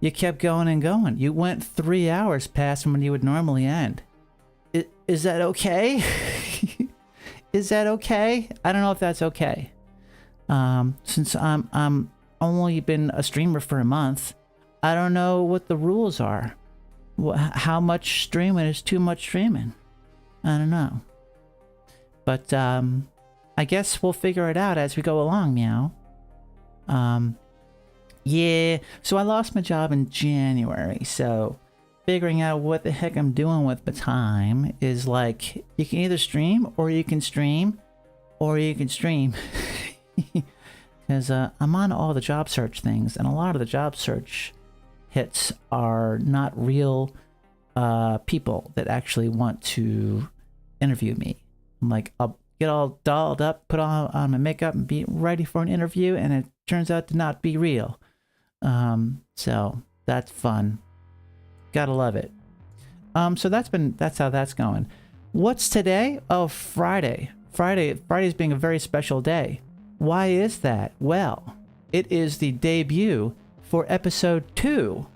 You kept going and going. You went 3 hours past when you would normally end. Is that okay? Is that okay? I don't know if that's okay. Since I'm only been a streamer for a month, I don't know what the rules are. How much streaming is too much streaming? I don't know. But I guess we'll figure it out as we go along, meow. Yeah, so I lost my job in January, so figuring out what the heck I'm doing with the time is like, you can either stream, or you can stream, or you can stream. Because I'm on all the job search things, and a lot of the job search hits are not real people that actually want to interview me. I'm like, I'll get all dolled up, put on my makeup, and be ready for an interview, and it turns out to not be real. So that's fun. Gotta love it. So that's how that's going. What's today? Oh, Friday. Friday's being a very special day. Why is that? Well, it is the debut for episode 2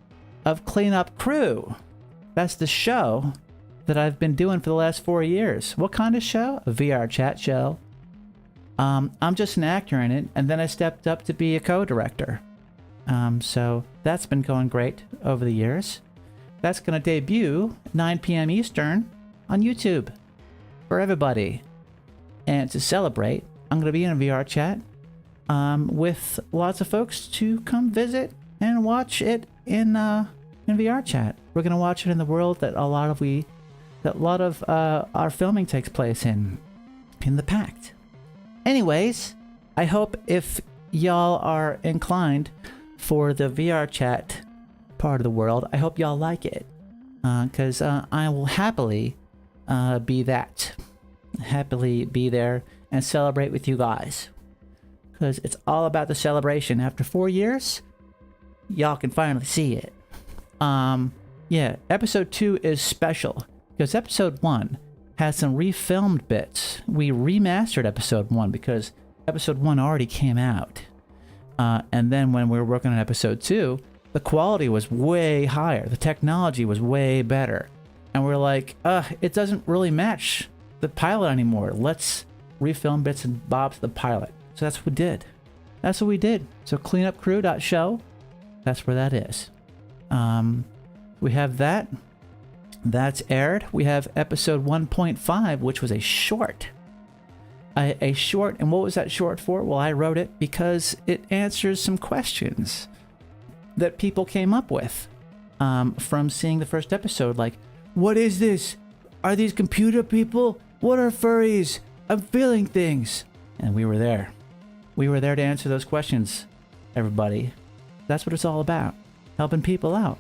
of Clean Up Crew. That's the show that I've been doing for the last 4 years. What kind of show? A VR chat show. I'm just an actor in it, and then I stepped up to be a co-director. So that's been going great over the years. That's going to debut 9 p.m. Eastern on YouTube for everybody. And to celebrate, I'm going to be in a VR chat with lots of folks to come visit and watch it in VR chat. We're going to watch it in the world that a lot of our filming takes place in the Pact. Anyways, I hope if y'all are inclined for the VR chat part of the world, I hope y'all like it, because I will happily be that. Happily be there and celebrate with you guys, because it's all about the celebration. After 4 years, y'all can finally see it. Yeah, episode 2 is special because episode 1 has some refilmed bits. We remastered episode 1 because episode 1 already came out. And then when we were working on episode 2, the quality was way higher. The technology was way better. And we're like, it doesn't really match the pilot anymore. Let's refilm bits and bobs of the pilot. So that's what we did. That's what we did. So cleanupcrew.show, that's where that is. We have that. That's aired. We have episode 1.5, which was a short. A short, and what was that short for? Well, I wrote it because it answers some questions that people came up with from seeing the first episode. Like, what is this? Are these computer people? What are furries? I'm feeling things. And we were there. We were there to answer those questions, everybody. That's what it's all about. Helping people out.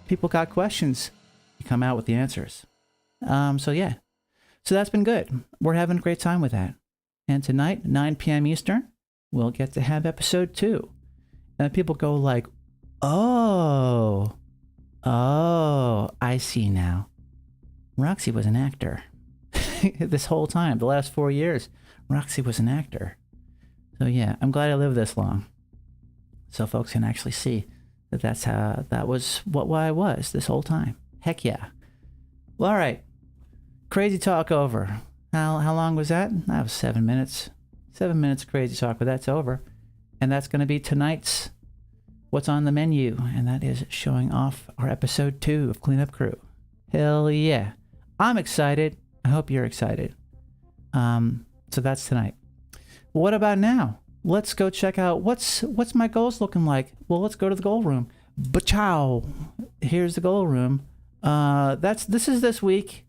People got questions. You come out with the answers. So yeah. So that's been good. We're having a great time with that. And tonight, 9 p.m. Eastern, we'll get to have episode 2. And people go like, oh, I see now. Roxy was an actor. This whole time, the last 4 years, Roxy was an actor. So yeah, I'm glad I lived this long. So folks can actually see that that was what I was this whole time. Heck yeah. Well, all right. Crazy talk over. How long was that? That was 7 minutes. 7 minutes of crazy talk, but that's over. And that's going to be tonight's What's on the Menu. And that is showing off our episode 2 of Cleanup Crew. Hell yeah. I'm excited. I hope you're excited. So that's tonight. What about now? Let's go check out what's my goals looking like. Well, let's go to the goal room. Ba-chow. Here's the goal room. This is this week.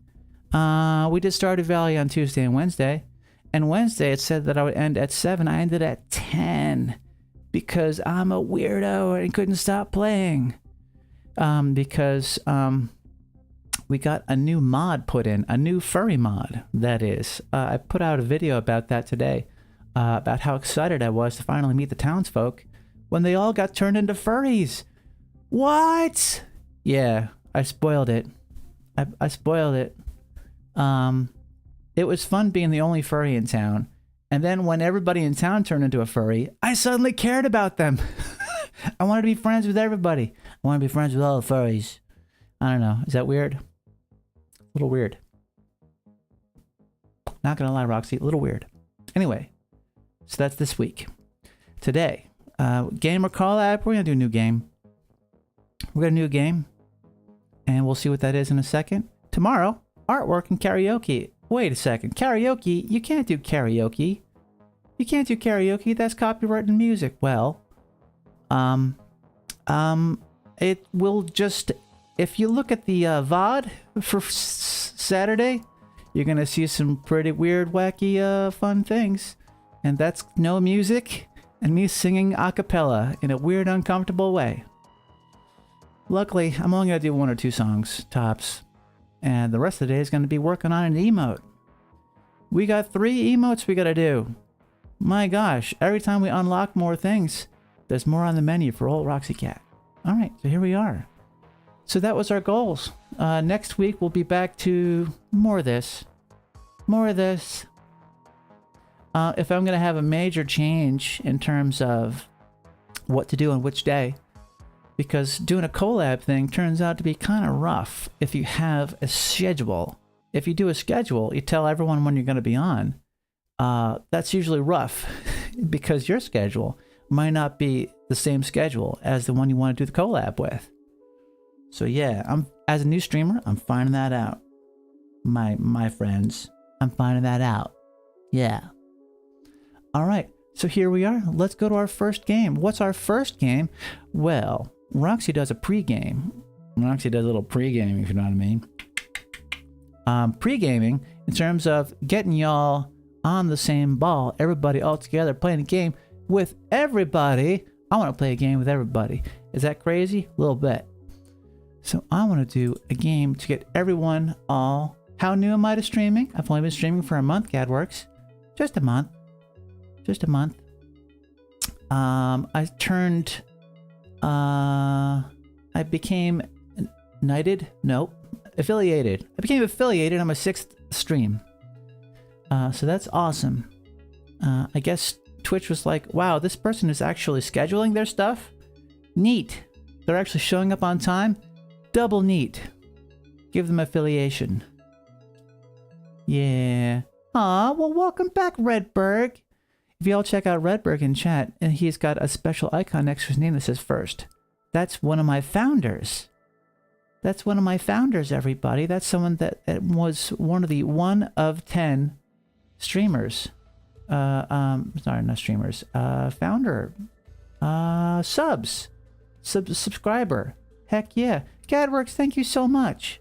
We did Stardew Valley on Tuesday and Wednesday. And Wednesday it said that I would end at 7. I ended at 10 because I'm a weirdo and couldn't stop playing. Because we got a new mod put in, a new furry mod, that is. I put out a video about that today, about how excited I was to finally meet the townsfolk when they all got turned into furries. What? Yeah, I spoiled it. I spoiled it. It was fun being the only furry in town. And then when everybody in town turned into a furry, I suddenly cared about them. I want to be friends with everybody. I want to be friends with all the furries. I don't know. Is that weird? A little weird. Not gonna lie, Roxy. A little weird. Anyway, so that's this week. Today, game or collab. We're gonna do a new game. We're gonna do a game, and we'll see what that is in a second. Tomorrow, artwork and karaoke. Wait a second. Karaoke? You can't do karaoke. You can't do karaoke. That's copyrighted music. Well, it will just... If you look at the VOD for Saturday, you're going to see some pretty weird, wacky, fun things. And that's no music and me singing a cappella in a weird, uncomfortable way. Luckily, I'm only going to do 1 or 2 songs, tops. And the rest of the day is going to be working on an emote. We got 3 emotes we got to do. My gosh, every time we unlock more things, there's more on the menu for old Roxy Cat. Alright, so here we are. So that was our goals. Next week we'll be back to more of this. More of this. If I'm going to have a major change in terms of what to do on which day, because doing a collab thing turns out to be kind of rough if you have a schedule. If you do a schedule, you tell everyone when you're going to be on. That's usually rough because your schedule might not be the same schedule as the one you want to do the collab with. So yeah, as a new streamer, I'm finding that out. My friends, I'm finding that out. Yeah. All right, so here we are. Let's go to our first game. What's our first game? Well, Roxy does a pre-game. Roxy does a little pre-gaming, if you know what I mean. Pre-gaming in terms of getting y'all on the same ball, everybody all together playing a game with everybody. I want to play a game with everybody. Is that crazy? A little bit. So I want to do a game to get everyone all... How new am I to streaming? I've only been streaming for a month, GadWorks. Just a month. Just a month. I turned... I became knighted? Nope. Affiliated. I became affiliated on my 6th stream. So that's awesome. I guess Twitch was like, wow, this person is actually scheduling their stuff? Neat. They're actually showing up on time? Double neat. Give them affiliation. Yeah. Aw, well, welcome back, Redberg. If y'all check out Redberg in chat, and he's got a special icon next to his name that says first. That's one of my founders. That's one of my founders, everybody. That's someone that was one of the 1 of 10 streamers. Sorry, not streamers. Founder. Subscriber. Heck yeah. GadWorks, thank you so much.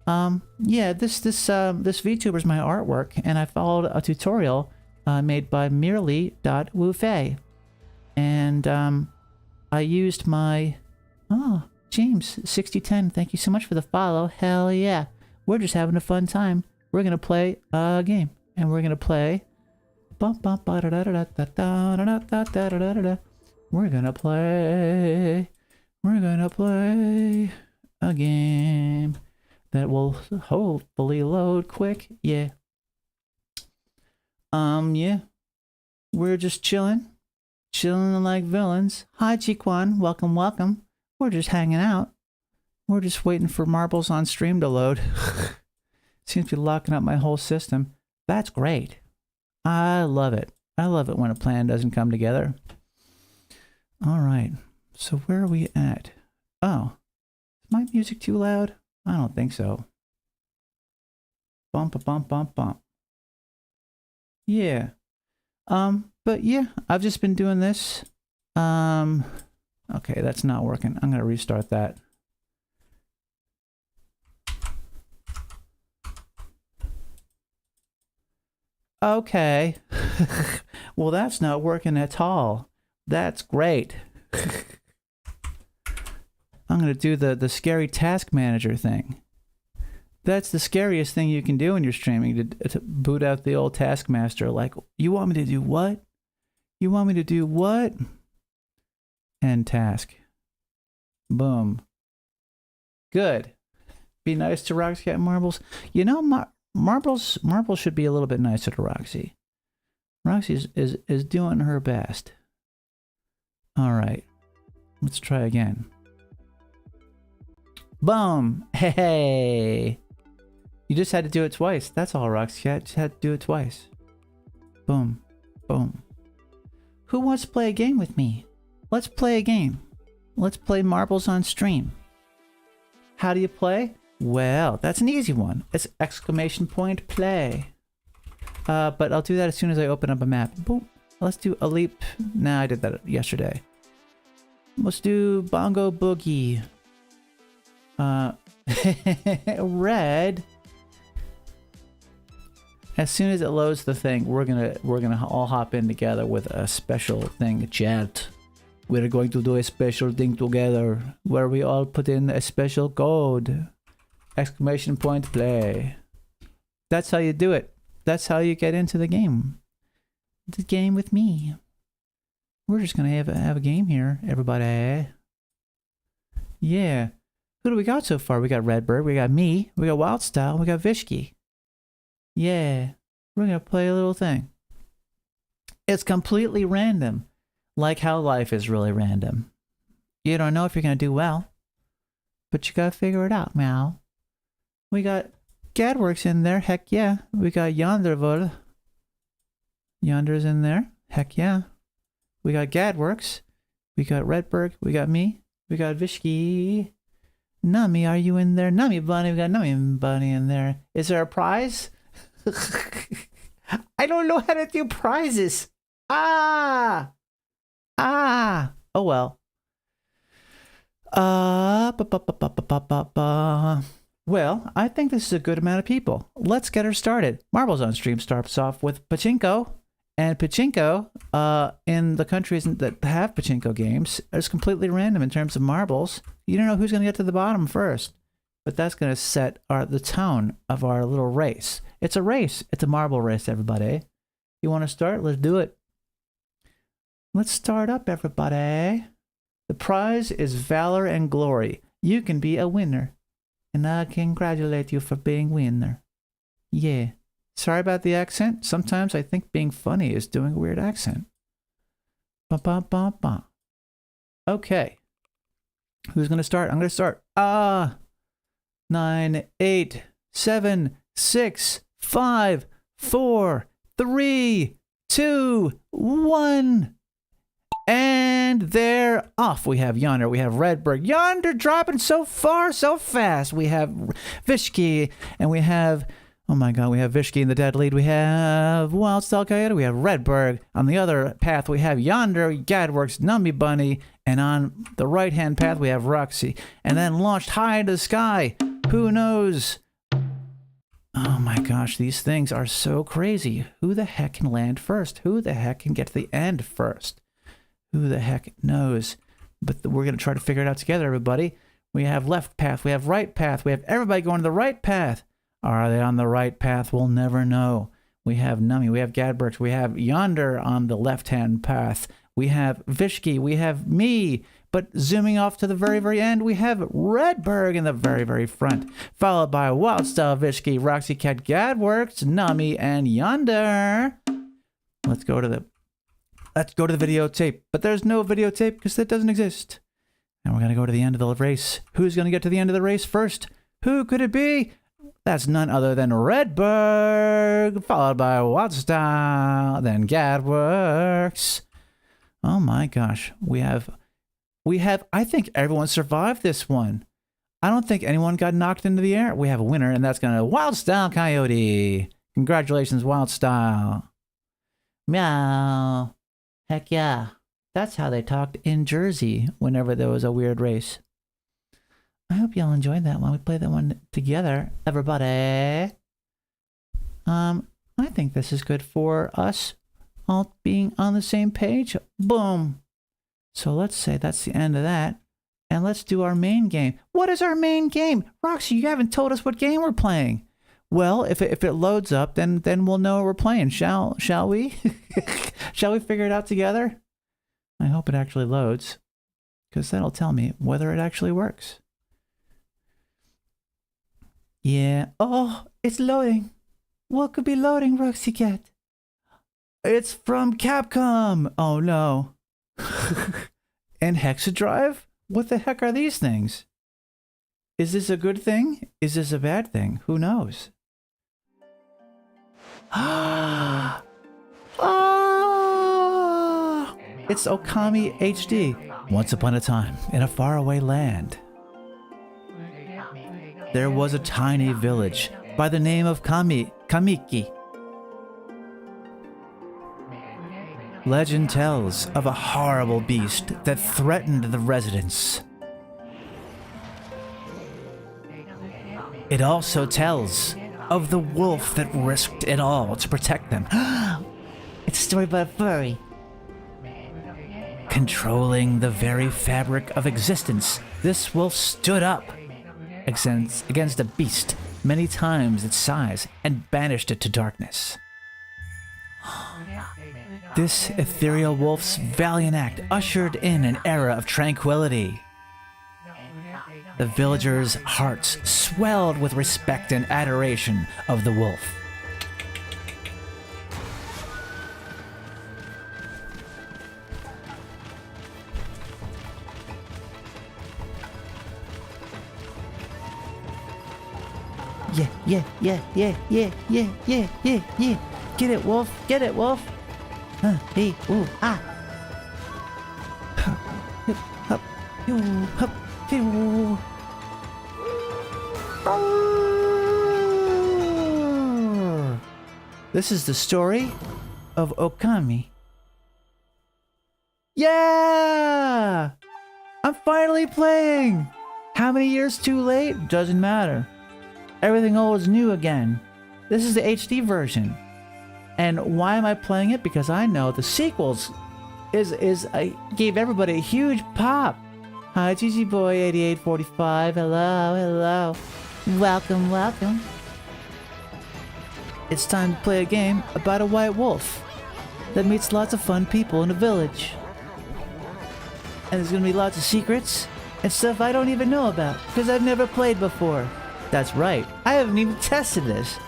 Yeah, this VTuber's my artwork, and I followed a tutorial made by merely.woofei. And I used my... Oh, James, 6010, thank you so much for the follow. Hell yeah. We're just having a fun time. We're going to play a game. And we're going to play... We're gonna play a game that will hopefully load quick. Yeah. Yeah. We're just chilling like villains. Hi, Chiquan. Welcome, welcome. We're just hanging out. We're just waiting for marbles on stream to load. Seems to be locking up my whole system. That's great. I love it. I love it when a plan doesn't come together. All right. So where are we at? Oh, is my music too loud? I don't think so. Bump, bump, bump, bump. Yeah. But yeah, I've just been doing this. Okay, that's not working. I'm gonna restart that. Okay. Well, that's not working at all. That's great. I'm going to do the scary task manager thing. That's the scariest thing you can do when you're streaming, to boot out the old taskmaster. Like, you want me to do what? You want me to do what? End task. Boom. Good. Be nice to Roxy Cat Marbles. You know, Marbles should be a little bit nicer to Roxy. Roxy is doing her best. All right. Let's try again. Boom! Hey! You just had to do it twice. That's all, Rox. You just had to do it twice. Boom. Boom. Who wants to play a game with me? Let's play a game. Let's play marbles on stream. How do you play? Well, that's an easy one. It's exclamation point play. But I'll do that as soon as I open up a map. Boom. Let's do a leap. Nah, I did that yesterday. Let's do bongo boogie. Red. As soon as it loads the thing, we're gonna all hop in together with a special thing, chat. We're going to do a special thing together where we all put in a special code. Exclamation point play. That's how you do it. That's how you get into the game. The game with me. We're just gonna have a game here, everybody. Yeah. Who do we got so far? We got Redbird, we got me, we got Wildstyle, we got Vishki. Yeah. We're gonna play a little thing. It's completely random. Like how life is really random. You don't know if you're gonna do well, but you gotta figure it out, meow. We got Gadworks in there, heck yeah. We got Yondervol. Yonder's in there, heck yeah. We got Gadworks. We got Redberg. We got me. We got Vishki. Nami, are you in there? Nami Bunny. We got Nami Bunny in there. Is there a prize? I don't know how to do prizes. Ah! Oh well. Well, I think this is a good amount of people. Let's get her started. Marbles on Stream starts off with Pachinko. And Pachinko, in the countries that have Pachinko games, is completely random in terms of marbles. You don't know who's going to get to the bottom first. But that's going to set the tone of our little race. It's a race. It's a marble race, everybody. You want to start? Let's do it. Let's start up, everybody. The prize is Valor and Glory. You can be a winner. And I congratulate you for being winner. Yeah. Sorry about the accent. Sometimes I think being funny is doing a weird accent. Ba-ba-ba-ba. Okay. Who's going to start? I'm going to start. 9, 8, 7, 6, 5, 4, 3, 2, 1. And they're off. We have Yonder. We have Redberg. Yonder dropping so far, so fast. We have Vishki. And we have... Oh my god, we have Vishki in the dead lead. We have Wildstyle Coyote. We have Redberg. On the other path, we have Yonder, Gadworks, Numby Bunny. And on the right-hand path, we have Roxy. And then launched high into the sky. Who knows? Oh my gosh, these things are so crazy. Who the heck can land first? Who the heck can get to the end first? Who the heck knows? But we're going to try to figure it out together, everybody. We have left path. We have right path. We have everybody going to the right path. Are they on the right path? We'll never know. We have Nummy. We have Gadberks. We have Yonder on the left-hand path. We have Vishki. We have me. But zooming off to the very, very end, we have Redberg in the very, very front. Followed by Wildstyle, Vishki, Roxy Cat, Gadworks, Nummy, and Yonder. Let's go to the videotape. But there's no videotape because that doesn't exist. And we're going to go to the end of the race. Who's going to get to the end of the race first? Who could it be? That's none other than Redberg, followed by Wildstyle, then Gadworks. Oh my gosh. We have, I think everyone survived this one. I don't think anyone got knocked into the air. We have a winner, and that's going to Wildstyle Coyote. Congratulations, Wildstyle. Meow. Heck yeah. That's how they talked in Jersey whenever there was a weird race. I hope y'all enjoyed that one. We played that one together, everybody. I think this is good for us all being on the same page. Boom. So let's say that's the end of that. And let's do our main game. What is our main game? Roxy, you haven't told us what game we're playing. Well, if it loads up, then we'll know what we're playing. Shall we? Shall we figure it out together? I hope it actually loads, because that'll tell me whether it actually works. Yeah. Oh, it's loading. What could be loading, Roxy Cat? It's from Capcom. Oh no. And hexadrive? What the heck are these things? Is this a good thing? Is this a bad thing? Who knows? Ah! It's Okami HD. Once upon a time, in a faraway land, there was a tiny village by the name of Kamiki. Legend tells of a horrible beast that threatened the residents. It also tells of the wolf that risked it all to protect them. It's a story about a furry. Controlling the very fabric of existence, this wolf stood up against a beast many times its size and banished it to darkness. This ethereal wolf's valiant act ushered in an era of tranquility. The villagers' hearts swelled with respect and adoration of the wolf. Yeah. Get it, wolf. Get it, wolf. Hey, ooh, ah. Hup, hup, yo, hup, yo. This is the story of Okami. Yeah! I'm finally playing! How many years too late? Doesn't matter. Everything old is new again. This is the HD version. And why am I playing it? Because I know the sequels I gave everybody a huge pop. Hi, GG Boy 8845. Hello. Welcome. It's time to play a game about a white wolf that meets lots of fun people in a village. And there's gonna be lots of secrets and stuff I don't even know about because I've never played before. That's right, I haven't even tested this.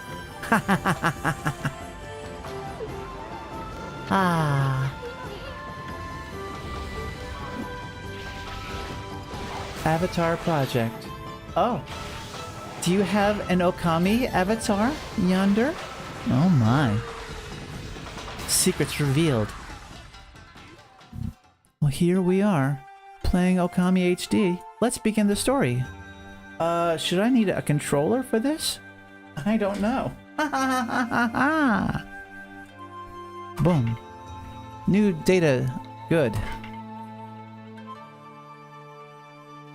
Avatar project. Oh. Do you have an Okami avatar yonder? Oh my. Secrets revealed. Well, here we are, playing Okami HD. Let's begin the story. Should I need a controller for this? I don't know. Boom. New data. Good.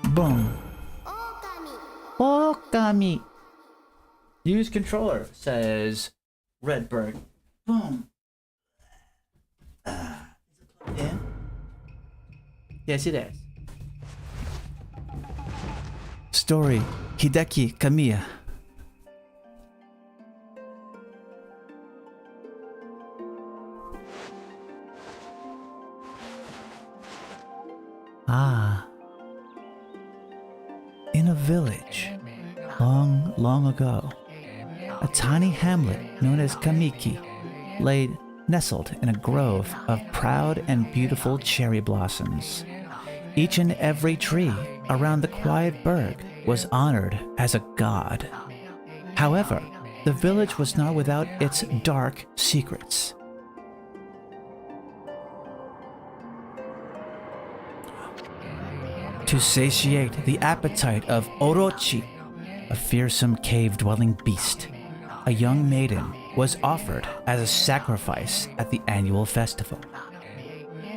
Boom. Okami. Use controller, says Redbird. Boom. Is it plugged in? Yes, it is. Story, Hideki Kamiya. In a village, long ago, a tiny hamlet known as Kamiki lay nestled in a grove of proud and beautiful cherry blossoms. Each and every tree around the quiet burg was honored as a god. However, the village was not without its dark secrets. To satiate the appetite of Orochi, a fearsome cave-dwelling beast, a young maiden was offered as a sacrifice at the annual festival.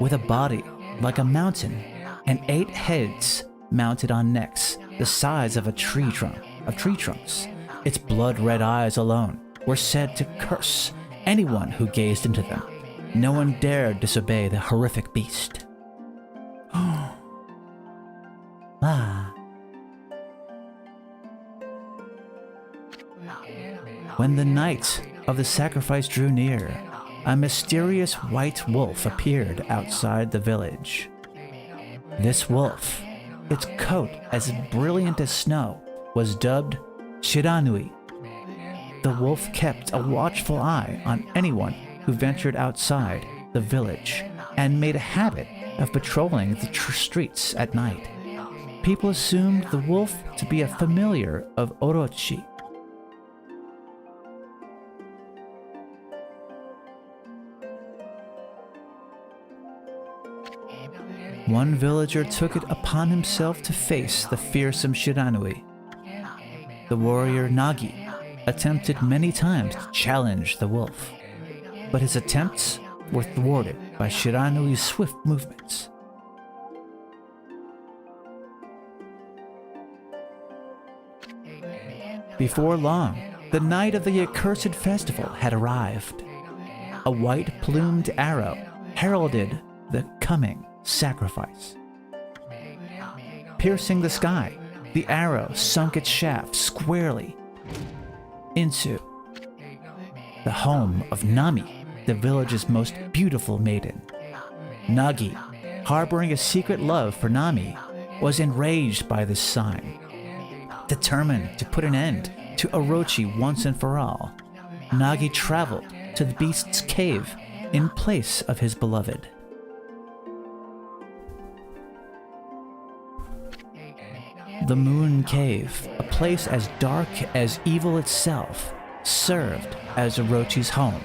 With a body like a mountain and 8 heads mounted on necks the size of tree trunks, its blood-red eyes alone were said to curse anyone who gazed into them. No one dared disobey the horrific beast. When the night of the sacrifice drew near, a mysterious white wolf appeared outside the village. This wolf, its coat as brilliant as snow, was dubbed Shiranui. The wolf kept a watchful eye on anyone who ventured outside the village and made a habit of patrolling the streets at night. People assumed the wolf to be a familiar of Orochi. One villager took it upon himself to face the fearsome Shiranui. The warrior Nagi attempted many times to challenge the wolf, but his attempts were thwarted by Shiranui's swift movements. Before long, the night of the accursed festival had arrived. A white-plumed arrow heralded the coming sacrifice. Piercing the sky, the arrow sunk its shaft squarely into the home of Nami, the village's most beautiful maiden. Nagi, harboring a secret love for Nami, was enraged by this sign. Determined to put an end to Orochi once and for all, Nagi traveled to the beast's cave in place of his beloved. The Moon Cave, a place as dark as evil itself, served as Orochi's home.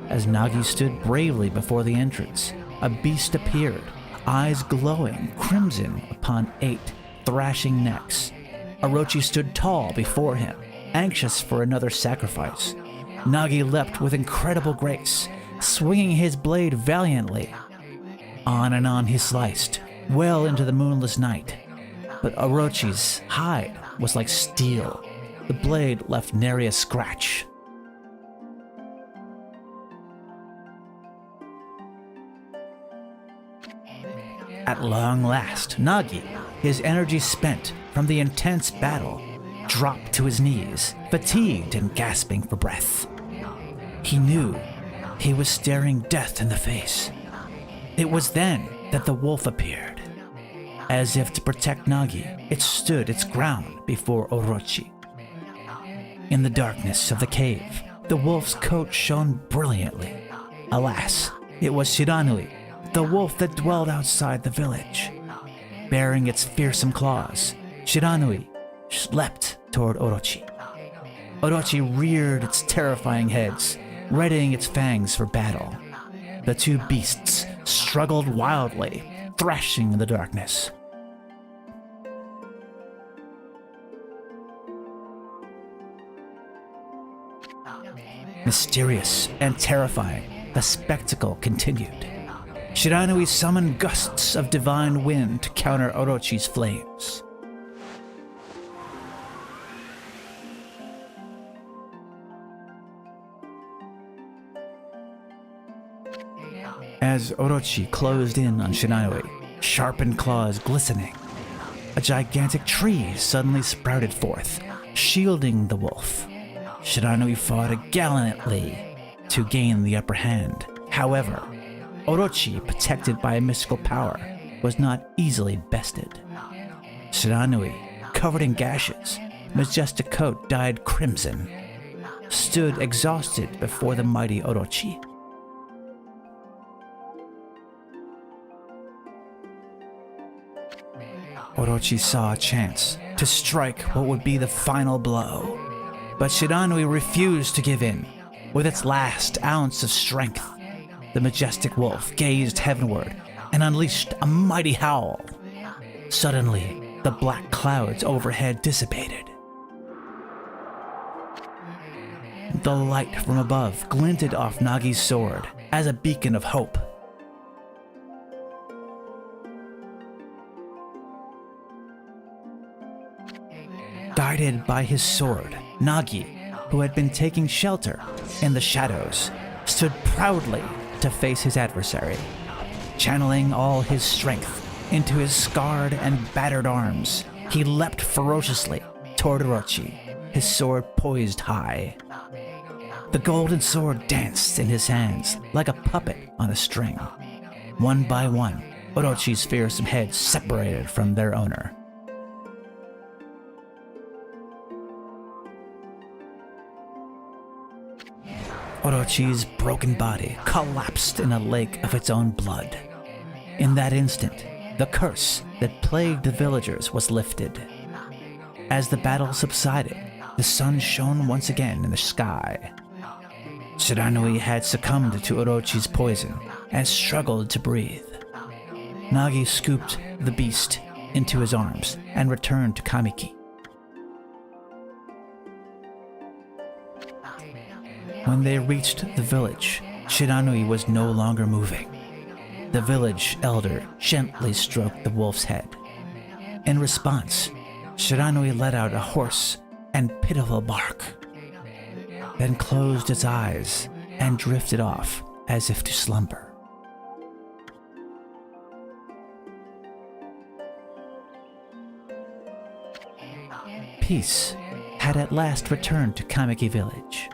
As Nagi stood bravely before the entrance, a beast appeared, eyes glowing crimson upon 8 thrashing necks. Orochi stood tall before him, anxious for another sacrifice. Nagi leapt with incredible grace, swinging his blade valiantly. On and on he sliced, well into the moonless night. But Orochi's hide was like steel. The blade left nary a scratch. At long last, Nagi, his energy spent from the intense battle, dropped to his knees, fatigued and gasping for breath. He knew he was staring death in the face. It was then that the wolf appeared. As if to protect Nagi, it stood its ground before Orochi. In the darkness of the cave, the wolf's coat shone brilliantly. Alas, it was Shiranui, the wolf that dwelled outside the village. Bearing its fearsome claws, Shiranui leapt toward Orochi. Orochi reared its terrifying heads, readying its fangs for battle. The two beasts struggled wildly, thrashing in the darkness. Mysterious and terrifying, the spectacle continued. Shiranui summoned gusts of divine wind to counter Orochi's flames. As Orochi closed in on Shiranui, sharpened claws glistening, a gigantic tree suddenly sprouted forth, shielding the wolf. Shiranui fought gallantly to gain the upper hand. However, Orochi, protected by a mystical power, was not easily bested. Shiranui, covered in gashes, majestic coat dyed crimson, stood exhausted before the mighty Orochi. Orochi saw a chance to strike what would be the final blow. But Shiranui refused to give in. With its last ounce of strength, the majestic wolf gazed heavenward and unleashed a mighty howl. Suddenly, the black clouds overhead dissipated. The light from above glinted off Nagi's sword as a beacon of hope. Guided by his sword, Nagi, who had been taking shelter in the shadows, stood proudly to face his adversary, channeling all his strength into his scarred and battered arms. He leapt ferociously toward Orochi, his sword poised high. The golden sword danced in his hands like a puppet on a string. One by one, Orochi's fearsome heads separated from their owner. Orochi's broken body collapsed in a lake of its own blood. In that instant, the curse that plagued the villagers was lifted. As the battle subsided, the sun shone once again in the sky. Shiranui had succumbed to Orochi's poison and struggled to breathe. Nagi scooped the beast into his arms and returned to Kamiki. When they reached the village, Shiranui was no longer moving. The village elder gently stroked the wolf's head. In response, Shiranui let out a hoarse and pitiful bark, then closed its eyes and drifted off as if to slumber. Peace had at last returned to Kamiki village.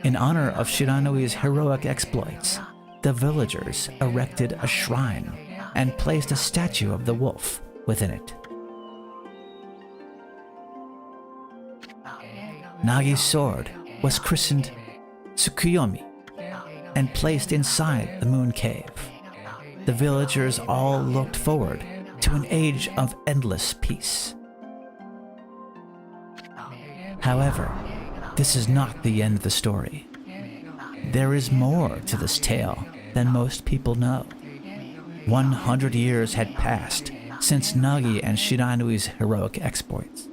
In honor of Shiranui's heroic exploits, the villagers erected a shrine and placed a statue of the wolf within it. Nagi's sword was christened Tsukuyomi and placed inside the moon cave. The villagers all looked forward to an age of endless peace. However, this is not the end of the story. There is more to this tale than most people know. 100 years had passed since Nagi and Shiranui's heroic exploits.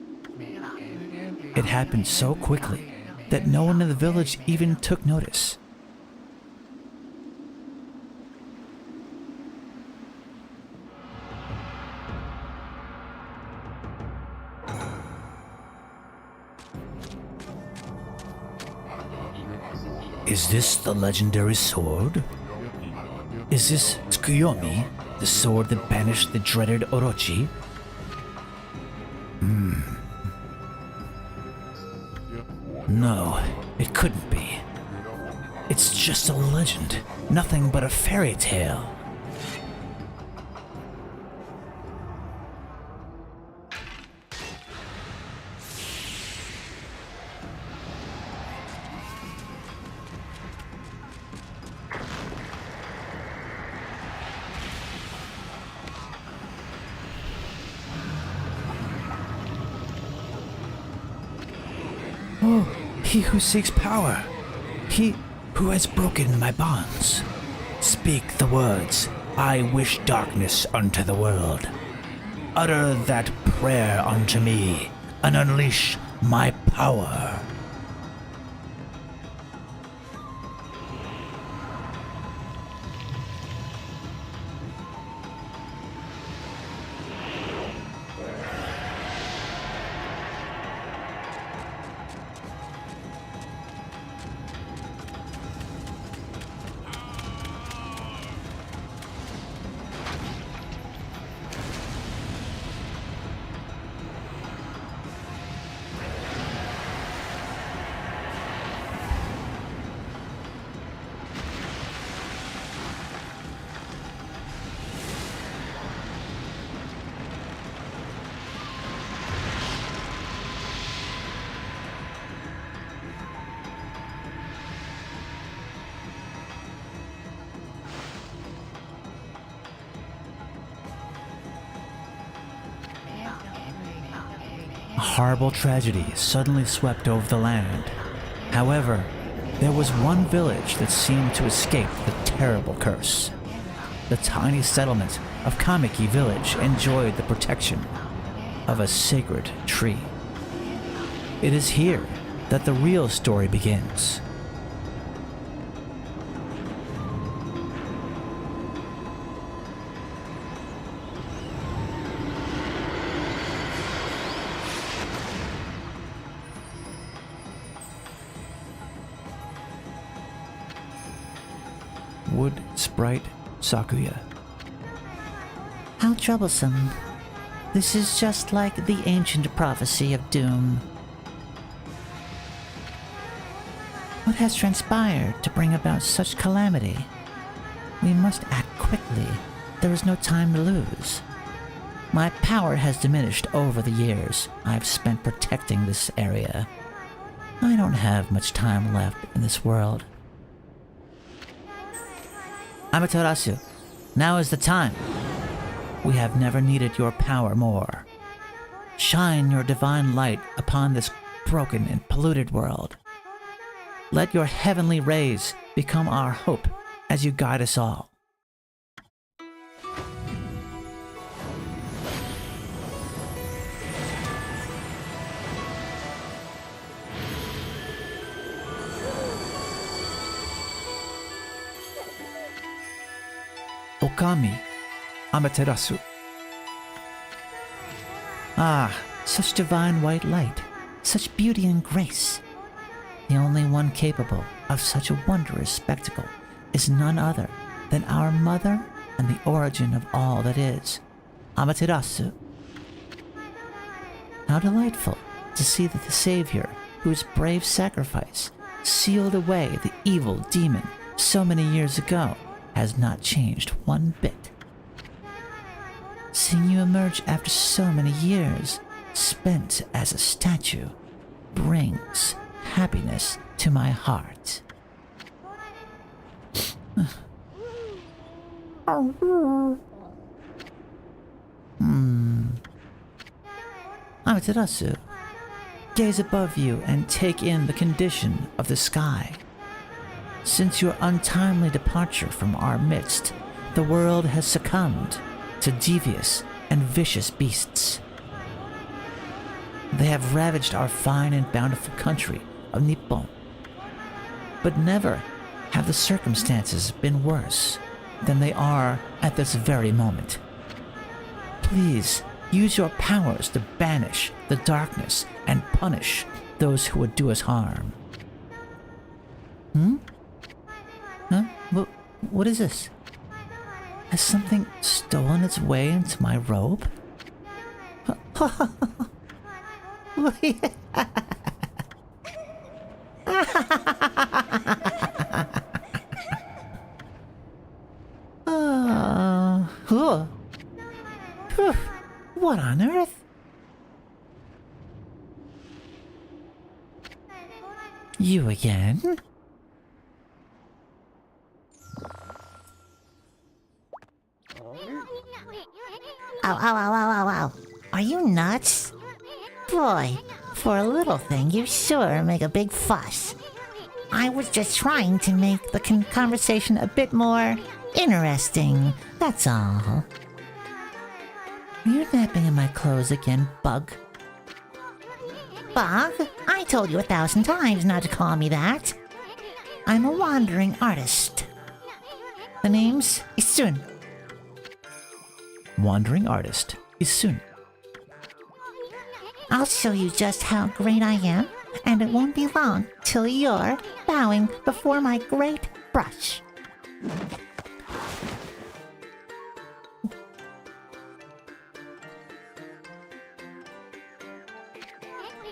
It happened so quickly that no one in the village even took notice. Is this the legendary sword? Is this Tsukuyomi, the sword that banished the dreaded Orochi? No, it couldn't be. It's just a legend, nothing but a fairy tale. Oh, he who seeks power, he who has broken my bonds. Speak the words, I wish darkness unto the world. Utter that prayer unto me, and unleash my power. A horrible tragedy suddenly swept over the land. However, there was one village that seemed to escape the terrible curse. The tiny settlement of Kamiki village enjoyed the protection of a sacred tree. It is here that the real story begins. Wood Sprite Sakuya. How troublesome. This is just like the ancient prophecy of doom. What has transpired to bring about such calamity? We must act quickly. There is no time to lose. My power has diminished over the years I've spent protecting this area. I don't have much time left in this world. Amaterasu, Now is the time. We have never needed your power more. Shine your divine light upon this broken and polluted world. Let your heavenly rays become our hope as you guide us all. Okami, Amaterasu. Ah, such divine white light, such beauty and grace. The only one capable of such a wondrous spectacle is none other than our mother and the origin of all that is, Amaterasu. How delightful to see that the Savior, whose brave sacrifice sealed away the evil demon so many years ago, has not changed one bit. Seeing you emerge after so many years spent as a statue brings happiness to my heart. Amaterasu, gaze above you and take in the condition of the sky. Since your untimely departure from our midst, the world has succumbed to devious and vicious beasts. They have ravaged our fine and bountiful country of Nippon. But never have the circumstances been worse than they are at this very moment. Please use your powers to banish the darkness and punish those who would do us harm. Huh? What is this? Has something stolen its way into my robe? What on earth? You again? Ow. Are you nuts? Boy, for a little thing, you sure make a big fuss. I was just trying to make the conversation a bit more interesting, that's all. Are you napping in my clothes again, Bug? Bug? I told you 1,000 times not to call me that. I'm a wandering artist. The name's Isun. Wandering artist, Isun. I'll show you just how great I am, and it won't be long till you're bowing before my great brush.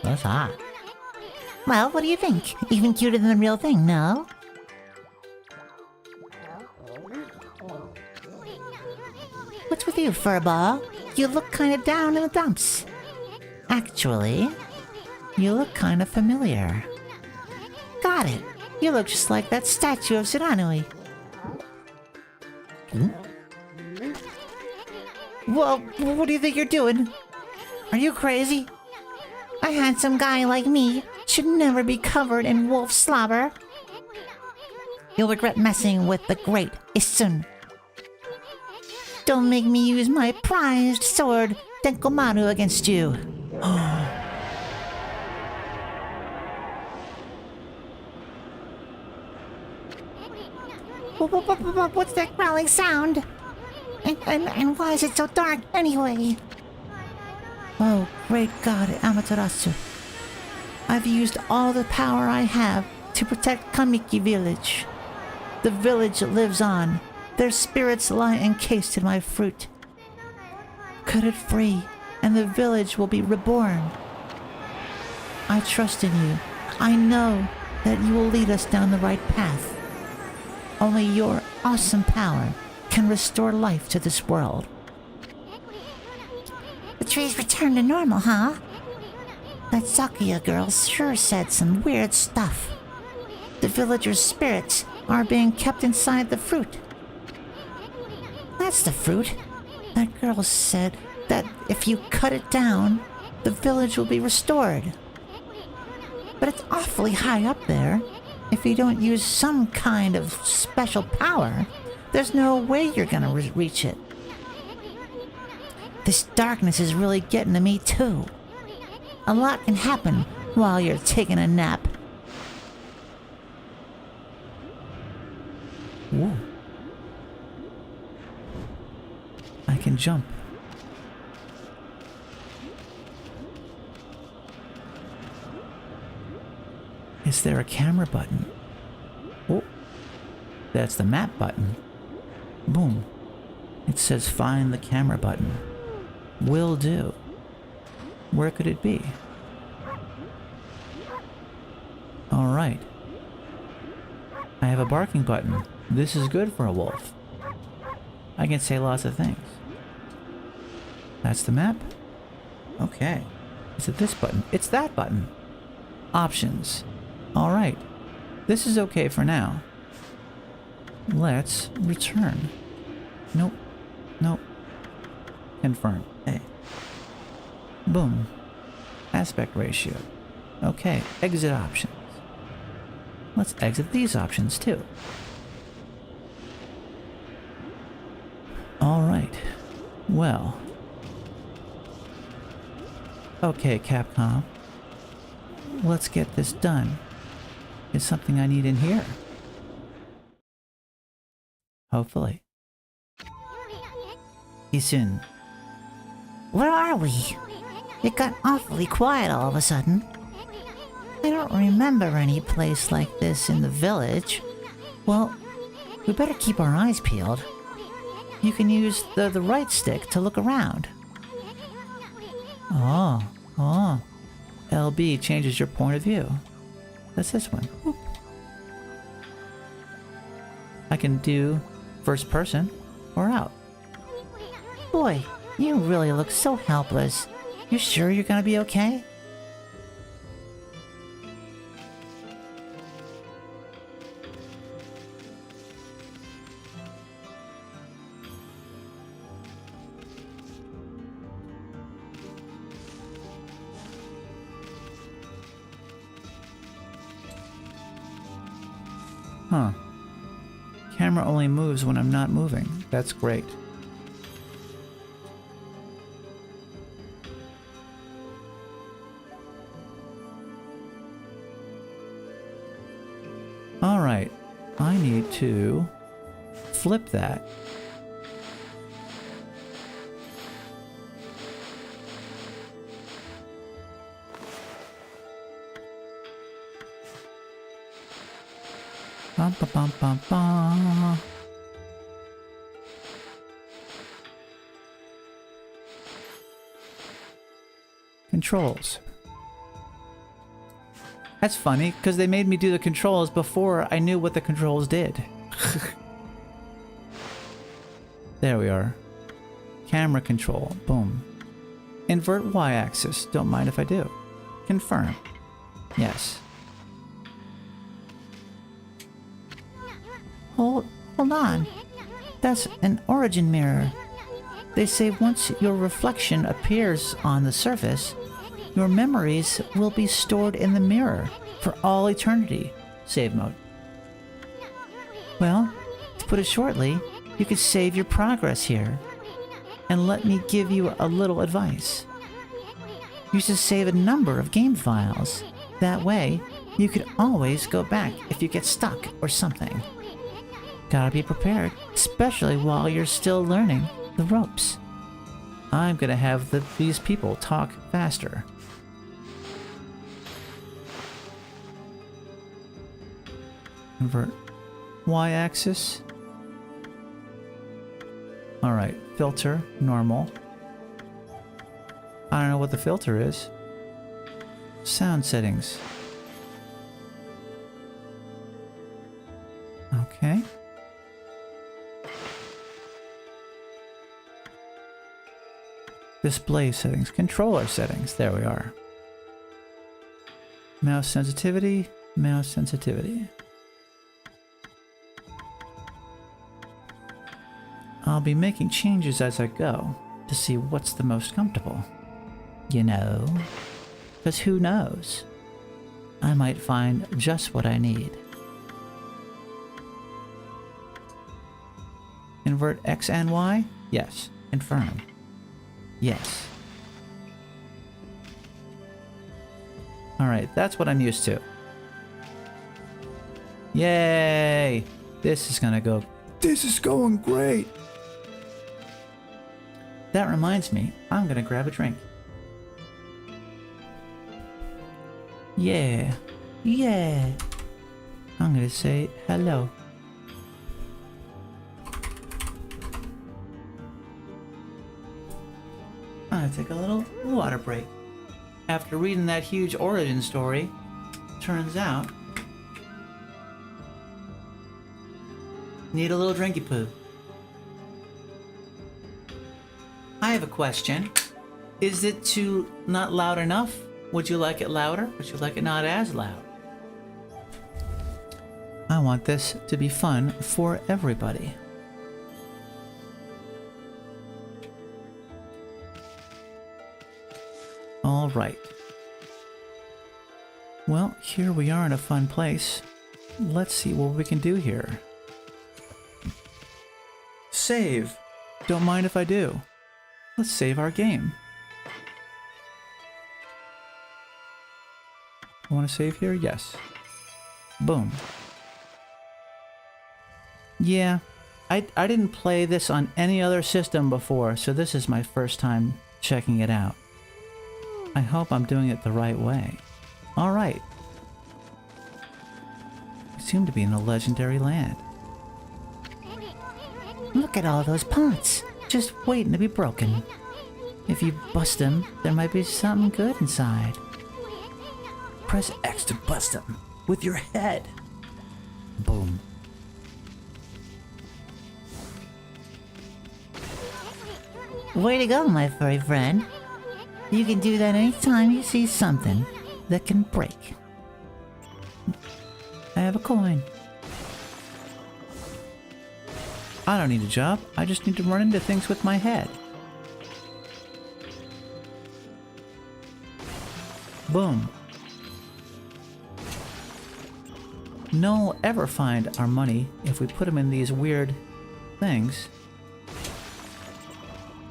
That's hot. Well, what do you think? Even cuter than the real thing, no? What's with you, furball? You look kind of down in the dumps. Actually, you look kind of familiar. Got it. You look just like that statue of Suranui. Well, what do you think you're doing? Are you crazy? A handsome guy like me should never be covered in wolf slobber. You'll regret messing with the great Isun. Don't make me use my prized sword, Denkomaru, against you. What's that growling sound? And why is it so dark anyway? Oh, great God, Amaterasu. I've used all the power I have to protect Kamiki village. The village lives on. Their spirits lie encased in my fruit. Cut it free, and the village will be reborn. I trust in you. I know that you will lead us down the right path. Only your awesome power can restore life to this world. The trees returned to normal, huh? That Sakuya girl sure said some weird stuff. The villagers' spirits are being kept inside the fruit. that's the fruit. That girl said that if you cut it down, the village will be restored. But it's awfully high up there. If you don't use some kind of special power, there's no way you're gonna reach it. This darkness is really getting to me too. A lot can happen while you're taking a nap. Whoa. I can jump. Is there a camera button? Oh, that's the map button. Boom. It says find the camera button. Will do. Where could it be? Alright. I have a barking button. This is good for a wolf. I can say lots of things. That's the map? Okay. Is it this button? It's that button. Options. Alright. This is okay for now. Let's return. Nope. Nope. Confirm. Hey. Boom. Aspect ratio. Okay. Exit options. Let's exit these options too. Alright. Well. Okay, Capcom. Let's get this done. Is something I need in here? Hopefully. Isun. Where are we? It got awfully quiet all of a sudden. I don't remember any place like this in the village. Well, we better keep our eyes peeled. You can use the right stick to look around. Oh. LB changes your point of view. That's this one. Whoop. I can do first person or out. Boy, you really look so helpless. You sure you're gonna be okay? Huh. Camera only moves when I'm not moving. That's great. Alright. I need to flip that. Bum, ba, bum, bum, bum. Controls. That's funny, because they made me do the controls before I knew what the controls did. There we are. Camera control. Boom. Invert Y-axis. Don't mind if I do. Confirm. Yes. Hold on. That's an origin mirror. They say once your reflection appears on the surface, your memories will be stored in the mirror for all eternity. Save mode. Well, to put it shortly, you could save your progress here. And let me give you a little advice. You should save a number of game files. That way, you could always go back if you get stuck or something. Gotta be prepared, especially while you're still learning the ropes. I'm gonna have these people talk faster. Invert Y-axis. Alright, filter, normal. I don't know what the filter is. Sound settings. Okay. Display settings, controller settings, there we are. Mouse sensitivity, mouse sensitivity. I'll be making changes as I go to see what's the most comfortable. You know? Because who knows? I might find just what I need. Invert X and Y? Yes. Confirm. Yes. Alright, that's what I'm used to. Yay! This is going great! That reminds me, I'm gonna grab a drink. Yeah. Yeah. I'm gonna say hello. I'm gonna take a little water break. After reading that huge origin story, turns out need a little drinky poo. I have a question. Is it too not loud enough? Would you like it louder? Would you like it not as loud? I want this to be fun for everybody. All right. Well, here we are in a fun place. Let's see what we can do here. Save. Don't mind if I do. Let's save our game. I want to save here? Yes. Boom. Yeah, I didn't play this on any other system before, so this is my first time checking it out. I hope I'm doing it the right way. Alright. We seem to be in a legendary land. Look at all those pots, just waiting to be broken. If you bust them, there might be something good inside. Press X to bust them with your head. Boom. Way to go, my furry friend. You can do that anytime you see something that can break. I have a coin. I don't need a job. I just need to run into things with my head. Boom. No one will ever find our money if we put them in these weird things.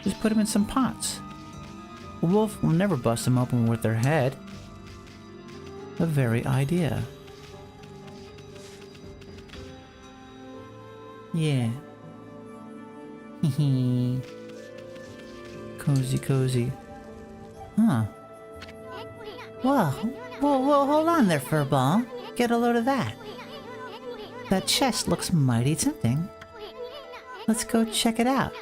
Just put them in some pots. A wolf will never bust them open with their head. The very idea. Yeah. Hehe. Cozy, cozy. Huh. Whoa, whoa, hold on there, furball. Get a load of that. That chest looks mighty tempting. Let's go check it out.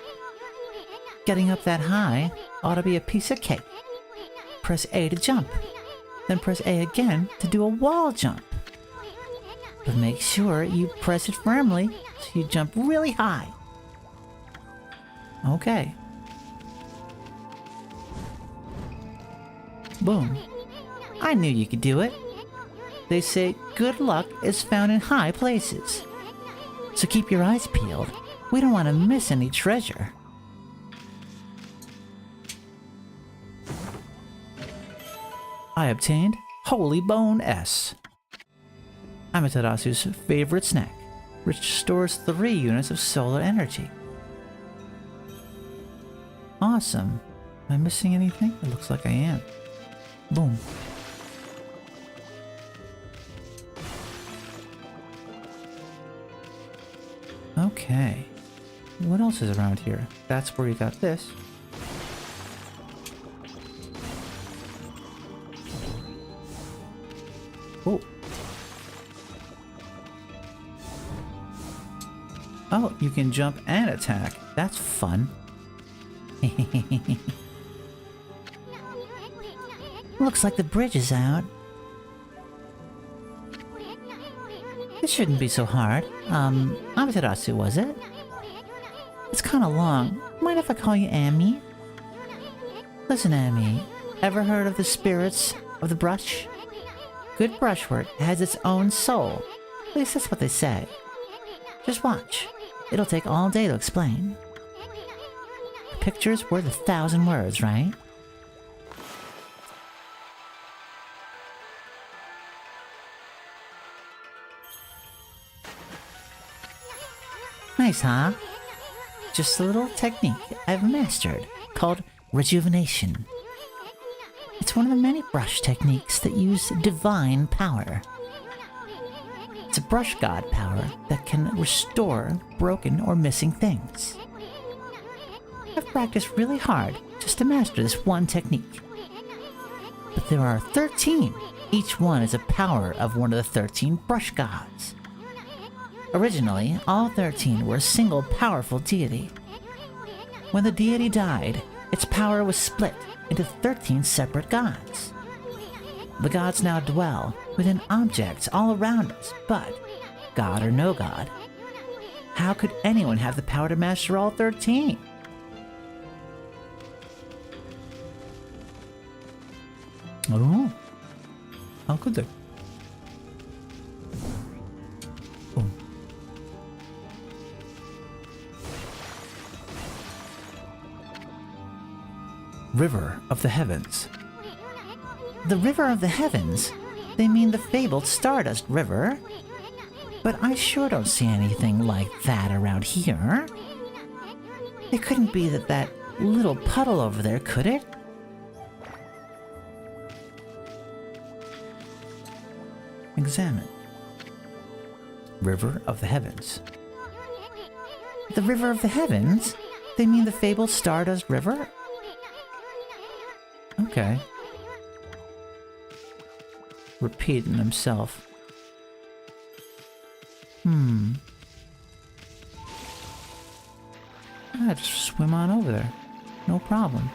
Getting up that high ought to be a piece of cake. Press A to jump, then press A again to do a wall jump. But make sure you press it firmly so you jump really high. Okay. Boom. I knew you could do it. They say good luck is found in high places. So keep your eyes peeled. We don't want to miss any treasure. I obtained Holy Bone S. Amaterasu's favorite snack. Restores 3 units of solar energy. Awesome. Am I missing anything? It looks like I am. Boom. Okay. What else is around here? That's where you got this. Oh. Oh, you can jump and attack. That's fun. Looks like the bridge is out. This shouldn't be so hard. Amaterasu, was it? It's kinda long. Mind if I call you Amy? Listen, Amy. Ever heard of the spirits of the brush? Good brushwork has its own soul. At least that's what they say. Just watch. It'll take all day to explain. picture's worth 1,000 words, right? Nice, huh? Just a little technique I've mastered called rejuvenation. It's one of the many brush techniques that use divine power. It's a brush god power that can restore broken or missing things. I've practiced really hard just to master this one technique. But there are 13. Each one is a power of one of the 13 brush gods. Originally, all 13 were a single powerful deity. When the deity died, its power was split into 13 separate gods. The gods now dwell within objects all around us, but, god or no god, how could anyone have the power to master all 13? I don't know. How could they? Oh. River of the Heavens. The River of the Heavens? They mean the fabled Stardust River? But I sure don't see anything like that around here. It couldn't be that little puddle over there, could it? Examine. River of the Heavens. The River of the Heavens? They mean the fabled Stardust River? Okay. Repeating himself. I just swim on over there. No problem.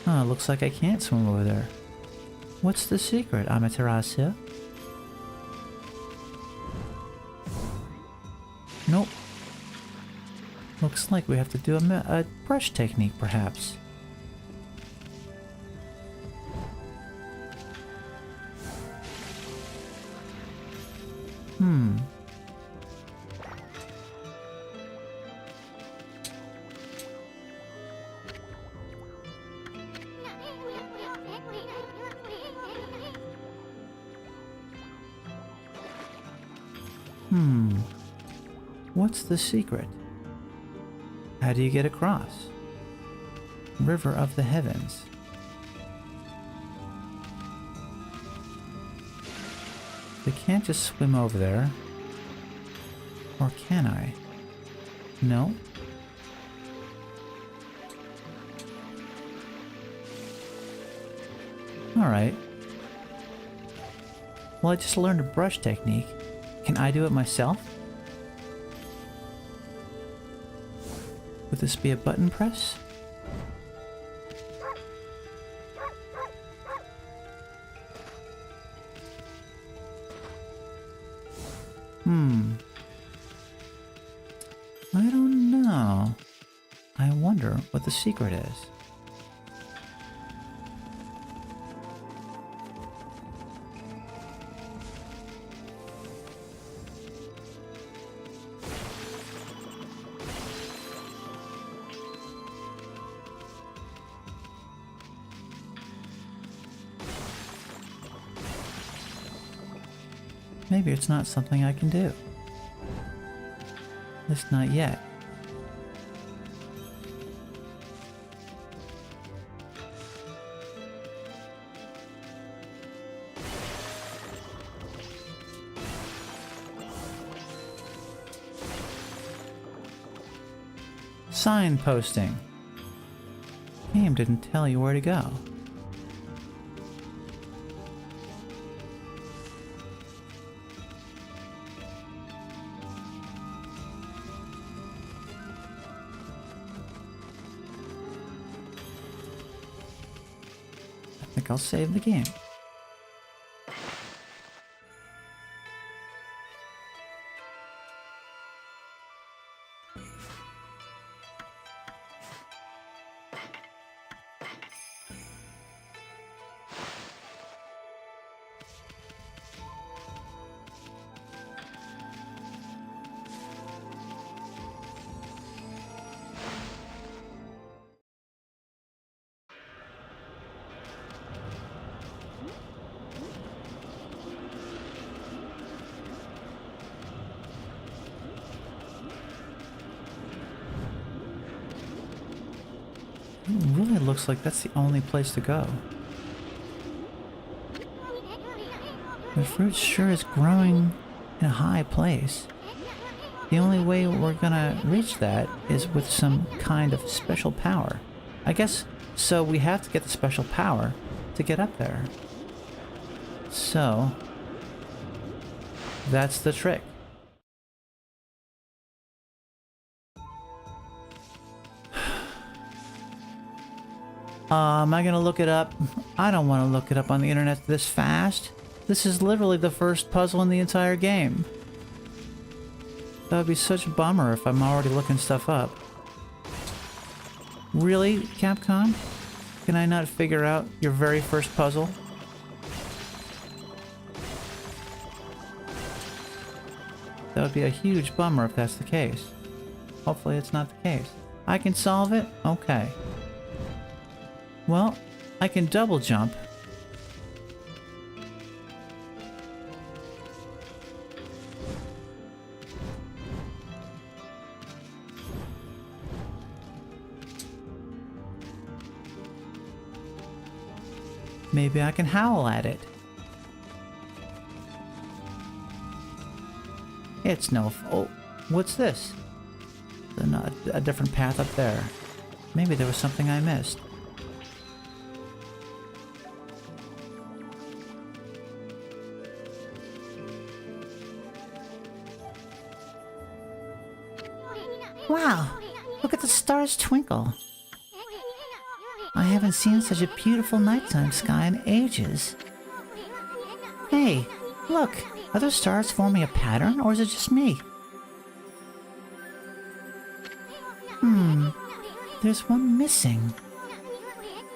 Oh, looks like I can't swim over there. What's the secret, Amaterasu? Nope. Looks like we have to do a brush technique, perhaps. What's the secret? How do you get across? River of the Heavens. I can't just swim over there. Or can I? No. Alright. Well, I just learned a brush technique. Can I do it myself? Would this be a button press? I don't know. I wonder what the secret is. Maybe it's not something I can do. At least not yet. Signposting. Game didn't tell you where to go. I'll save the game. looks like that's the only place to go. The fruit sure is growing in a high place. The only way we're gonna reach that is with some kind of special power. I guess, so we have to get the special power to get up there. So, that's the trick. Am I gonna look it up? I don't want to look it up on the internet this fast. This is literally the first puzzle in the entire game. That would be such a bummer if I'm already looking stuff up. Really, Capcom? Can I not figure out your very first puzzle? That would be a huge bummer if that's the case. Hopefully it's not the case. I can solve it? Okay. Well, I can double jump. Maybe I can howl at it. It's no... Oh, what's this? A different path up there. Maybe there was something I missed. Wow, look at the stars twinkle. I haven't seen such a beautiful nighttime sky in ages. Hey, look, are those stars forming a pattern, or is it just me? There's one missing.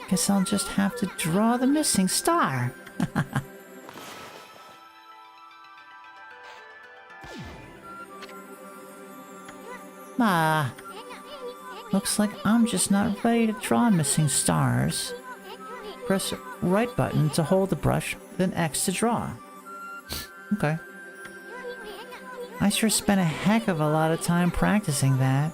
Guess I'll just have to draw the missing star. Looks like I'm just not ready to draw missing stars. Press right button to hold the brush, then X to draw. Okay. I sure spent a heck of a lot of time practicing that.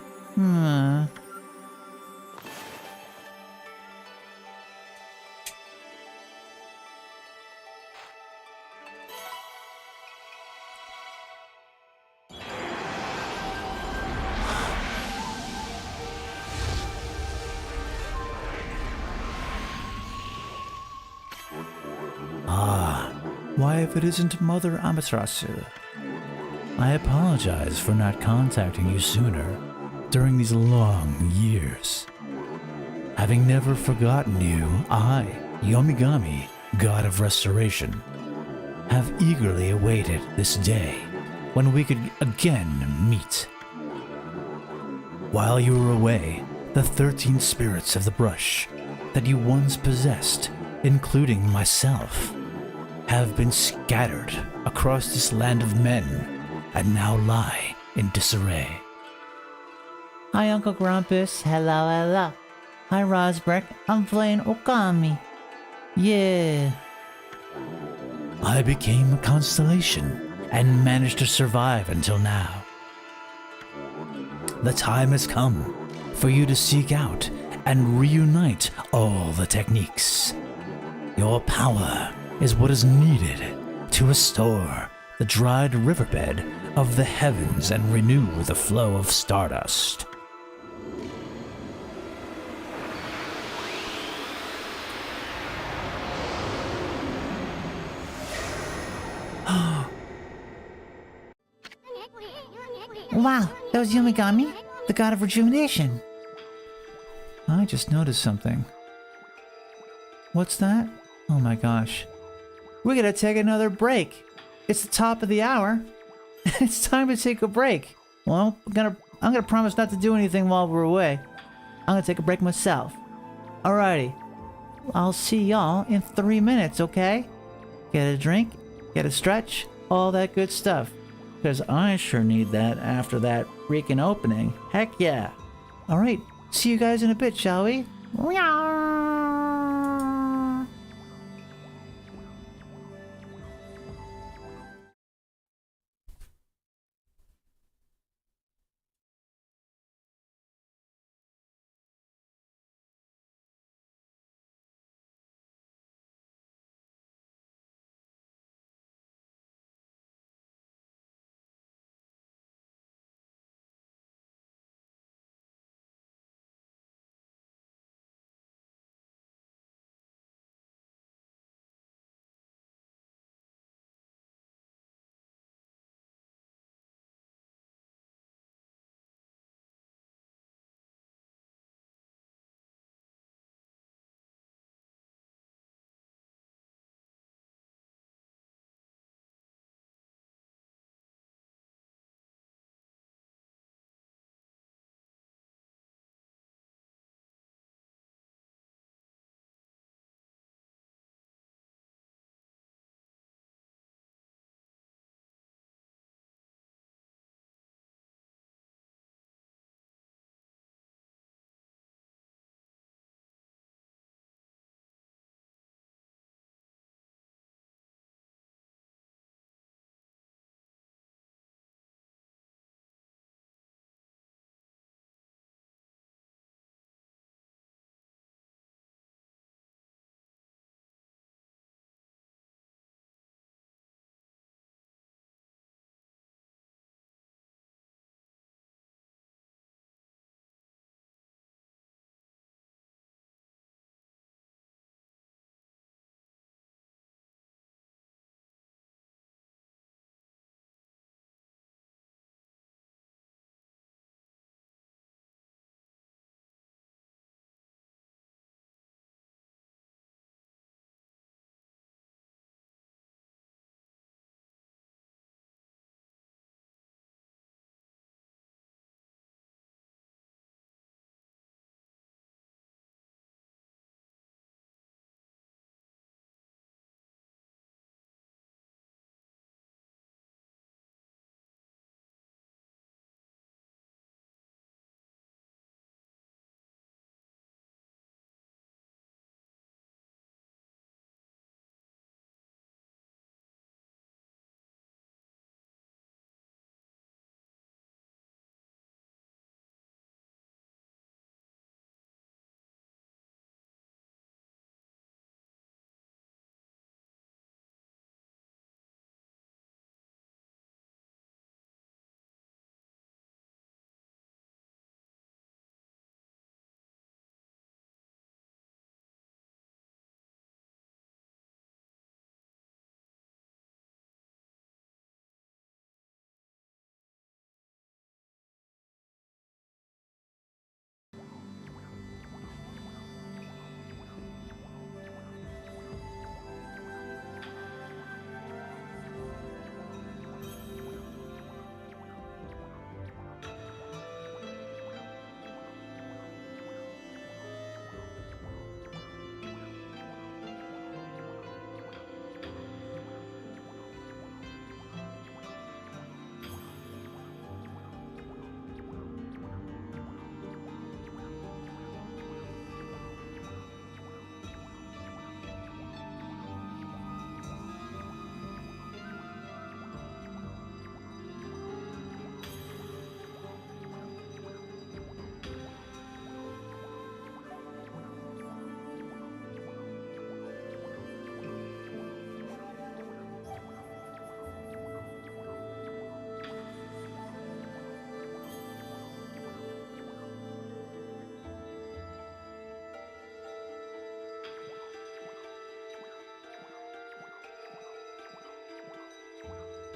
Why, if it isn't Mother Amaterasu? I apologize for not contacting you sooner during these long years. Having never forgotten you, I, Yomigami, God of Restoration, have eagerly awaited this day when we could again meet. While you were away, the 13 spirits of the brush that you once possessed, including myself, have been scattered across this land of men and now lie in disarray. Hi, Uncle Grumpus. Hello, hello. Hi, Rosberg. I'm playing Okami. Yeah. I became a constellation and managed to survive until now. The time has come for you to seek out and reunite all the techniques. Your power is what is needed to restore the dried riverbed of the heavens and renew the flow of stardust. Wow, that was Yomigami, the god of rejuvenation. I just noticed something. What's that? Oh my gosh. We gotta take another break. It's the top of the hour. It's time to take a break. Well, I'm gonna promise not to do anything while we're away. I'm gonna take a break myself. Alrighty. I'll see y'all in 3 minutes, okay? Get a drink, get a stretch, all that good stuff. Because I sure need that after that freaking opening. Heck yeah. Alright, see you guys in a bit, shall we?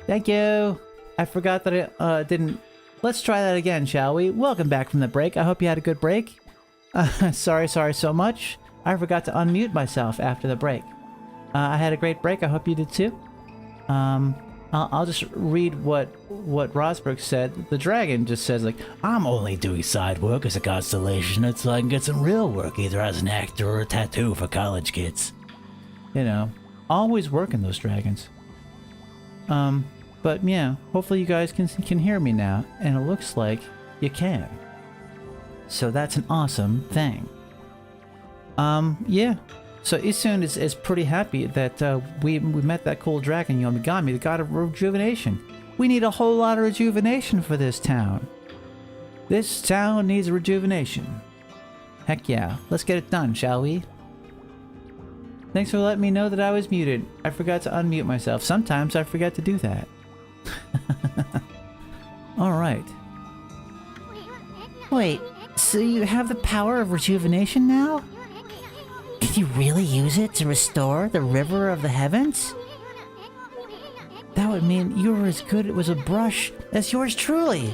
Thank you. I forgot that I didn't... Let's try that again, shall we? Welcome back from the break. I hope you had a good break. Sorry so much. I forgot to unmute myself after the break. I had a great break. I hope you did too. I'll just read what Rosberg said. The dragon just says, like, I'm only doing side work as a constellation until I can get some real work, either as an actor or a tattoo for college kids. you know, always working those dragons. But yeah, hopefully you guys can hear me now, and it looks like you can. So that's an awesome thing. Yeah. So Isun is pretty happy that we met that cool dragon, Yomigami, the god of rejuvenation. We need a whole lot of rejuvenation for this town. This town needs rejuvenation. Heck yeah. Let's get it done, shall we? Thanks for letting me know that I was muted. I forgot to unmute myself. Sometimes I forget to do that. Alright. Wait, so you have the power of rejuvenation now? Can you really use it to restore the river of the heavens? That would mean you were as good as a brush as yours truly.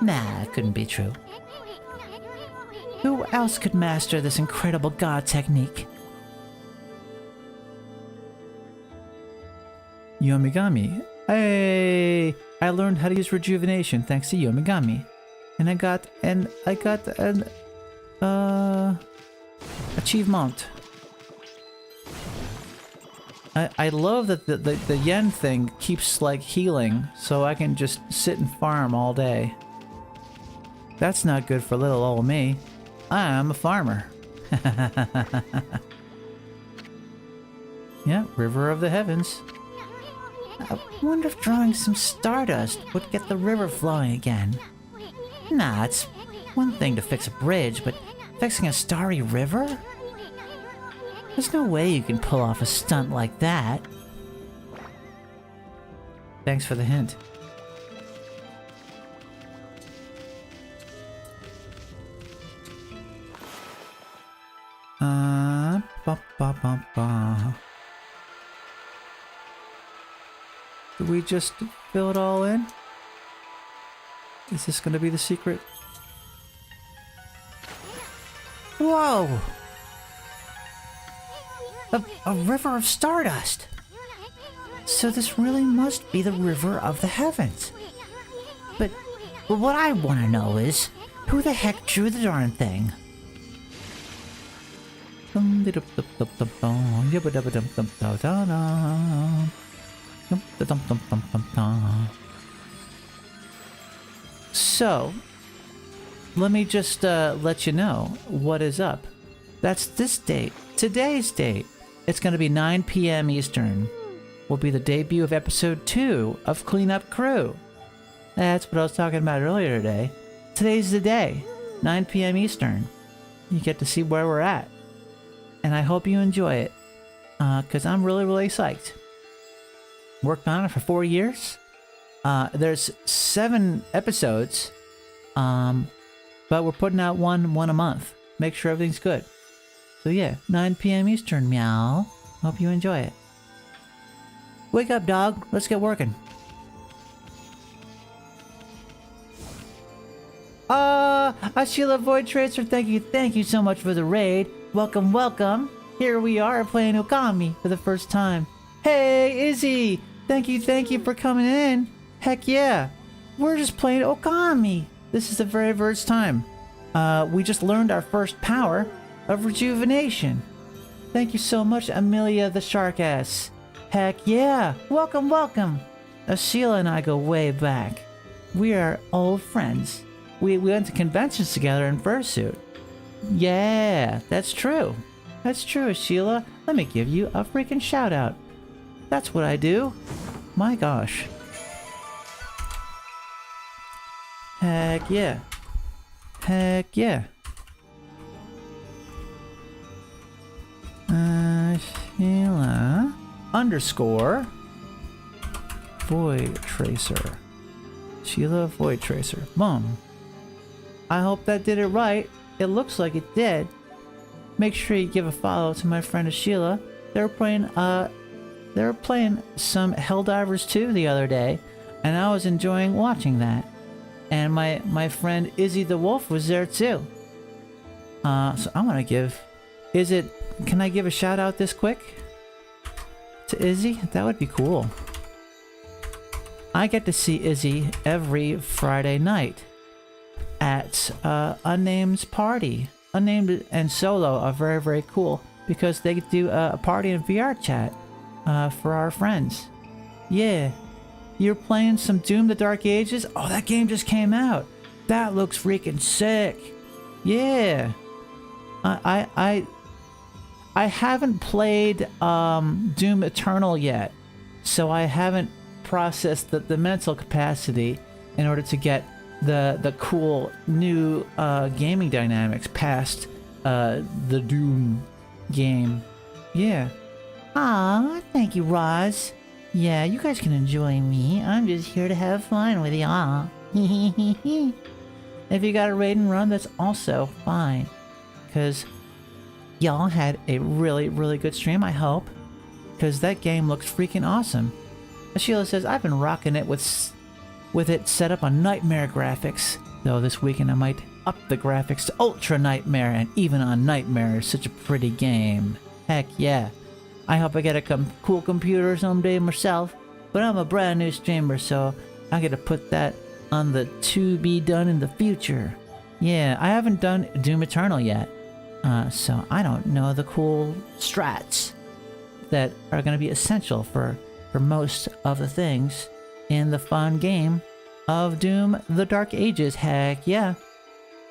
Nah, it couldn't be true. Who else could master this incredible god technique? Yomigami. Hey! I learned how to use rejuvenation thanks to Yomigami. And I got an achievement. I love that the yen thing keeps like healing, so I can just sit and farm all day. That's not good for little old me. I'm a farmer. Yeah, River of the Heavens. I wonder if drawing some stardust would get the river flowing again. Nah, it's one thing to fix a bridge, but fixing a starry river? There's no way you can pull off a stunt like that. Thanks for the hint. Did we just fill it all in? Is this gonna be the secret? Whoa! A river of stardust! So this really must be the river of the heavens. But what I want to know is, who the heck drew the darn thing? So, let me just let you know what is up. That's this date, today's date. It's going to be 9 p.m. Eastern. Will be the debut of episode 2 of Cleanup Crew. That's what I was talking about earlier today. Today's the day, 9 p.m. Eastern. You get to see where we're at. And I hope you enjoy it, because I'm really, really psyched. Worked on it for 4 years. There's 7 episodes, but we're putting out one a month. Make sure everything's good. So yeah, 9 p.m. Eastern, meow. Hope you enjoy it. Wake up, dog. Let's get working. Sheila Void Tracer, thank you so much for the raid. Welcome. Here we are playing Okami for the first time. Hey, Izzy! Thank you for coming in. Heck yeah. We're just playing Okami. This is the very first time. We just learned our first power of rejuvenation. Thank you so much, Amelia the Shark Ass. Heck yeah. Welcome. Sheila and I go way back. We are old friends. We went to conventions together in fursuit. Yeah, that's true. That's true, Sheila. Let me give you a freaking shout out. That's what I do. My gosh. Heck yeah. Sheila _ Void Tracer. Sheila Void Tracer. Boom. I hope that did it right. It looks like it did. Make sure you give a follow to my friend Sheila. They're playing they were playing some Helldivers 2 the other day, and I was enjoying watching that. And my friend Izzy the Wolf was there too. So I'm gonna give... Can I give a shout out this quick? To Izzy? That would be cool. I get to see Izzy every Friday night at Unnamed's party. Unnamed and Solo are very, very cool because they do a party in VR chat for our friends. Yeah. You're playing some Doom the Dark Ages? Oh, that game just came out. That looks freaking sick. Yeah. I haven't played Doom Eternal yet, so I haven't processed the mental capacity in order to get the cool new gaming dynamics past the Doom game. Yeah. Aw, thank you, Roz. Yeah, you guys can enjoy me. I'm just here to have fun with y'all. If you got a raid and run, that's also fine. Because y'all had a really, really good stream, I hope. Because that game looks freaking awesome. Sheila says, I've been rocking it with it set up on Nightmare graphics. Though this weekend I might up the graphics to Ultra Nightmare, and even on Nightmare is such a pretty game. Heck yeah. I hope I get a cool computer someday myself, but I'm a brand new streamer, so I gotta put that on the to be done in the future. Yeah, I haven't done Doom Eternal yet, so I don't know the cool strats that are gonna be essential for most of the things in the fun game of Doom the Dark Ages. Heck yeah.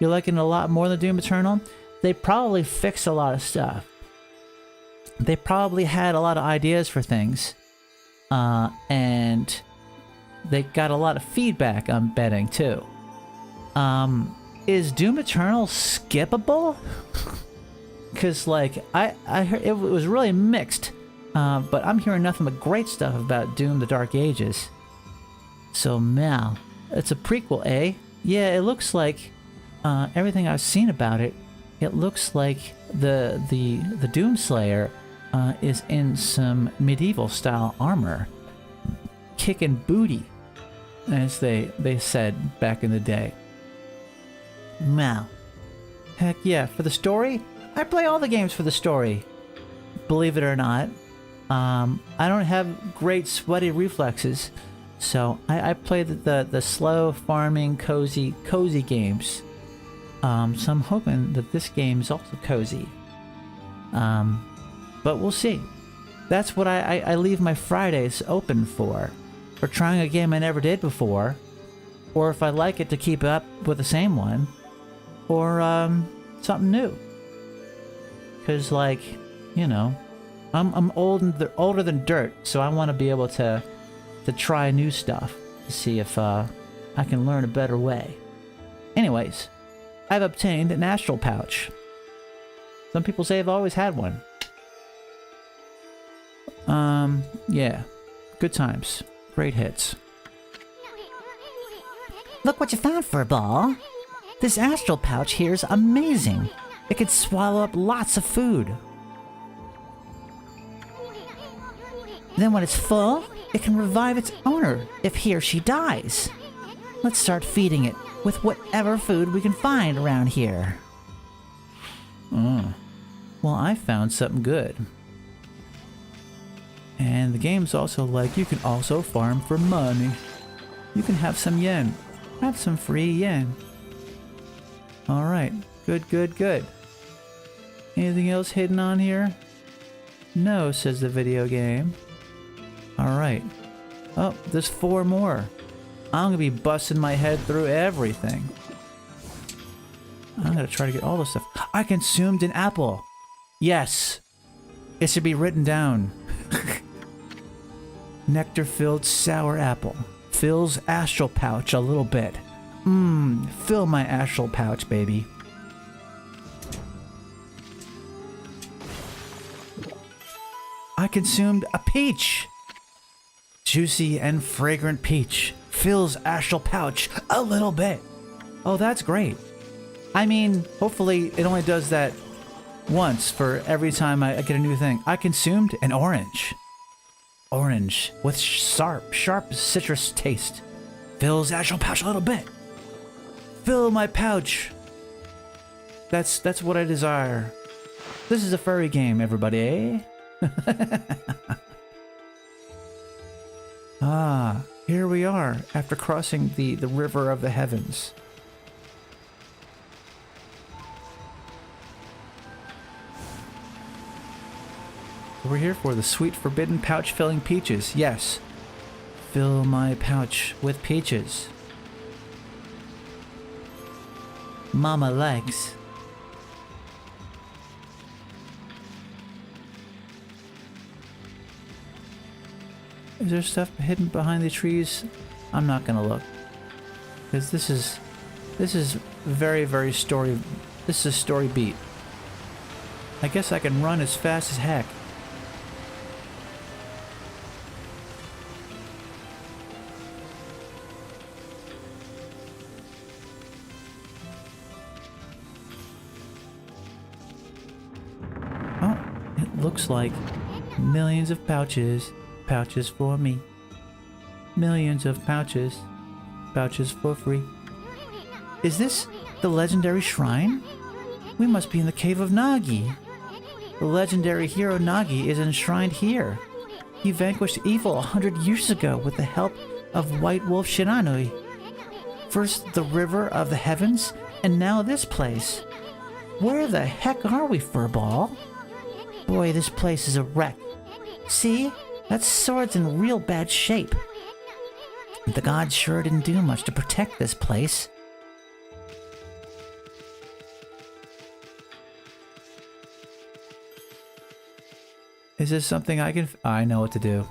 You're liking it a lot more than Doom Eternal? They probably fixed a lot of stuff. They probably had a lot of ideas for things, and they got a lot of feedback, I'm betting, too. Is Doom Eternal skippable? Because, like, I heard it was really mixed, but I'm hearing nothing but great stuff about Doom the Dark Ages. So, Mal, it's a prequel, eh? Yeah, it looks like, everything I've seen about it, it looks like the Doomslayer is in some medieval style armor, kicking booty, as they said back in the day. Mal. Heck yeah, for the story? I play all the games for the story. Believe it or not. I don't have great sweaty reflexes, so I play the slow farming cozy games. So I'm hoping that this game is also cozy. But we'll see. That's what I leave my Fridays open for trying a game I never did before, or if I like it, to keep up with the same one, or something new. Because, like, you know, I'm older than dirt, so I want to be able to try new stuff to see if I can learn a better way. Anyways, I've obtained an astral pouch. Some people say I've always had one. Yeah. Good times. Great hits. Look what you found for a ball. This astral pouch here is amazing. It could swallow up lots of food. Then when it's full, it can revive its owner if he or she dies. Let's start feeding it with whatever food we can find around here. Well, I found something good. And the game's also like, you can also farm for money. You can have some yen. Have some free yen. Alright. Good. Anything else hidden on here? No, says the video game. Alright. Oh, there's 4 more. I'm gonna be busting my head through everything. I'm gonna try to get all this stuff. I consumed an apple. Yes. It should be written down. Nectar-filled sour apple. Fills astral pouch a little bit. Fill my astral pouch, baby. I consumed a peach. Juicy and fragrant peach. Fills astral pouch a little bit. Oh, that's great. I mean, hopefully it only does that once for every time I get a new thing. I consumed an orange. orange with sharp citrus taste. Fills the actual pouch a little bit. Fill my pouch. That's what I desire. This is a furry game, everybody, eh? Ah, here we are after crossing the river of the heavens. We're here for the sweet forbidden pouch filling peaches. Yes. Fill my pouch with peaches. Mama likes. Is there stuff hidden behind the trees? I'm not gonna look. Because this is very story. This is a story beat. I guess I can run as fast as heck. Oh, it looks like millions of pouches. Pouches for me. Millions of pouches. Pouches for free. Is this the legendary shrine? We must be in the cave of Nagi. The legendary hero Nagi is enshrined here. He vanquished evil 100 years ago with the help of White Wolf Shinanui. First the river of the heavens, and now this place. Where the heck are we, Furball? Boy, this place is a wreck. See? That sword's in real bad shape. The gods sure didn't do much to protect this place. Is this something I can... I know what to do.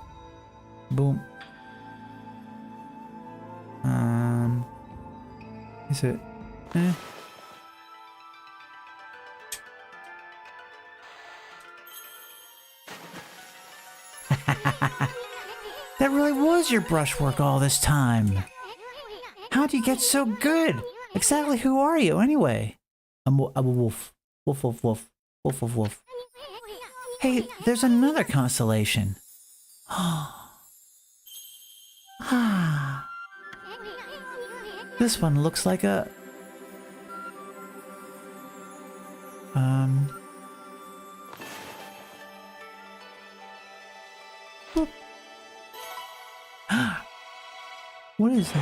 Boom. Is it... That really was your brushwork all this time. How'd you get so good? Exactly who are you, anyway? I'm a wolf. Wolf, wolf, wolf. Wolf, wolf, wolf. Hey, there's another constellation. This one looks like a... What is it?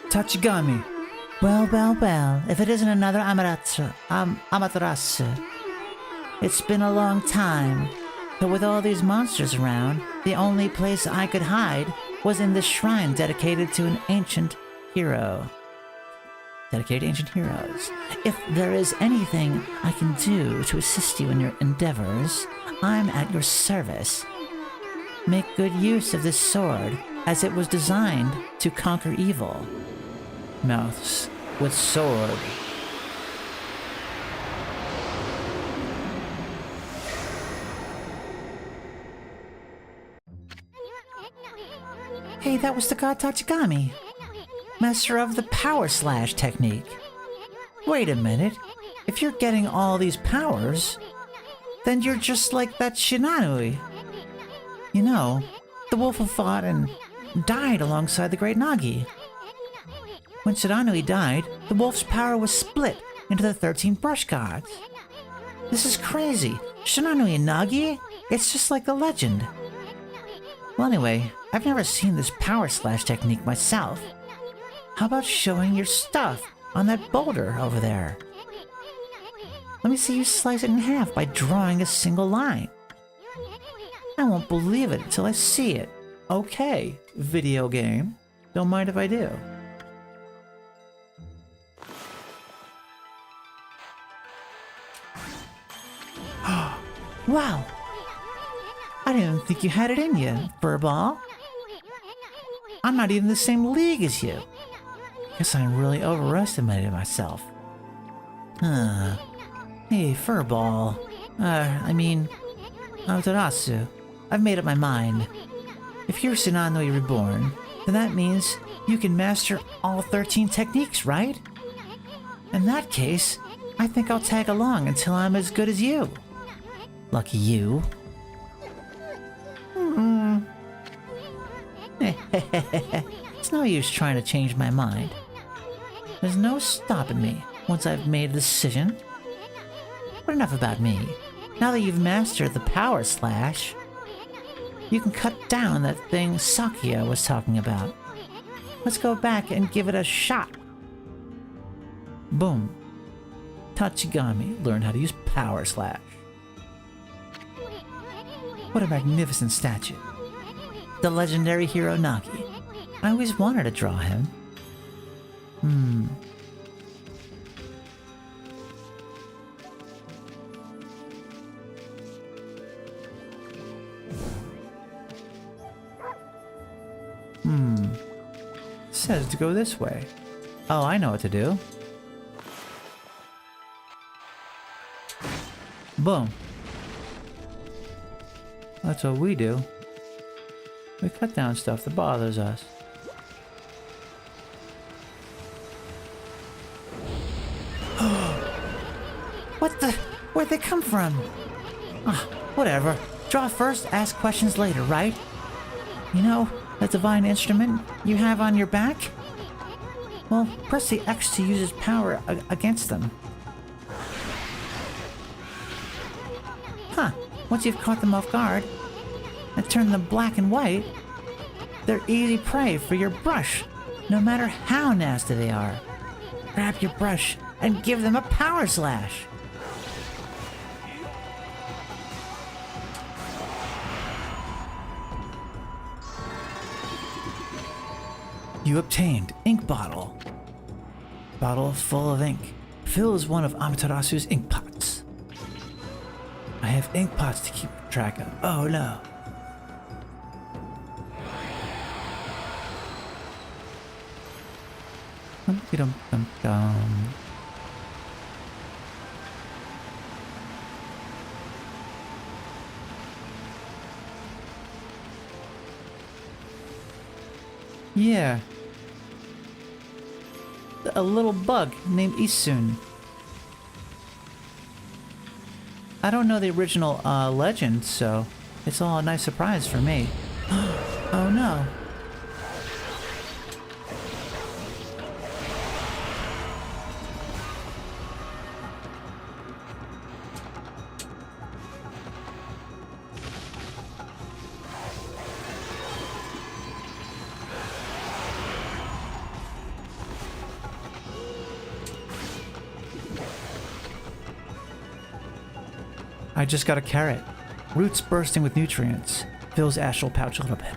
Tachigami. Well, if it isn't another Amaterasu. It's been a long time, but with all these monsters around, the only place I could hide was in this shrine dedicated to an ancient hero. Dedicated to ancient heroes. If there is anything I can do to assist you in your endeavors, I'm at your service. Make good use of this sword, as it was designed to conquer evil. Mouths with sword. Hey, that was the god Tachigami. Master of the power slash technique. Wait a minute. If you're getting all these powers, then you're just like that Shinanui. You know, the wolf who fought and died alongside the great Nagi. When Shinanui died, the wolf's power was split into the 13 brush gods. This is crazy. Shinanui and Nagi? It's just like the legend. Well, anyway, I've never seen this power slash technique myself. How about showing your stuff on that boulder over there? Let me see you slice it in half by drawing a single line. I won't believe it until I see it. Okay, video game. Don't mind if I do. Wow! I didn't think you had it in you, Furball. I'm not even the same league as you. Guess I really overestimated myself. Hey, Furball. Amaterasu. I've made up my mind. If you're Shinanui Reborn, then that means you can master all 13 techniques, right? In that case, I think I'll tag along until I'm as good as you. Lucky you. It's no use trying to change my mind. There's no stopping me once I've made a decision. But enough about me. Now that you've mastered the power slash, you can cut down that thing Sakia was talking about. Let's go back and give it a shot. Boom. Tachigami learned how to use power slash. What a magnificent statue. The legendary hero Nagi. I always wanted to draw him. Says to go this way. Oh, I know what to do. Boom. That's what we do. We cut down stuff that bothers us. What the? Where'd they come from? Whatever. Draw first, ask questions later, right? You know, that divine instrument you have on your back? Well, press the X to use its power against them. Huh. Once you've caught them off guard and turned them black and white, they're easy prey for your brush, no matter how nasty they are. Grab your brush and give them a power slash. You obtained ink bottle. Bottle full of ink. Fills one of Amaterasu's ink pots. I have ink pots to keep track of. Oh no. Dum-dum-dum-dum. Yeah. A little bug named Isun. I don't know the original legend, so it's all a nice surprise for me. Oh no. I just got a carrot. Roots bursting with nutrients. Fills astral pouch a little bit.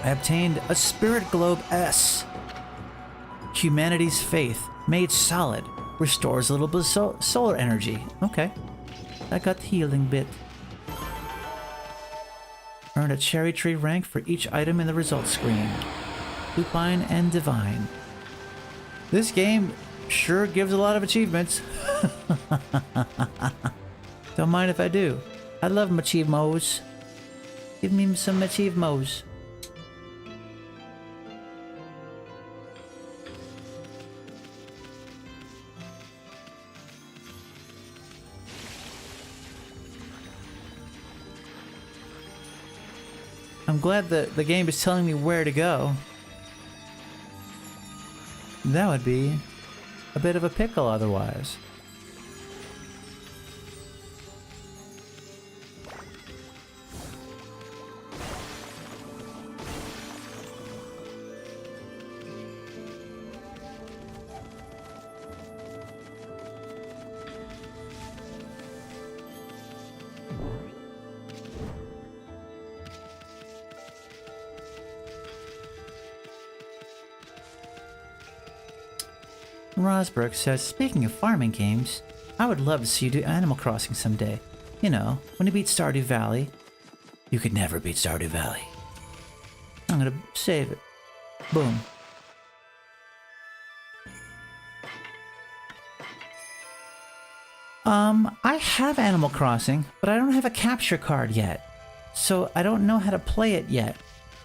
I obtained a Spirit Globe S. Humanity's faith, made solid. Restores a little bit of solar energy. Okay. I got the healing bit. Earned a cherry tree rank for each item in the results screen. Lupine and Divine. This game sure gives a lot of achievements. Don't mind if I do. I love achievements. Give me some achievements. I'm glad that the game is telling me where to go. That would be a bit of a pickle otherwise. Rosberg says, speaking of farming games, I would love to see you do Animal Crossing someday. You know, when you beat Stardew Valley. You could never beat Stardew Valley. I'm gonna save it. Boom. I have Animal Crossing, but I don't have a capture card yet. So I don't know how to play it yet.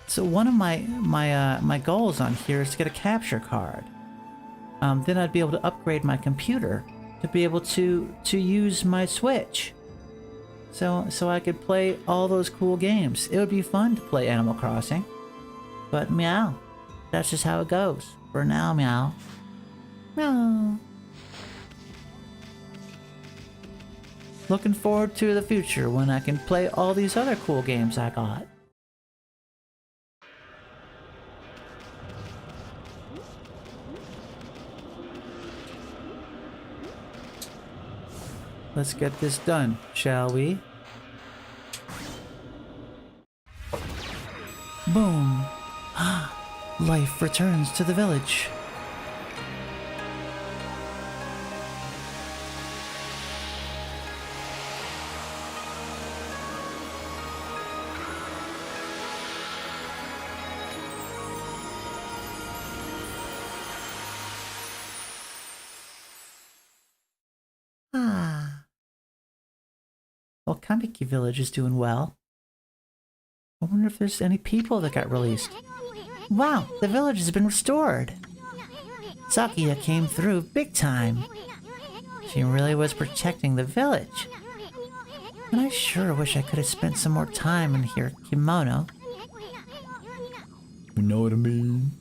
So one of my goals on here is to get a capture card. Then I'd be able to upgrade my computer to be able to use my Switch. So I could play all those cool games. It would be fun to play Animal Crossing. But meow, that's just how it goes. For now, meow. Meow. Looking forward to the future when I can play all these other cool games I got. Let's get this done, shall we? Boom! Life returns to the village. Well, Kamiki Village is doing well. I wonder if there's any people that got released. Wow, the village has been restored. Sakia came through big time. She really was protecting the village. And I sure wish I could have spent some more time in here, Kimono. You know what I mean?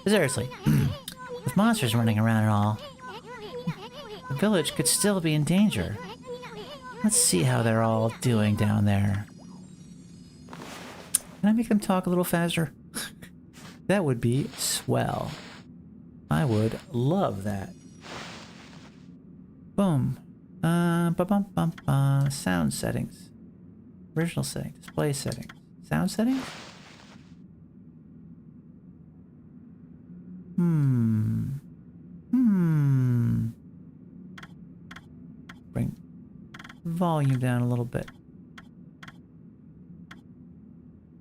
Seriously, with monsters running around and all, the village could still be in danger. Let's see how they're all doing down there. Can I make them talk a little faster? That would be swell. I would love that. Boom. Sound settings. Original settings. Display settings. Sound settings? Bring volume down a little bit.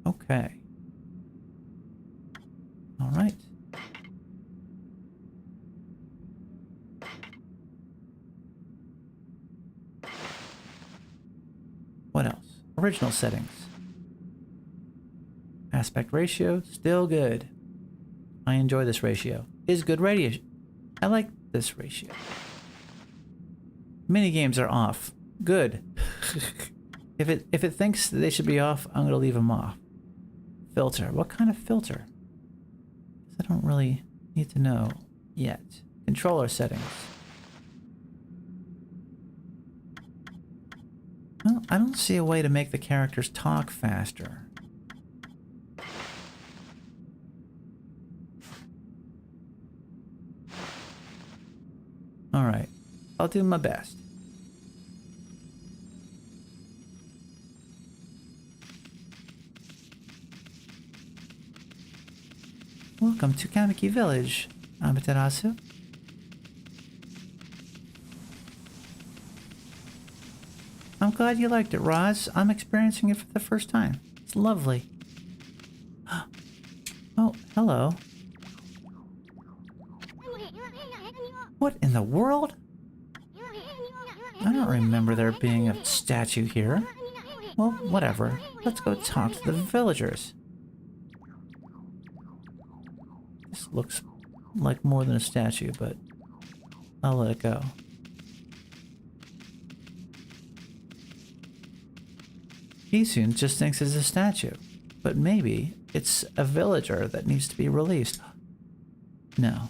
Okay. All right. What else? Original settings. Aspect ratio, still good. I enjoy this ratio. Is good radio. I like this ratio. Minigames are off. Good. If it thinks they should be off, I'm gonna leave them off. Filter. What kind of filter? I don't really need to know yet. Controller settings. Well, I don't see a way to make the characters talk faster. Alright, I'll do my best. Welcome to Kamiki Village, Amaterasu. I'm glad you liked it, Roz. I'm experiencing it for the first time. It's lovely. Oh, hello. What in the world? I don't remember there being a statue here. Well, whatever. Let's go talk to the villagers. This looks like more than a statue, but I'll let it go. Isun just thinks it's a statue, but maybe it's a villager that needs to be released. No.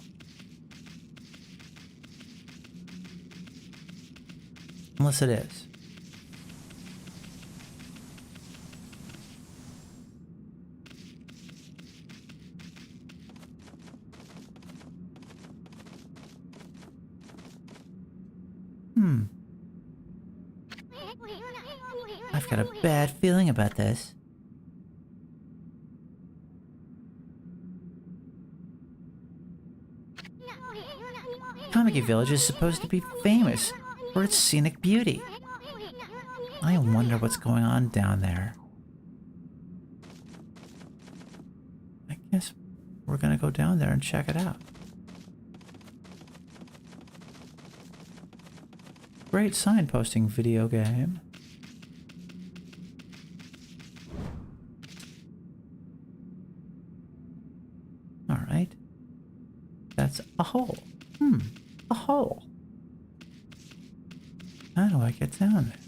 Unless it is. I've got a bad feeling about this. Kamiki Village is supposed to be famous for its scenic beauty. I wonder what's going on down there. I guess we're gonna go down there and check it out. Great signposting video game. Alright. That's a hole. A hole. How do I get down there?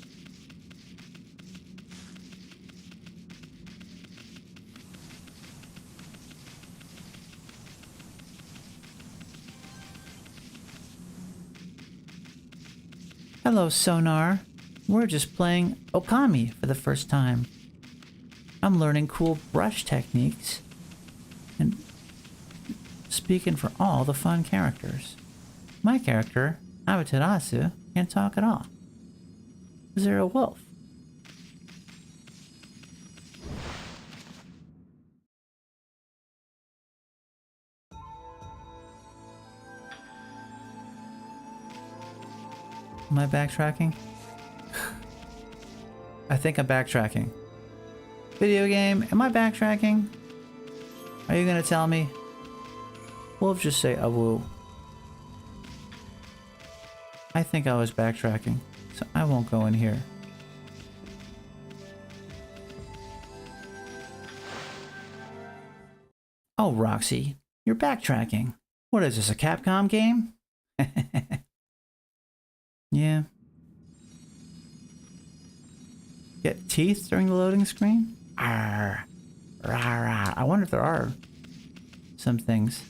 Hello, Sonar. We're just playing Okami for the first time. I'm learning cool brush techniques and speaking for all the fun characters. My character, Amaterasu, can't talk at all. Is there a wolf? Am I backtracking? I think I'm backtracking. Video game, am I backtracking? Are you gonna tell me? We'll just say awoo. I think I was backtracking, so I won't go in here. Oh, Roxy, you're backtracking. What is this, a Capcom game? Yeah. Get teeth during the loading screen? Arr. Rah, rah. I wonder if there are some things.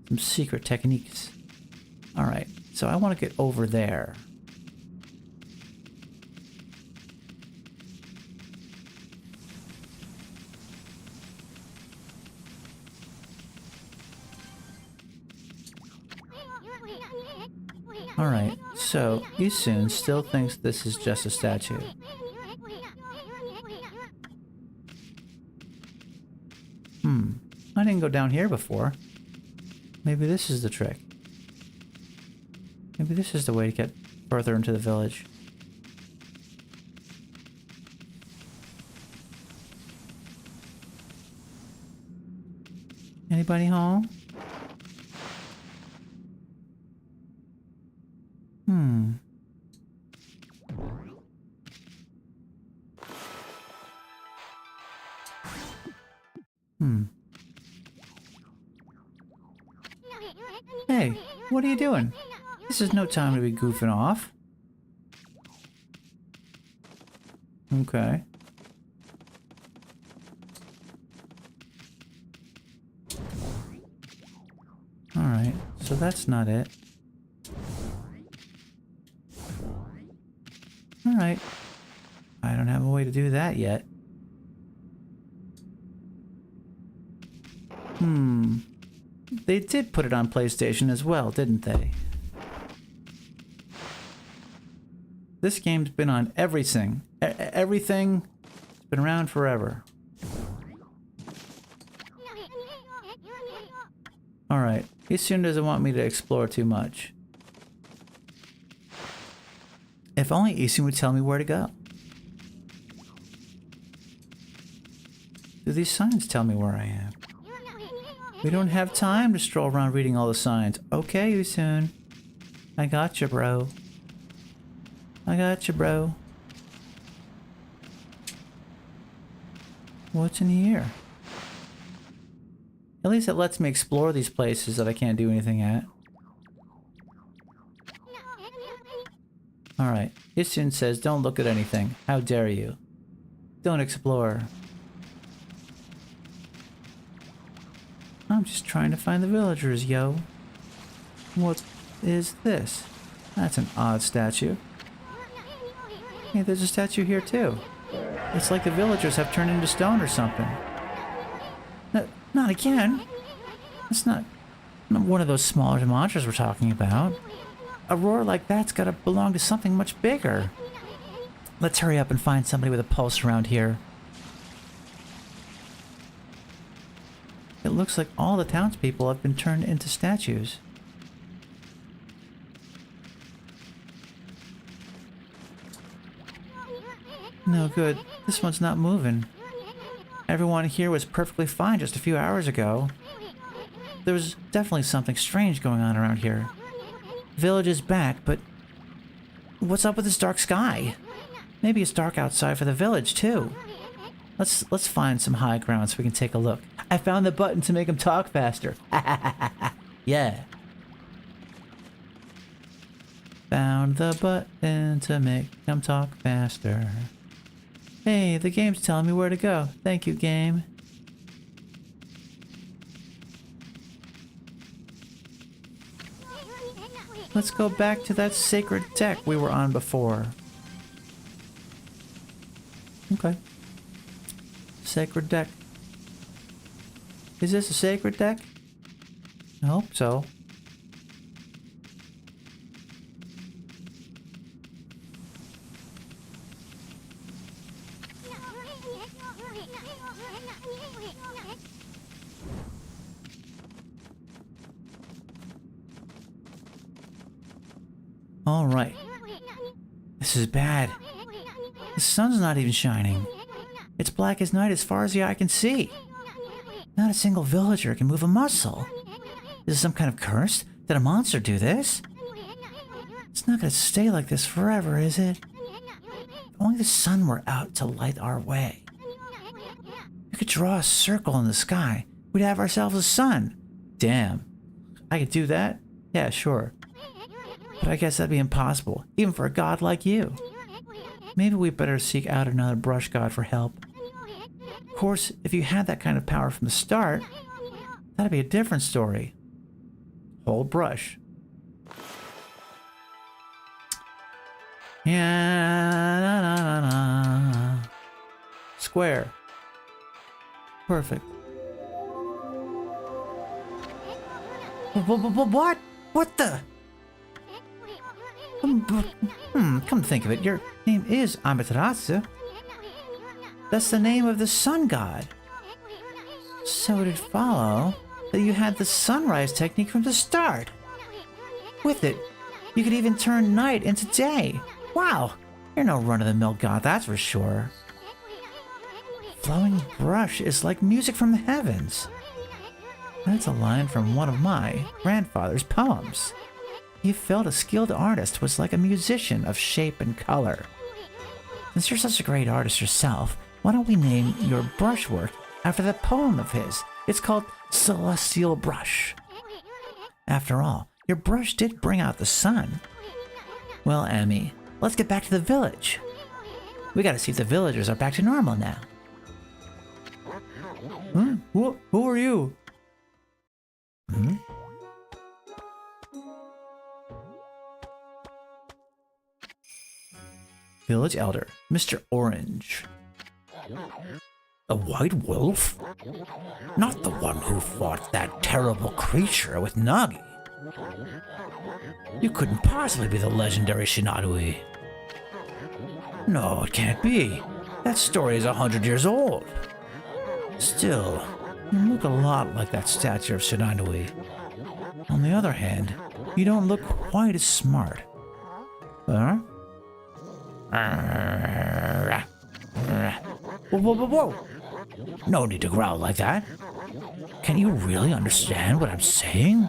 Some secret techniques. Alright, so I want to get over there. Alright, so Isun still thinks this is just a statue. I didn't go down here before. Maybe this is the trick. Maybe this is the way to get further into the village. Anybody home? Hey, what are you doing? This is no time to be goofing off. Okay. Alright, so that's not it. Alright. I don't have a way to do that yet. They did put it on PlayStation as well, didn't they? This game's been on everything. Everything. It's been around forever. Alright. Isun doesn't want me to explore too much. If only Isun would tell me where to go. Do these signs tell me where I am? We don't have time to stroll around reading all the signs. Okay, Isun. I got you, bro. I got you, bro. What's in here? At least it lets me explore these places that I can't do anything at. Alright. Isun says, don't look at anything. How dare you? Don't explore. I'm just trying to find the villagers, yo. What is this? That's an odd statue. Hey, there's a statue here too. It's like the villagers have turned into stone or something. No, not again. It's not one of those smaller monsters we're talking about. A roar like that's gotta belong to something much bigger. Let's hurry up and find somebody with a pulse around here. It looks like all the townspeople have been turned into statues. No good. This one's not moving. Everyone here was perfectly fine just a few hours ago. There was definitely something strange going on around here. The village is back, but What's up with this dark sky? Maybe it's dark outside for the village, too. Let's find some high ground so we can take a look. I found the button to make him talk faster. Yeah. Found the button to make him talk faster. Hey, the game's telling me where to go. Thank you, game. Let's go back to that sacred deck we were on before. Okay. Sacred deck. Is this a sacred deck? I hope so. All right. This is bad. The sun's not even shining. It's black as night as far as the eye can see. Not a single villager can move a muscle. Is this some kind of curse? Did a monster do this? It's not gonna stay like this forever, is it? If only the sun were out to light our way. We could draw a circle in the sky. We'd have ourselves a sun. Damn. I could do that? Yeah, sure. But I guess that'd be impossible, even for a god like you. Maybe we better seek out another brush god for help. Of course, if you had that kind of power from the start, that'd be a different story. Hold brush. Yeah, na, na, na, na. Square. Perfect. What? What the? Come to think of it, your name is Amaterasu. That's the name of the sun god. So it'd follow that you had the sunrise technique from the start. With it, you could even turn night into day. Wow, you're no run-of-the-mill god, that's for sure. Flowing brush is like music from the heavens. That's a line from one of my grandfather's poems. He felt a skilled artist was like a musician of shape and color. Since you're such a great artist yourself, why don't we name your brushwork after that poem of his? It's called Celestial Brush. After all, your brush did bring out the sun. Well, Amy, let's get back to the village. We gotta see if the villagers are back to normal now. Huh? Who are you? Hmm? Village Elder, Mr. Orange. A white wolf? Not the one who fought that terrible creature with Nagi. You couldn't possibly be the legendary Shinadui. No, it can't be. That story is 100 years old. Still, you look a lot like that statue of Shinadui. On the other hand, you don't look quite as smart. Huh? Whoa. No need to growl like that. Can you really understand what I'm saying?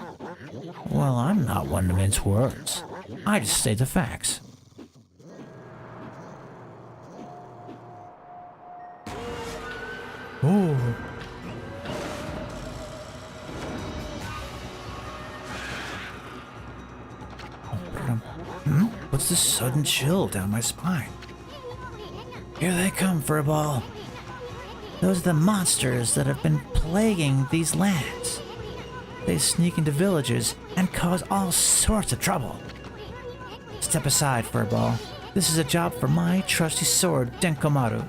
Well, I'm not one to mince words. I just state the facts. Oh. What's this sudden chill down my spine? Here they come, Furball. Those are the monsters that have been plaguing these lands. They sneak into villages and cause all sorts of trouble. Step aside, Furball. This is a job for my trusty sword, Denkomaru.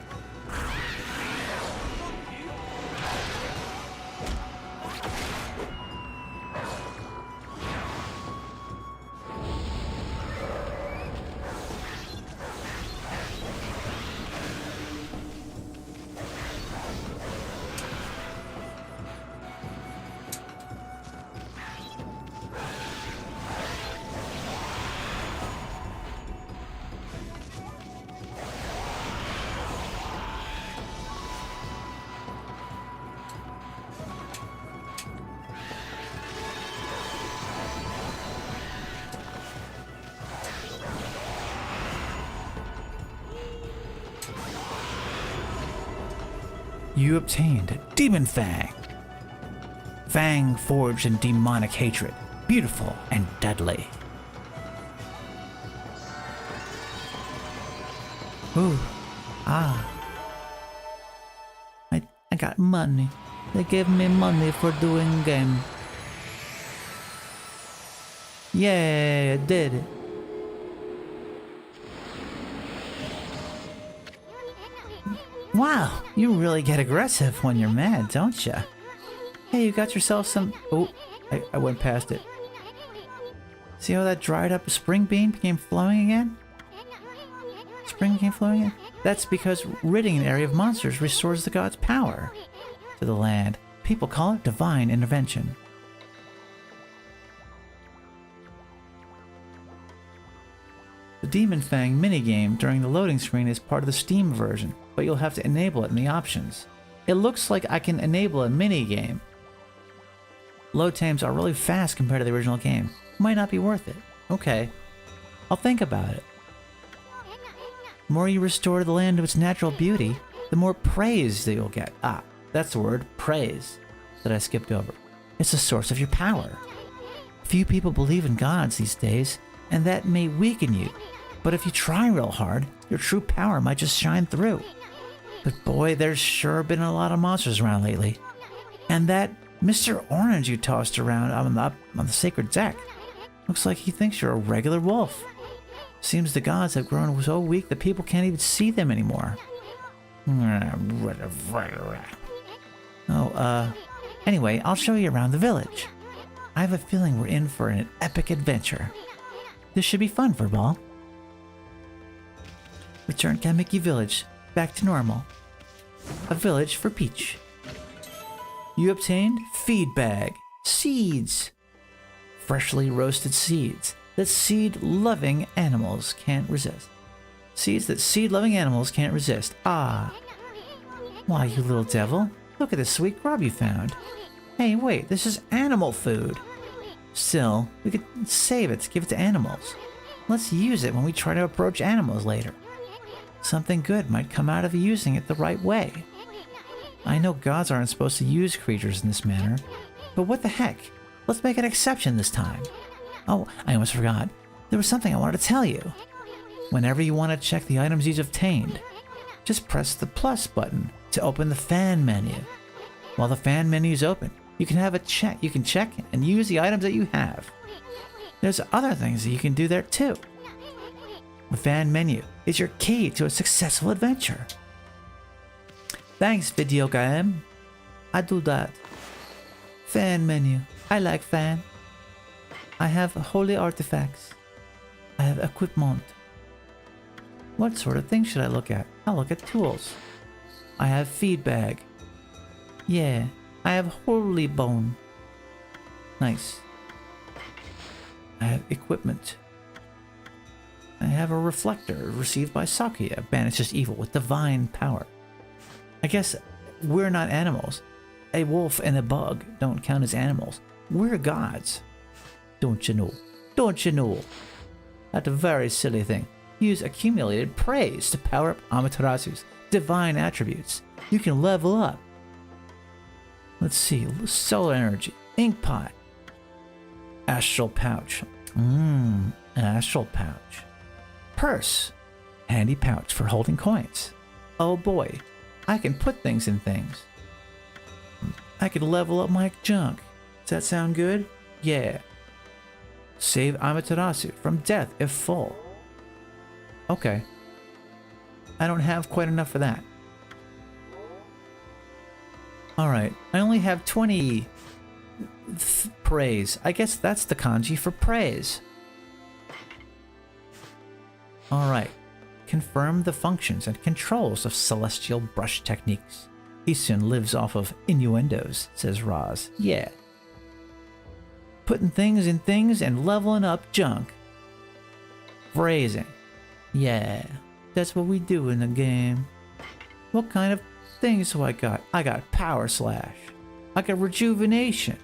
You obtained Demon Fang. Fang forged in demonic hatred, beautiful and deadly. Ooh, ah. I got money. They gave me money for doing game. Yeah, I did it. Wow, you really get aggressive when you're mad, don't ya? Hey, you got yourself some... Oh, I went past it. See how that dried up spring bean became flowing again? Spring became flowing again? That's because ridding an area of monsters restores the god's power to the land. People call it divine intervention. The Demon Fang minigame during the loading screen is part of the Steam version, but you'll have to enable it in the options. It looks like I can enable a minigame. Load times are really fast compared to the original game. Might not be worth it. Okay. I'll think about it. The more you restore the land to its natural beauty, the more praise that you'll get. Ah, that's the word, praise, that I skipped over. It's the source of your power. Few people believe in gods these days, and that may weaken you. But if you try real hard, your true power might just shine through. But boy, there's sure been a lot of monsters around lately. And that Mr. Orange you tossed around on the sacred deck, looks like he thinks you're a regular wolf. Seems the gods have grown so weak that people can't even see them anymore. Anyway, I'll show you around the village. I have a feeling we're in for an epic adventure. This should be fun, Furball. Return Kamiki Village, back to normal. A village for Peach. You obtained Feed Bag, seeds. Freshly roasted seeds that seed-loving animals can't resist. Seeds that seed-loving animals can't resist. Ah. Why, you little devil. Look at this sweet grub you found. Hey, wait, this is animal food. Still, we could save it to give it to animals. Let's use it when we try to approach animals later. Something good might come out of using it the right way. I know gods aren't supposed to use creatures in this manner, but what the heck? Let's make an exception this time. Oh, I almost forgot. There was something I wanted to tell you. Whenever you want to check the items you've obtained, just press the plus button to open the fan menu. While the fan menu is open, you can have a check. You can check and use the items that you have. There's other things that you can do there too. The fan menu is your key to a successful adventure. Thanks, video game. I do that. Fan menu. I like fan. I have holy artifacts. I have equipment. What sort of things should I look at? I'll look at tools. I have feed bag. Yeah, I have holy bone. Nice. I have equipment. I have a reflector received by Sakuya, banishes evil with divine power. I guess we're not animals. A wolf and a bug don't count as animals. We're gods. Don't you know? Don't you know? That's a very silly thing. Use accumulated praise to power up Amaterasu's divine attributes. You can level up. Let's see. Solar energy. Ink pot. Astral pouch. An astral pouch. Purse. Handy pouch for holding coins. Oh boy. I can put things in things. I could level up my junk. Does that sound good? Yeah. Save Amaterasu from death if full. Okay. I don't have quite enough for that. Alright, I only have 20 praise. I guess that's the kanji for praise. Alright. Confirm the functions and controls of celestial brush techniques. He soon lives off of innuendos, says Roz. Yeah. Putting things in things and leveling up junk. Phrasing. Yeah, that's what we do in the game. What kind of things do I got? I got power slash. I got rejuvenation.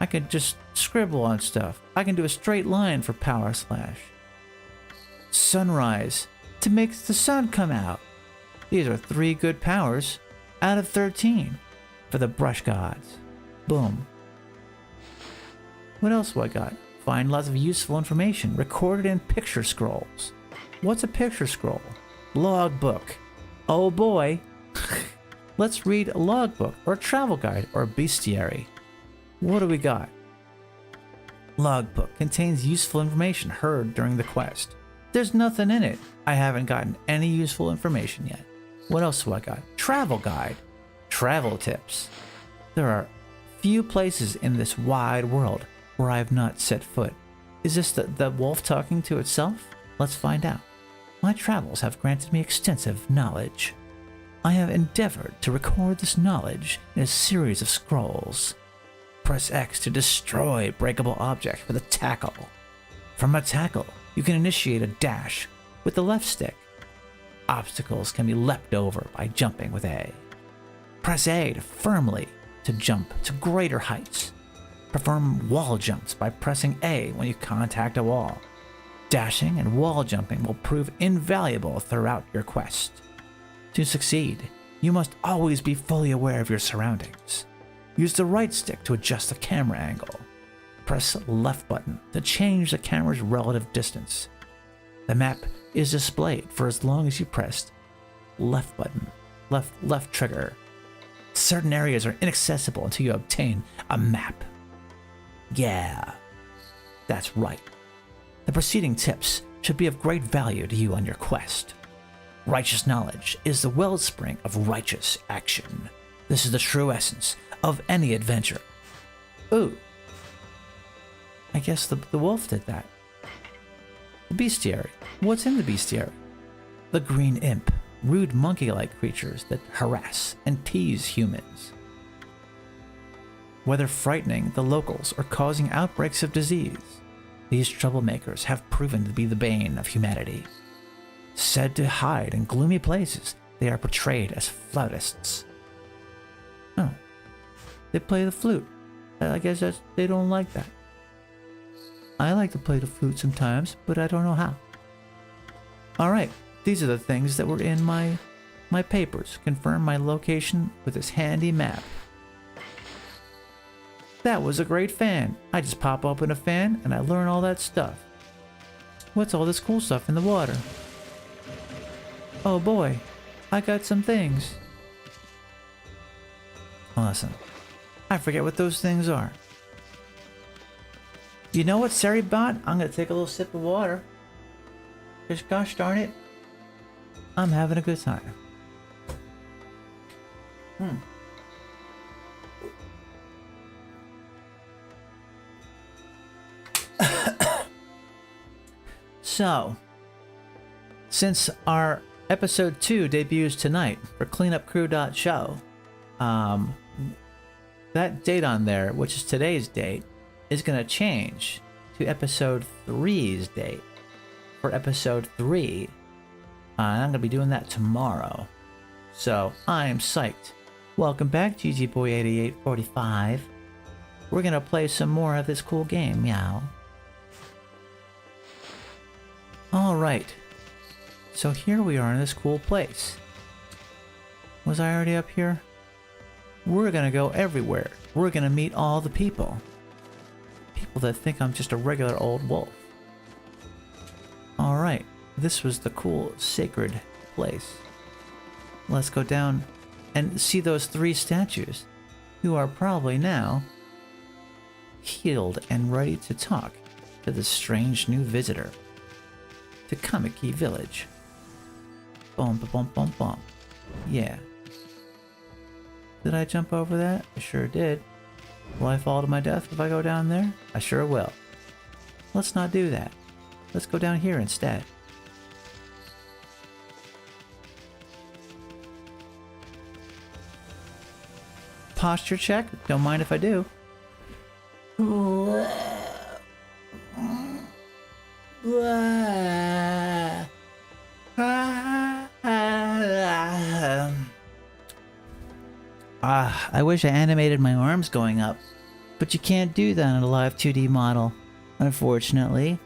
I can just scribble on stuff. I can do a straight line for power slash. Sunrise, to make the sun come out. These are 3 good powers out of 13 for the brush gods. Boom. What else do I got? Find lots of useful information recorded in picture scrolls. What's a picture scroll? Logbook. Oh boy. Let's read a logbook or a travel guide or a bestiary. What do we got? Logbook contains useful information heard during the quest. There's nothing in it. I haven't gotten any useful information yet. What else do I got? Travel guide. Travel tips. There are few places in this wide world where I have not set foot. Is this the wolf talking to itself? Let's find out. My travels have granted me extensive knowledge. I have endeavored to record this knowledge in a series of scrolls. Press X to destroy breakable objects with a tackle. From a tackle, you can initiate a dash with the left stick. Obstacles can be leapt over by jumping with A. Press A firmly to jump to greater heights. Perform wall jumps by pressing A when you contact a wall. Dashing and wall jumping will prove invaluable throughout your quest. To succeed, you must always be fully aware of your surroundings. Use the right stick to adjust the camera angle. Press left button to change the camera's relative distance. The map is displayed for as long as you pressed left button, left trigger. Certain areas are inaccessible until you obtain a map. Yeah, that's right. The preceding tips should be of great value to you on your quest. Righteous knowledge is the wellspring of righteous action. This is the true essence of any adventure. Ooh. I guess the wolf did that. The bestiary. What's in the bestiary? The green imp. Rude monkey-like creatures that harass and tease humans. Whether frightening the locals or causing outbreaks of disease, these troublemakers have proven to be the bane of humanity. Said to hide in gloomy places, they are portrayed as flautists. Oh, they play the flute. I guess they don't like that. I like to play the flute sometimes, but I don't know how. Alright, these are the things that were in my papers. Confirm my location with this handy map. That was a great fan. I just pop open a fan and I learn all that stuff. What's all this cool stuff in the water? Oh boy, I got some things. Awesome. I forget what those things are. You know what, Seribot? I'm gonna take a little sip of water. Just gosh darn it, I'm having a good time. So, since our episode 2 debuts tonight for cleanupcrew.show, that date on there, which is today's date, is going to change to episode 3's date for episode 3. And I'm going to be doing that tomorrow. So, I am psyched. Welcome back, GGBoy8845. We're going to play some more of this cool game, meow. Alright, so here we are in this cool place. Was I already up here? We're gonna go everywhere. We're gonna meet all the people. People that think I'm just a regular old wolf. Alright, this was the cool, sacred place. Let's go down and see those 3 statues, who are probably now healed and ready to talk to this strange new visitor. To Kamiki Village. Boom, boom, boom, boom. Yeah. Did I jump over that? I sure did. Will I fall to my death if I go down there? I sure will. Let's not do that. Let's go down here instead. Posture check. Don't mind if I do. I wish I animated my arms going up, but you can't do that in a live 2D model, unfortunately.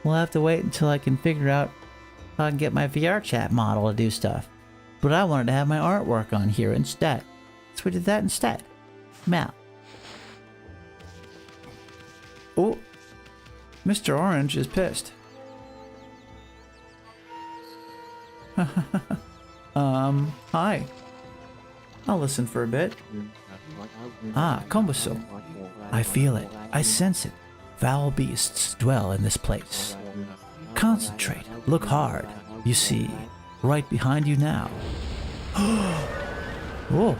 We'll have to wait until I can figure out how I can get my VR chat model to do stuff. But I wanted to have my artwork on here instead. So we did that instead. Mal. Oh, Mr. Orange is pissed. Hi. I'll listen for a bit. Ah, Kombuso. I feel it. I sense it. Foul beasts dwell in this place. Concentrate. Look hard. You see, right behind you now. Oh.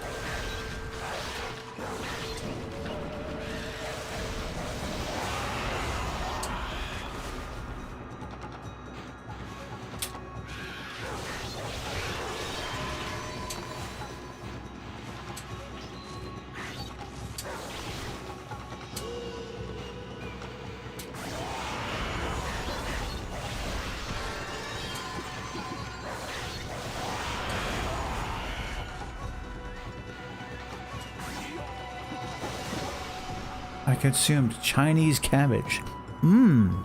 I consumed Chinese cabbage. Mmm.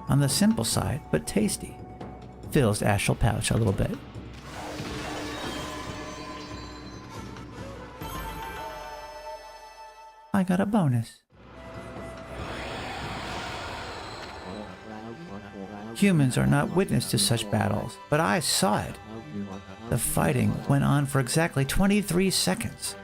On the simple side, but tasty. Fills the astral pouch a little bit. I got a bonus. Humans are not witness to such battles, but I saw it. The fighting went on for exactly 23 seconds.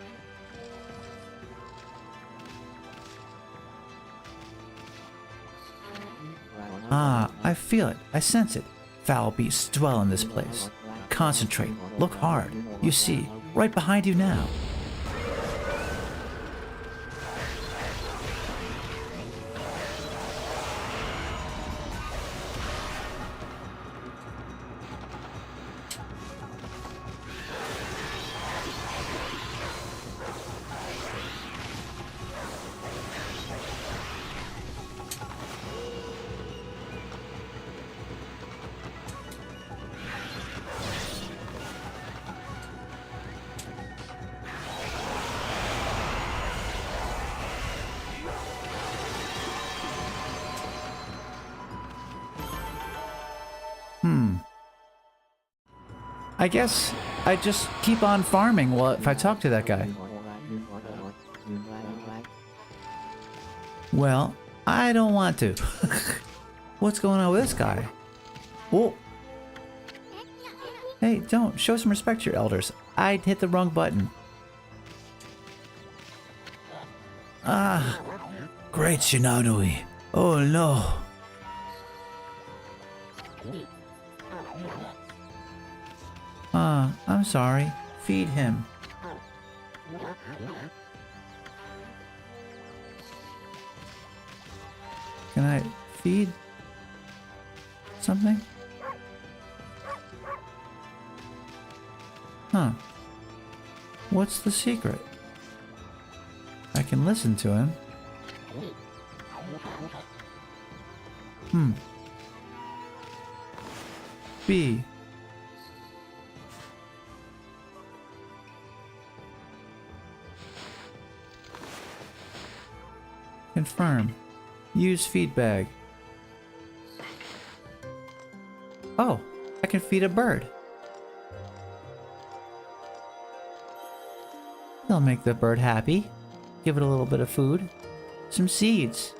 Ah, I feel it. I sense it. Foul beasts dwell in this place. Concentrate. Look hard. You see, right behind you now. I guess I just keep on farming if I talk to that guy. Well, I don't want to. What's going on with this guy? Whoa. Hey, don't. Show some respect to your elders. I hit the wrong button. Ah. Great Shinanui. Oh no. I'm sorry. Feed him. Can I feed something? Huh. What's the secret? I can listen to him. B. Confirm. Use feed bag. Oh, I can feed a bird. That'll make the bird happy. Give it a little bit of food. Some seeds.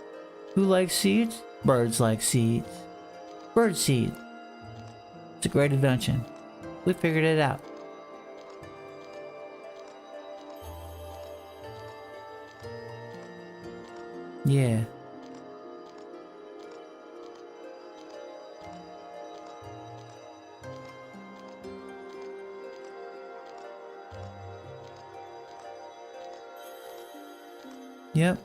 Who likes seeds? Birds like seeds. Bird seed. It's a great invention. We figured it out. Yeah. Yep.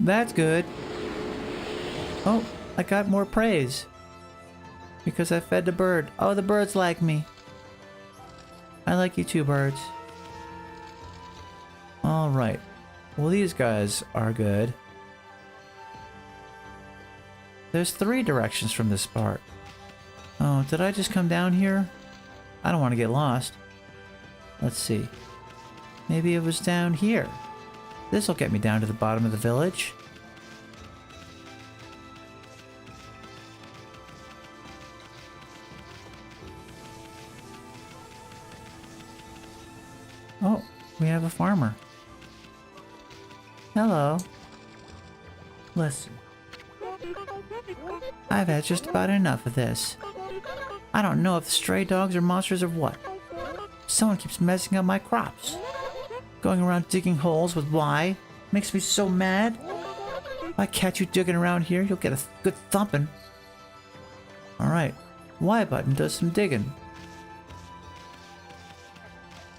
That's good. Oh, I got more praise. Because I fed the bird. Oh, the birds like me. I like you too, birds. Alright. Well, these guys are good. There's 3 directions from this part. Oh, did I just come down here? I don't want to get lost. Let's see. Maybe it was down here. This'll get me down to the bottom of the village. We have a farmer. Hello. Listen. I've had just about enough of this. I don't know if the stray dogs are monsters or what. Someone keeps messing up my crops. Going around digging holes with Y makes me so mad. If I catch you digging around here, you'll get a good thumping. Alright, Y button does some digging.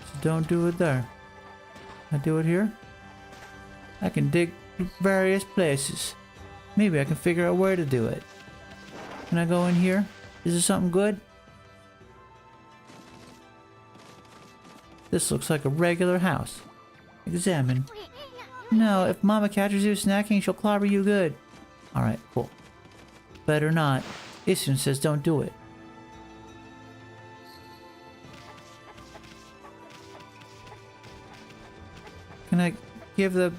So don't do it there. I do it here. I can dig various places. Maybe I can figure out where to do it. Can I go in here? Is there something good? This looks like a regular house. Examine. No, if Mama catches you snacking, she'll clobber you good. Alright, cool. Better not. Isun says don't do it. Can I give the...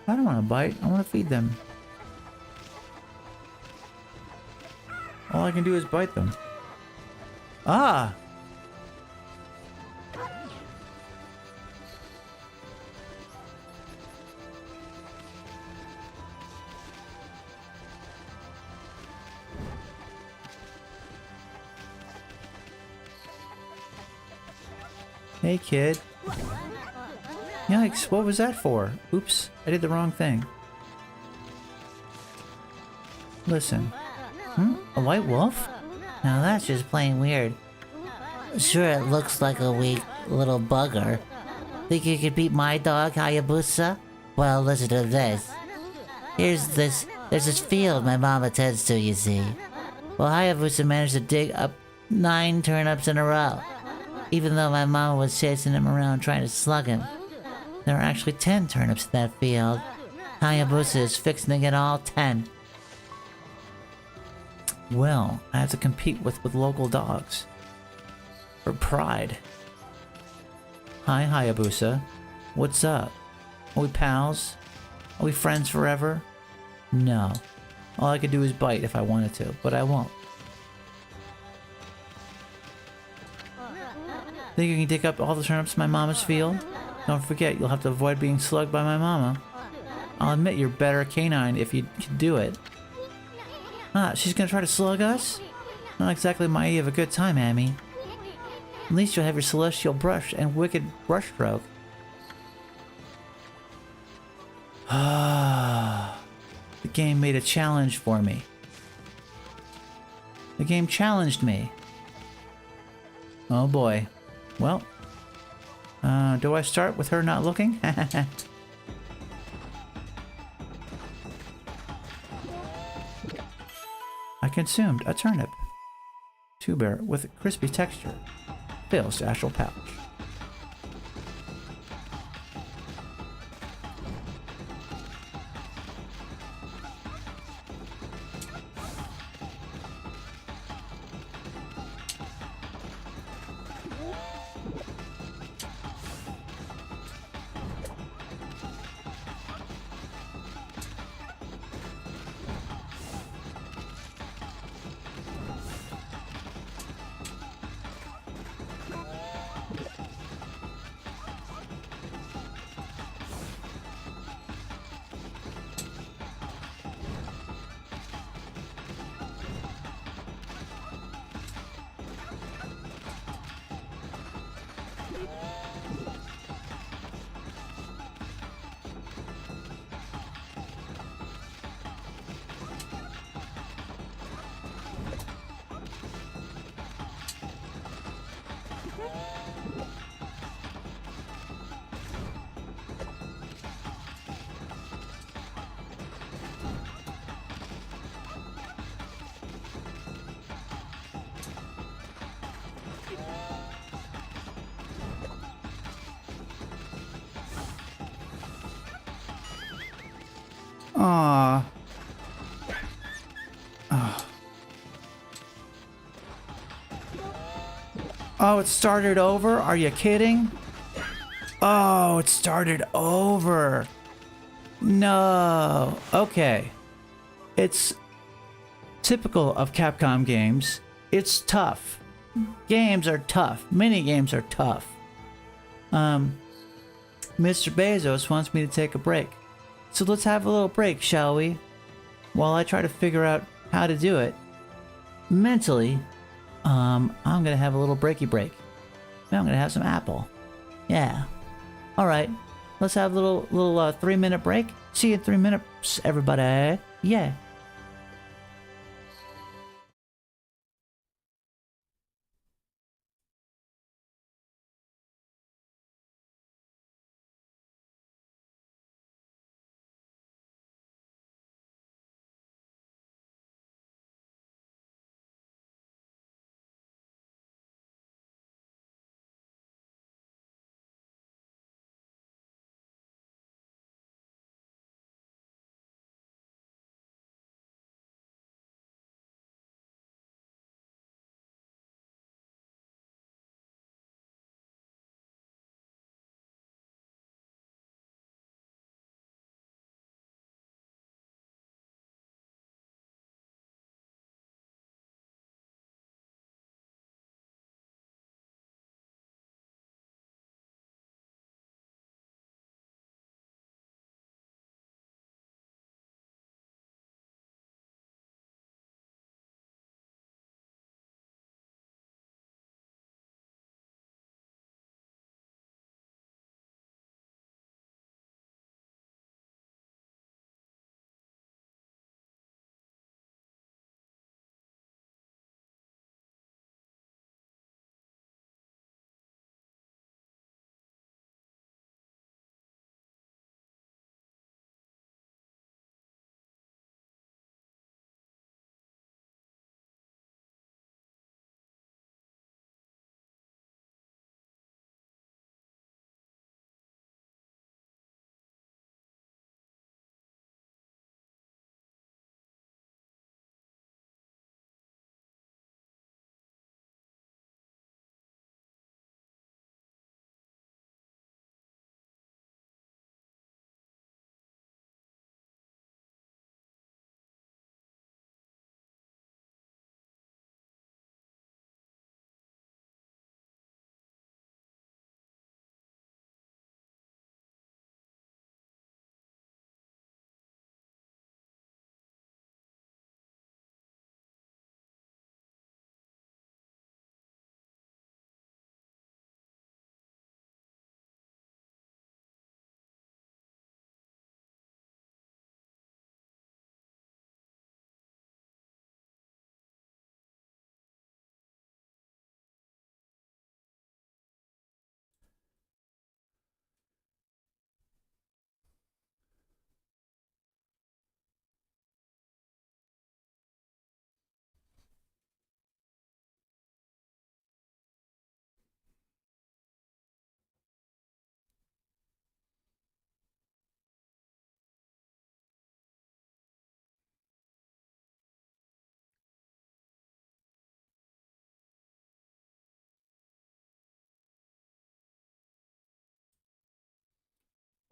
I don't want to bite. I want to feed them. All I can do is bite them. Ah! Hey, kid. Yikes, what was that for? Oops, I did the wrong thing. Listen. A white wolf? Now that's just plain weird. Sure, it looks like a weak little bugger. Think you could beat my dog, Hayabusa? Well, listen to this. There's this field my mama tends to, you see. Well, Hayabusa managed to dig up 9 turnips in a row. Even though my mama was chasing him around trying to slug him. There are actually 10 turnips in that field. Hayabusa is fixing to get all 10. Well, I have to compete with local dogs. For pride. Hi, Hayabusa. What's up? Are we pals? Are we friends forever? No. All I could do is bite if I wanted to, but I won't. Think you can dig up all the turnips in my mama's field? Don't forget, you'll have to avoid being slugged by my mama. I'll admit you're better canine if you can do it. Ah, she's gonna try to slug us? Not exactly my idea of a good time, Amy. At least you'll have your celestial brush and wicked brush stroke. Ah, the game made a challenge for me. The game challenged me. Oh boy. Well, do I start with her not looking? I consumed a turnip. Tuber with a crispy texture. Fills the astral pouch. Aww. Oh, it started over? Are you kidding? Oh, it started over. No. Okay. It's typical of Capcom games. It's tough. games are tough. Mini games are tough. Mr. Bezos wants me to take a break. So let's have a little break, shall we? While I try to figure out how to do it. Mentally, I'm gonna have a little breaky break. I'm gonna have some apple. Yeah. Alright. Let's have a little 3-minute break. See you in 3 minutes, everybody. Yeah.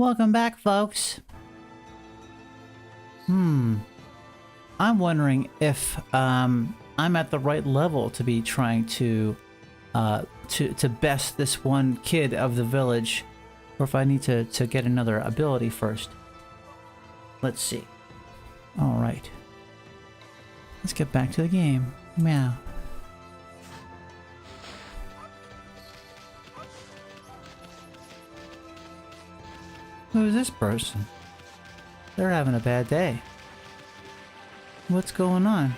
Welcome back, folks. I'm wondering if I'm at the right level to be trying to best this one kid of the village, or if I need to get another ability first. Let's see. All right. Let's get back to the game. Meow. Who's this person? They're having a bad day. What's going on?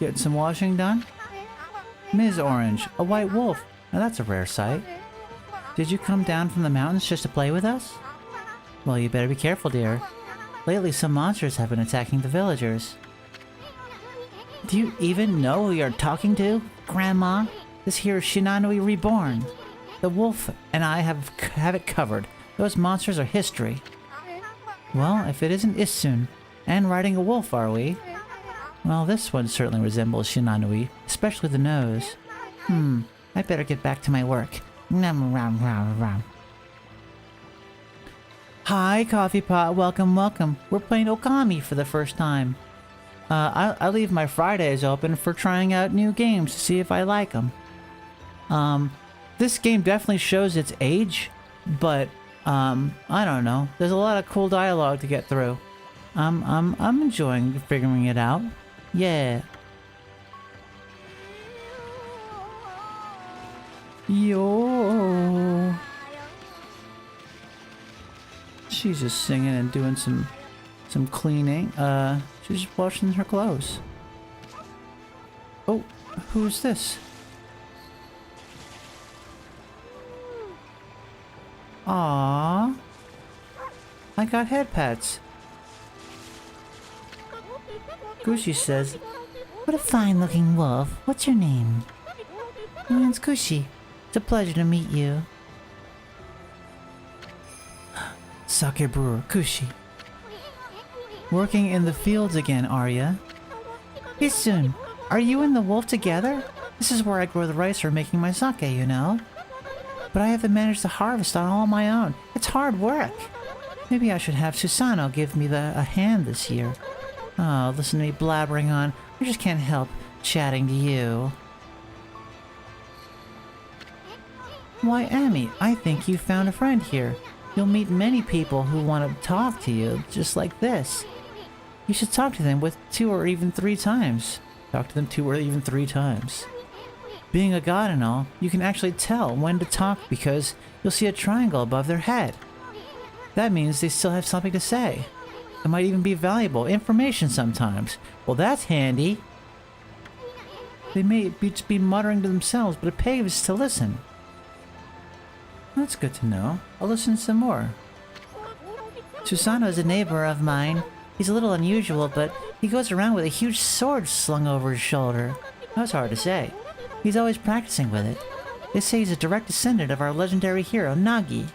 Getting some washing done? Ms. Orange, a white wolf. Now that's a rare sight. Did you come down from the mountains just to play with us? Well, you better be careful, dear. Lately, some monsters have been attacking the villagers. Do you even know who you're talking to, Grandma? This here is Shinanui Reborn. The wolf and I have it covered. Those monsters are history. Well, if it isn't Issun, and riding a wolf, are we? Well, this one certainly resembles Shinanui, especially the nose. I better get back to my work. Hi, Coffee Pot. Welcome, welcome. We're playing Okami for the first time. I leave my Fridays open for trying out new games to see if I like them. This game definitely shows its age, but I don't know. There's a lot of cool dialogue to get through. I'm enjoying figuring it out. Yeah. Yo. She's just singing and doing some cleaning. She's just washing her clothes. Oh, who's this? Aww. I got head pats. Gushi says, What a fine-looking wolf. What's your name? My name's Kushi. It's a pleasure to meet you. Sake brewer, Kushi. Working in the fields again, are ya? Hisun, are you and the wolf together? This is where I grow the rice for making my sake, you know. But I haven't managed to harvest on all my own. It's hard work. Maybe I should have Susano give me a hand this year. Oh, listen to me blabbering on. I just can't help chatting to you. Why, Amy, I think you found a friend here. You'll meet many people who want to talk to you, just like this. You should talk to them with 2 or even 3 times. Talk to them 2 or even 3 times. Being a god and all, you can actually tell when to talk because you'll see a triangle above their head. That means they still have something to say. It might even be valuable information sometimes. Well, that's handy. They may just be muttering to themselves, but it pays to listen. That's good to know. I'll listen some more. Susano is a neighbor of mine. He's a little unusual, but he goes around with a huge sword slung over his shoulder. That's hard to say. He's always practicing with it. They say he's a direct descendant of our legendary hero, Nagi.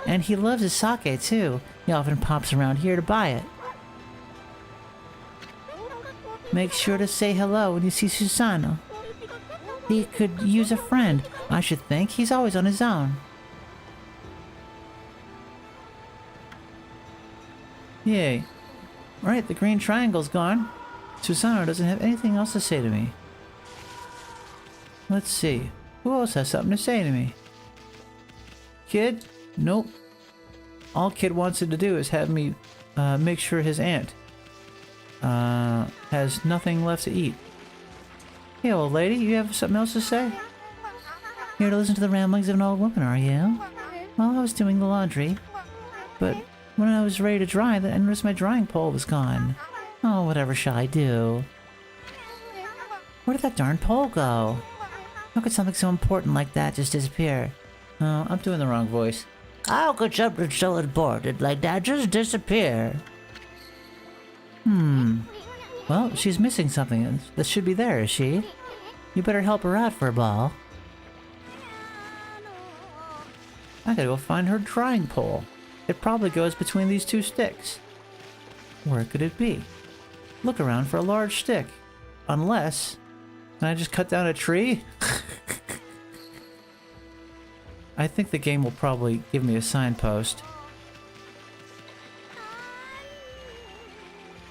And he loves his sake, too. He often pops around here to buy it. Make sure to say hello when you see Susano. He could use a friend, I should think. He's always on his own. Yay. Right, the green triangle's gone. Susano doesn't have anything else to say to me. Let's see. Who else has something to say to me? Kid? Nope. All Kid wants to do is have me make sure his aunt has nothing left to eat. Hey, old lady, you have something else to say? Here to listen to the ramblings of an old woman, are you? Well, I was doing the laundry, but when I was ready to dry, I noticed my drying pole was gone. Oh, whatever shall I do? Where did that darn pole go? How could something so important like that just disappear? Oh, I'm doing the wrong voice. How could something so important like that just disappear? Well, she's missing something that should be there, is she? You better help her out for a ball. I gotta go find her drying pole. It probably goes between these 2 sticks. Where could it be? Look around for a large stick. Unless... Can I just cut down a tree? I think the game will probably give me a signpost.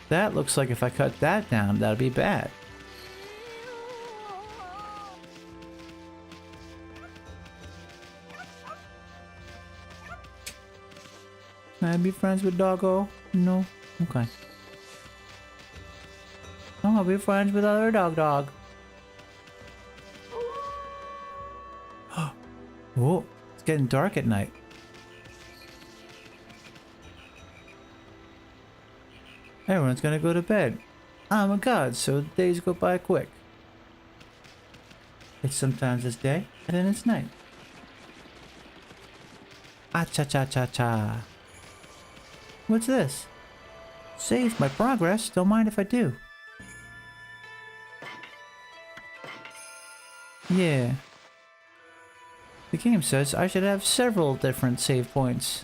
That looks like if I cut that down, that'd be bad. Can I be friends with Doggo? No? Okay. I'm gonna be friends with other dog. Oh, it's getting dark at night. Everyone's gonna go to bed. I'm a god, so days go by quick. It's sometimes it's day, and then it's night. Ah-cha-cha-cha-cha. What's this? Save my progress, don't mind if I do. Yeah. The game says I should have several different save points,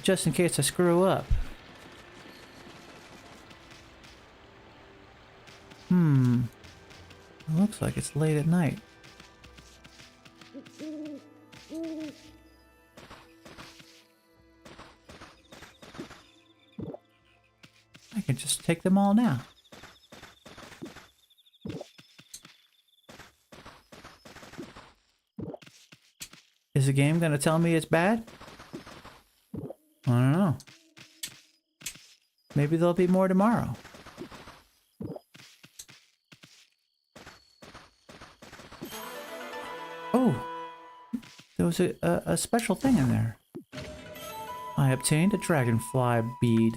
just in case I screw up. It looks like it's late at night. I can just take them all now. the game gonna tell me it's bad? I don't know. Maybe there'll be more tomorrow. Oh! There was a special thing in there. I obtained a dragonfly bead.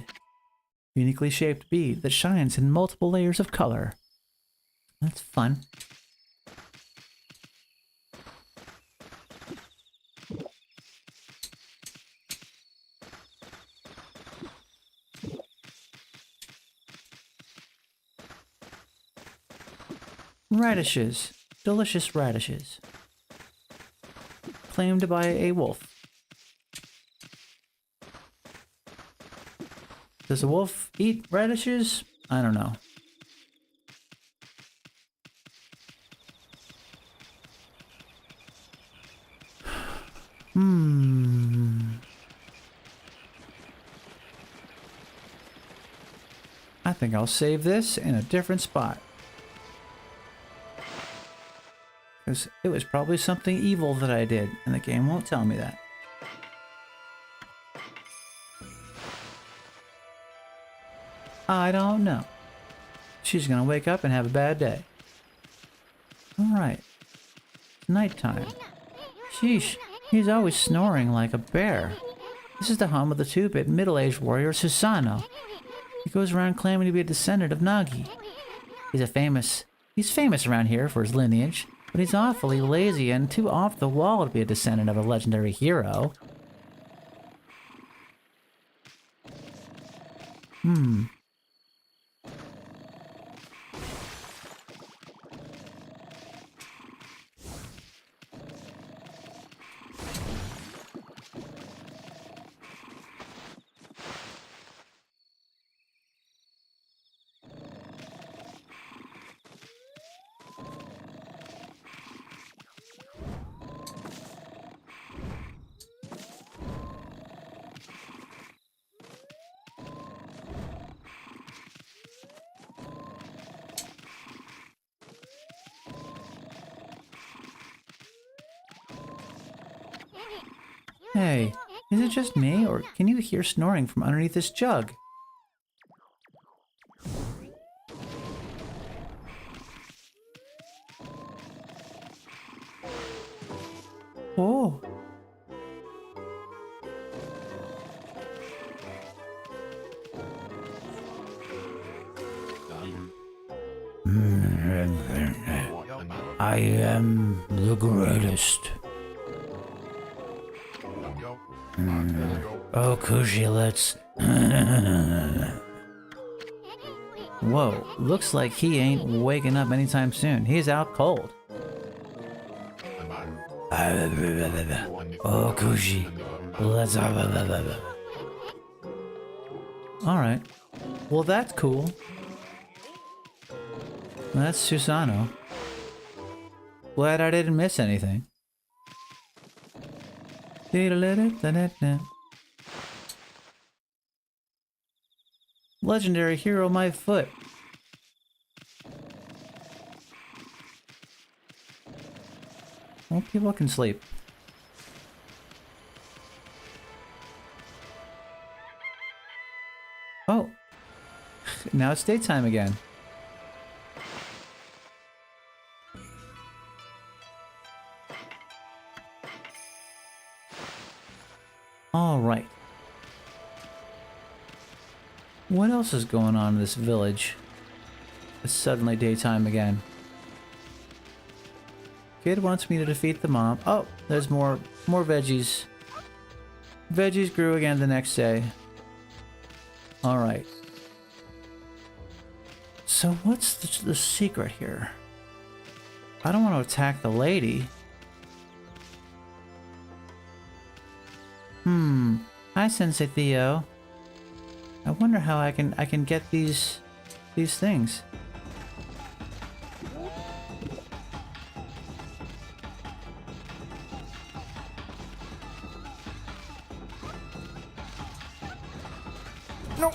Uniquely shaped bead that shines in multiple layers of color. That's fun. Radishes. Delicious radishes. Claimed by a wolf. Does a wolf eat radishes? I don't know. I think I'll save this in a different spot. Because it was probably something evil that I did, and the game won't tell me that. I don't know. She's gonna wake up and have a bad day. Alright. It's nighttime. Sheesh, he's always snoring like a bear. This is the home of the two-bit middle-aged warrior Susano. He goes around claiming to be a descendant of Nagi. He's famous around here for his lineage, but he's awfully lazy and too off the wall to be a descendant of a legendary hero. Hey, is it just me, or can you hear snoring from underneath this jug? Oh. I am the greatest. Oh, Kushi, let's... Whoa, looks like he ain't waking up anytime soon. He's out cold. Oh, Kushi, let's... Alright. Well, that's cool. That's Susano. Glad I didn't miss anything. Legendary hero, my foot. Well, people can sleep. Oh. Now it's daytime again. All right. What else is going on in this village? It's suddenly daytime again. Kid wants me to defeat the mom. Oh, there's more veggies. Veggies grew again the next day. All right. So what's the secret here? I don't want to attack the lady. Hi, Sensei Theo. I wonder how I can get these things. No.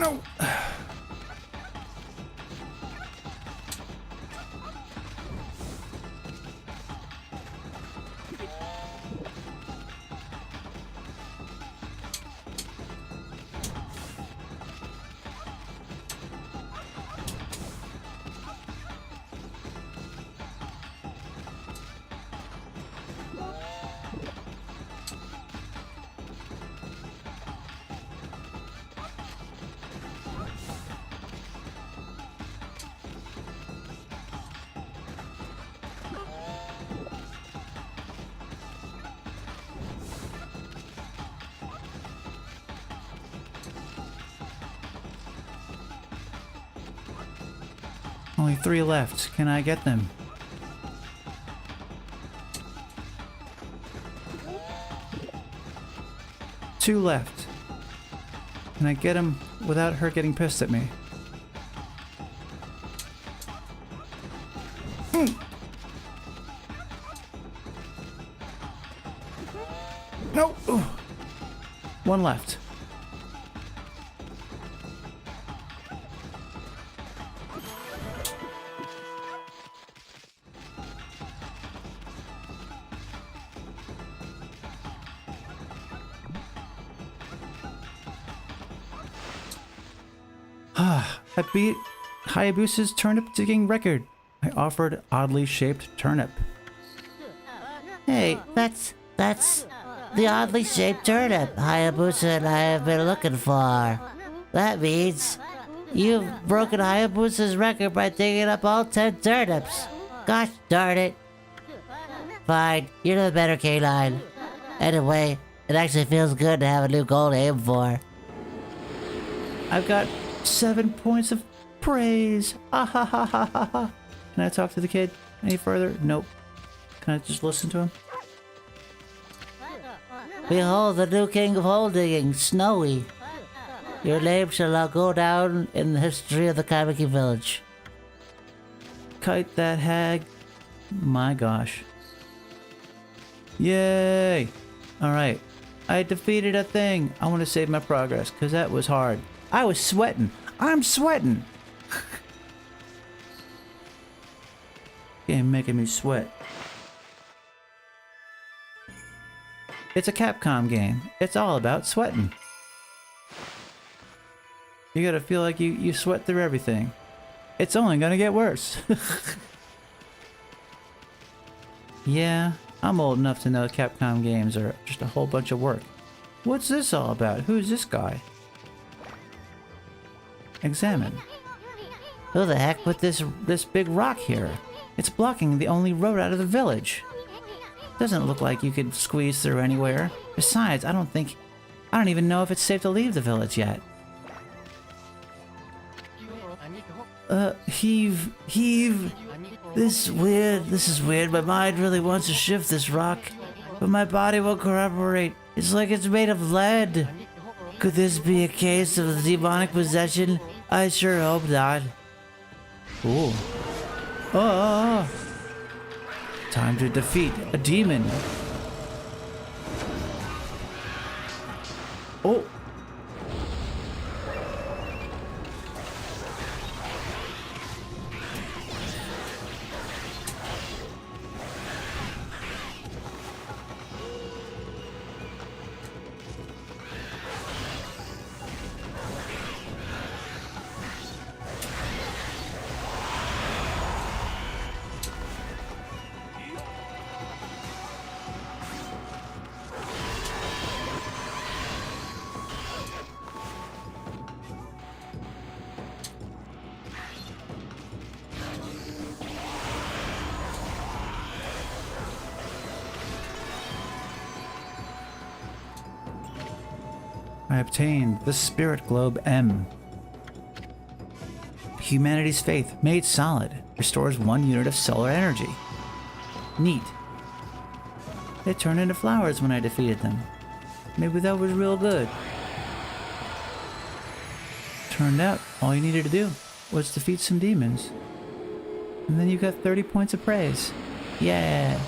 No. Only 3 left. Can I get them? Two left. Can I get them without her getting pissed at me? No! Ooh. 1 left. I beat Hayabusa's turnip digging record. I offered oddly shaped turnip. Hey, that's the oddly shaped turnip Hayabusa and I have been looking for. That means you've broken Hayabusa's record by digging up all 10 turnips. Gosh darn it. Fine, you're the better canine. Anyway, it actually feels good to have a new goal to aim for. I've got 7 points of praise. Ah ha ha ha ha ha. Can I talk to the kid any further? Nope. Can I just listen to him? Behold the new king of hole digging, Snowy. Your name shall now go down in the history of the Kamiki village. Kite that hag. My gosh. Yay! Alright. I defeated a thing. I want to save my progress because that was hard. I was sweating. I'm sweating. Game making me sweat. It's a Capcom game. It's all about sweating. You gotta feel like you sweat through everything. It's only gonna get worse. Yeah, I'm old enough to know Capcom games are just a whole bunch of work. What's this all about? Who's this guy? Examine. Who the heck Put this big rock here. It's blocking the only road out of the village. Doesn't look like you could squeeze through anywhere. Besides, I don't even know if it's safe to leave the village yet. Heave. This is weird. My mind really wants to shift this rock, but my body won't cooperate. It's like it's made of lead. Could this be a case of demonic possession? I sure hope not. Ooh. Oh. Time to defeat a demon. Oh. I obtained the Spirit Globe M. Humanity's faith, made solid, restores 1 unit of solar energy. Neat. They turned into flowers when I defeated them. Maybe that was real good. Turned out, all you needed to do was defeat some demons. And then you got 30 points of praise. Yeah.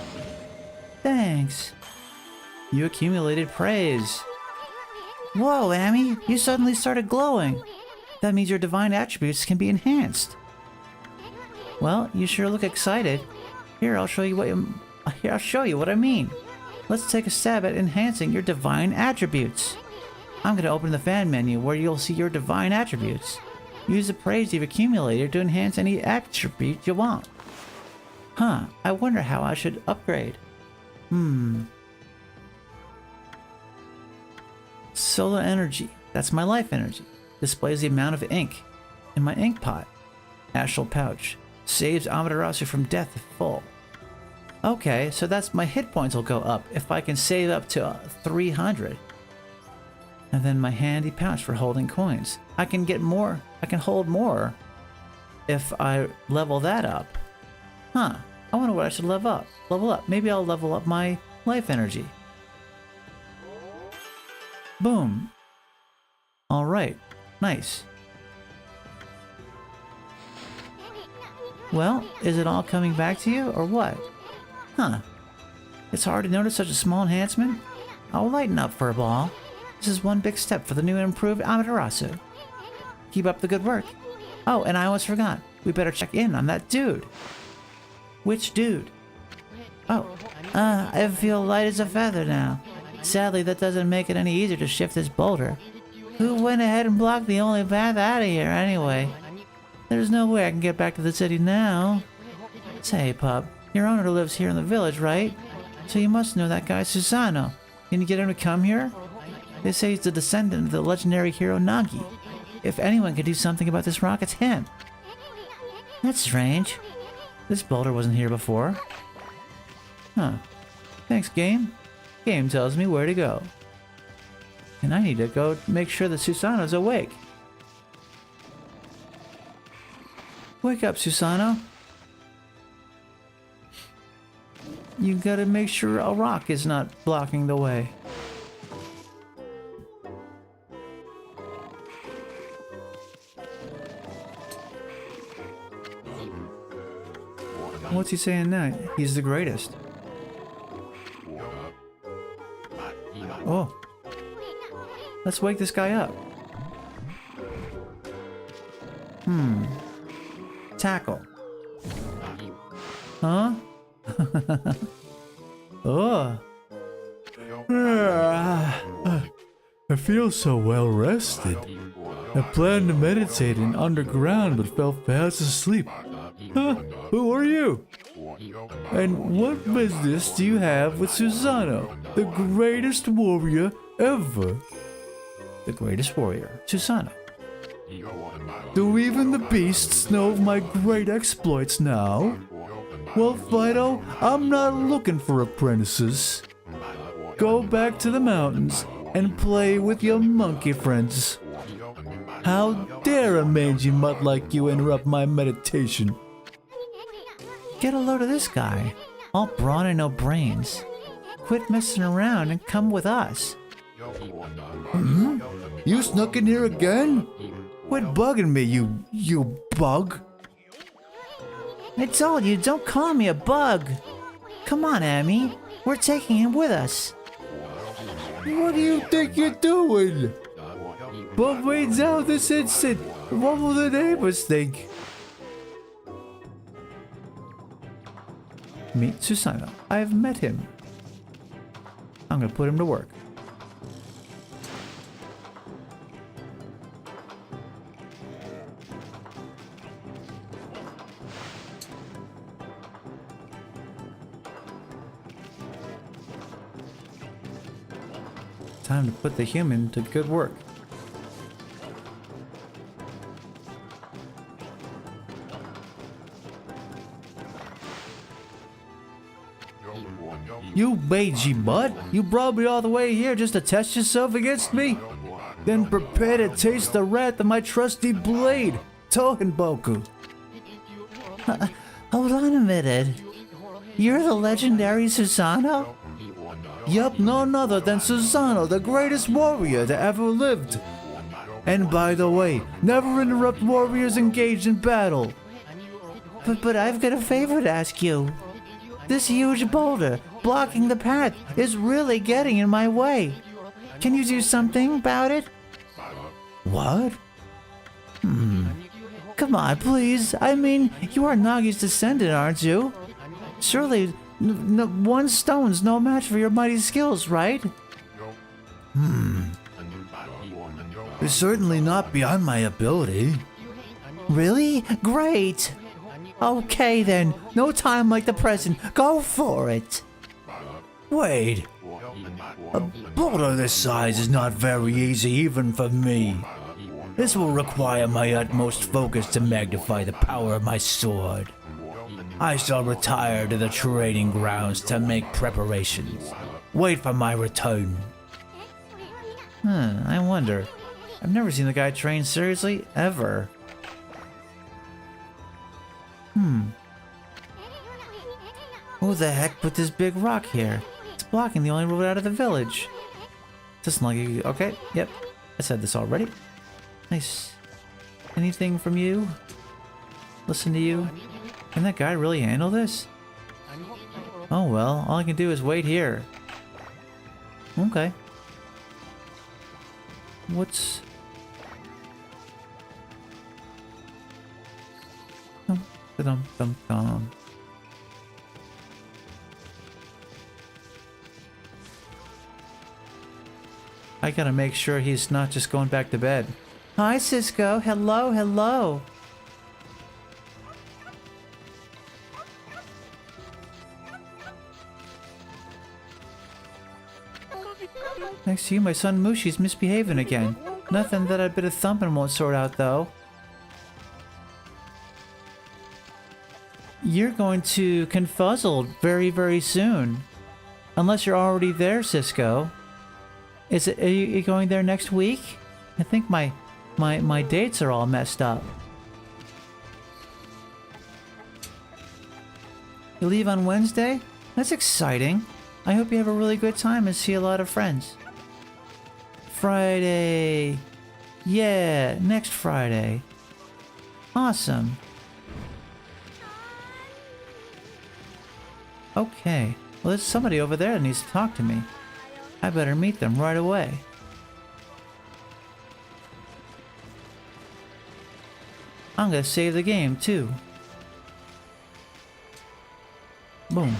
Thanks. You accumulated praise. Whoa, Amy, you suddenly started glowing. That means your divine attributes can be enhanced. Well, you sure look excited. Here, I'll show you what I mean. Let's take a stab at enhancing your divine attributes. I'm going to open the fan menu where you'll see your divine attributes. Use the praise you've accumulated to enhance any attribute you want. Huh, I wonder how I should upgrade. Solar energy. That's my life energy. Displays the amount of ink in my ink pot. Astral pouch. Saves Amaterasu from death if full. Okay, so that's my hit points will go up if I can save up to 300. And then my handy pouch for holding coins. I can get more. I can hold more if I level that up. Huh. I wonder what I should level up. Maybe I'll level up my life energy. Boom. Alright. Nice. Well, is it all coming back to you, or what? Huh. It's hard to notice such a small enhancement. I'll lighten up for a ball. This is one big step for the new and improved Amaterasu. Keep up the good work. Oh, and I almost forgot. We better check in on that dude. Which dude? Oh, I feel light as a feather now. Sadly, that doesn't make it any easier to shift this boulder. Who went ahead and blocked the only path out of here anyway? There's no way I can get back to the city now. Say, pup, your owner lives here in the village, right? So you must know that guy Susano. Can you get him to come here? They say he's the descendant of the legendary hero Nagi. If anyone can do something about this rock, it's him. That's strange. This boulder wasn't here before. Huh. Thanks, game. Game tells me where to go. And I need to go make sure that Susano's awake. Wake up, Susano. You gotta make sure a rock is not blocking the way. What's he saying now? He's the greatest. Oh. Let's wake this guy up. Tackle. Huh? Oh. I feel so well rested. I planned to meditate in underground but fell fast asleep. Huh? Who are you? And what business do you have with Susano, the greatest warrior ever? The greatest warrior, Susano. Do even the beasts know of my great exploits now? Well, Fido, I'm not looking for apprentices. Go back to the mountains and play with your monkey friends. How dare a mangy mutt like you interrupt my meditation? Get a load of this guy. All brawn and no brains. Quit messing around and come with us. You snuck in here again? Quit bugging me, you bug. I told you, don't call me a bug. Come on, Amy. We're taking him with us. What do you think you're doing? But wait down this instant. What will the neighbors think? Meet Susano. I've met him. I'm gonna put him to work. Time to put the human to good work. You mangy butt! You brought me all the way here just to test yourself against me? Then prepare to taste the wrath of my trusty blade, Tohenboku. Hold on a minute. You're the legendary Susano? Yup, none other than Susano, the greatest warrior that ever lived. And by the way, never interrupt warriors engaged in battle. But I've got a favor to ask you. This huge boulder blocking the path is really getting in my way. Can you do something about it? What? Come on, please. I mean, you are Nagi's descendant, aren't you? Surely, one stone's no match for your mighty skills, right? It's certainly not beyond my ability. Really? Great! Okay then, no time like the present. Go for it! Wait. A boulder this size is not very easy even for me. This will require my utmost focus to magnify the power of my sword. I shall retire to the training grounds to make preparations. Wait for my return. I wonder. I've never seen the guy train seriously, ever. Who the heck put this big rock here? It's blocking the only road out of the village. Doesn't like you. Okay, yep. I said this already. Nice. Anything from you? Listen to you? Can that guy really handle this? Oh well, all I can do is wait here. Okay. What's... Dum-dum-dum-dum. I gotta make sure he's not just going back to bed. Hi, Cisco. Hello, hello. Next to you, my son Mushi's misbehaving again. Nothing that a bit of thumping won't sort out, though. You're going to confuzzle very, very soon. Unless you're already there, Cisco. Are you going there next week? I think my dates are all messed up. You leave on Wednesday? That's exciting. I hope you have a really good time and see a lot of friends. Friday. Yeah, next Friday. Awesome. Okay. Well, there's somebody over there that needs to talk to me. I better meet them right away. I'm gonna save the game, too. Boom.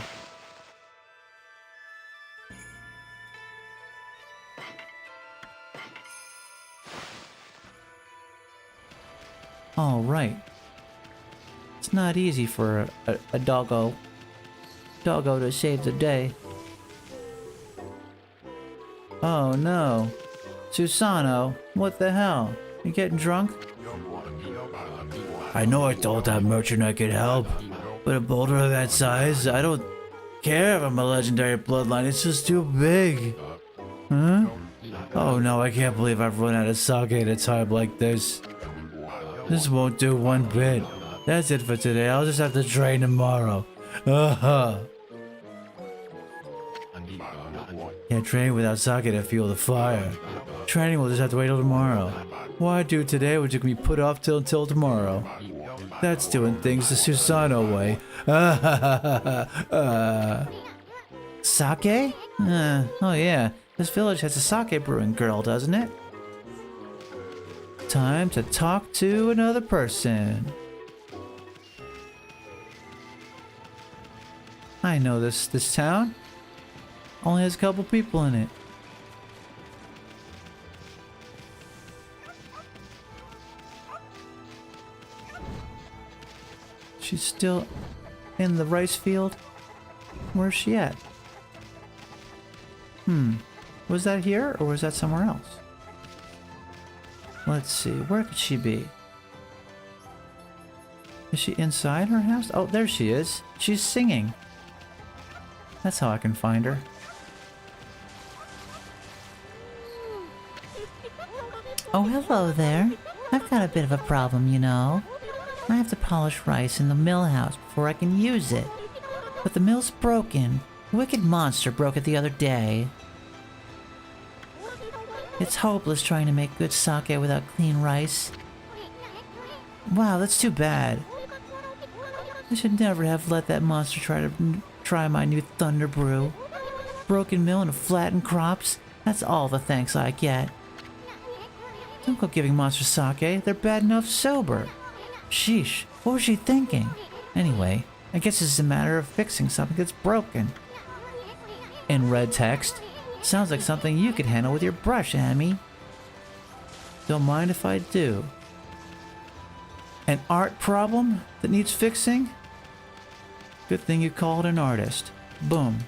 Alright. It's not easy for a doggo to save the day. Oh no. Susano, what the hell? You getting drunk? I know I told that merchant I could help, but a boulder of that size, I don't care if I'm a legendary bloodline, it's just too big. Huh? Oh no, I can't believe I've run out of sake at a time like this. This won't do one bit. That's it for today, I'll just have to train tomorrow. Can't train without sake to fuel the fire. Training will just have to wait till tomorrow. Why do today what you can be put off till tomorrow? That's doing things the Susano way. Sake? Oh yeah. This village has a sake brewing girl, doesn't it? Time to talk to another person. I know this town. Only has a couple people in it. She's still in the rice field? Where's she at? Was that here or was that somewhere else? Let's see, where could she be? Is she inside her house? Oh, there she is. She's singing. That's how I can find her. Oh, hello there. I've got a bit of a problem, you know. I have to polish rice in the mill house before I can use it. But the mill's broken. A wicked monster broke it the other day. It's hopeless trying to make good sake without clean rice. Wow, that's too bad. I should never have let that monster try my new thunder brew. Broken mill and flattened crops. That's all the thanks I get. Don't go giving monsters sake. They're bad enough sober. Sheesh, what was she thinking? Anyway, I guess this is a matter of fixing something that's broken. In red text, sounds like something you could handle with your brush, Amy. Don't mind if I do. An art problem that needs fixing? Good thing you called an artist. Boom.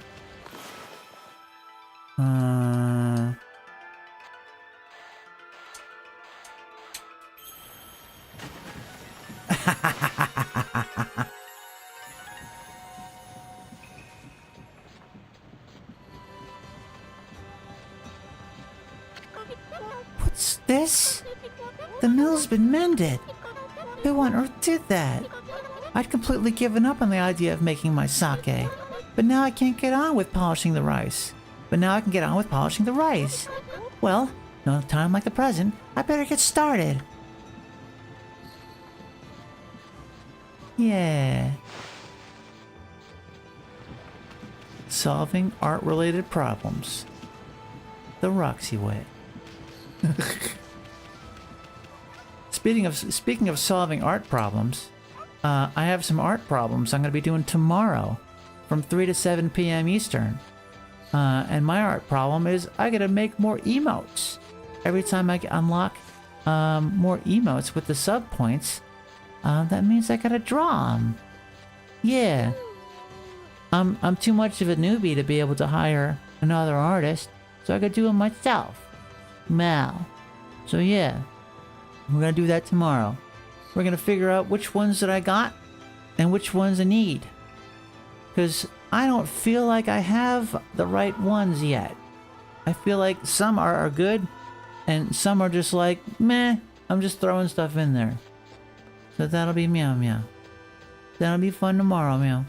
What's this? The mill's been mended. Who on earth did that? I'd completely given up on the idea of making my sake, but now I can't get on with polishing the rice. Well, no time like the present. I better get started. Yeah. Solving art-related problems. The Roxy way. Speaking of solving art problems, I have some art problems I'm going to be doing tomorrow from 3 to 7 p.m. Eastern. And my art problem is I got to make more emotes. Every time I unlock more emotes with the sub points, that means I got to draw them. Yeah. I'm too much of a newbie to be able to hire another artist, so I got to do them myself. Mal. So yeah, we're going to do that tomorrow. We're going to figure out which ones that I got and which ones I need. Because I don't feel like I have the right ones yet. I feel like some are good and some are just like, meh, I'm just throwing stuff in there. So that'll be meow meow. That'll be fun tomorrow, meow.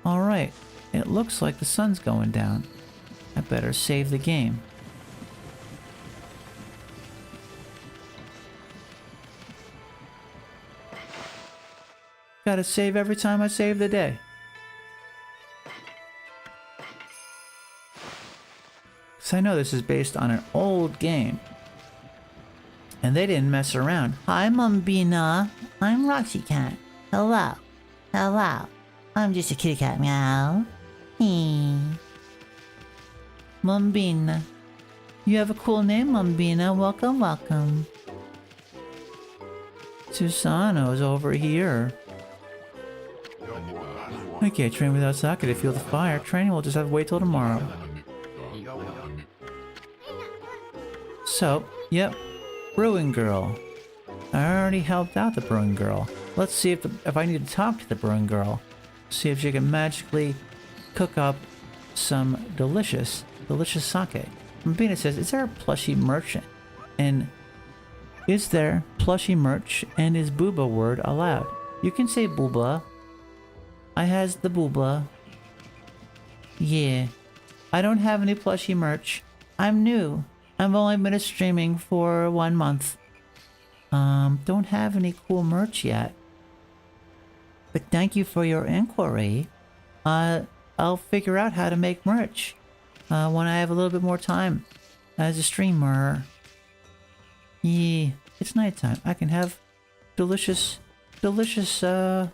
Alright, it looks like the sun's going down. I better save the game. Gotta save every time I save the day. Because I know this is based on an old game. And they didn't mess around. Hi, Mumbina. I'm Roxy Cat. Hello. Hello. I'm just a kitty cat. Meow. Mumbina. You have a cool name, Mumbina. Welcome, welcome. Susano's over here. I can't train without sake to feel the fire. Training will just have to wait till tomorrow. So, yep. Brewing girl. I already helped out the brewing girl. Let's see if I need to talk to the brewing girl. See if she can magically cook up some delicious sake. Mabina says, is there a plushie merchant? And is there plushie merch and is booba word allowed? You can say booba. I has the booba. Yeah. I don't have any plushie merch. I'm new. I've only been streaming for 1 month. Don't have any cool merch yet. But thank you for your inquiry. I'll figure out how to make merch when I have a little bit more time as a streamer. Yeah, it's nighttime. I can have delicious, can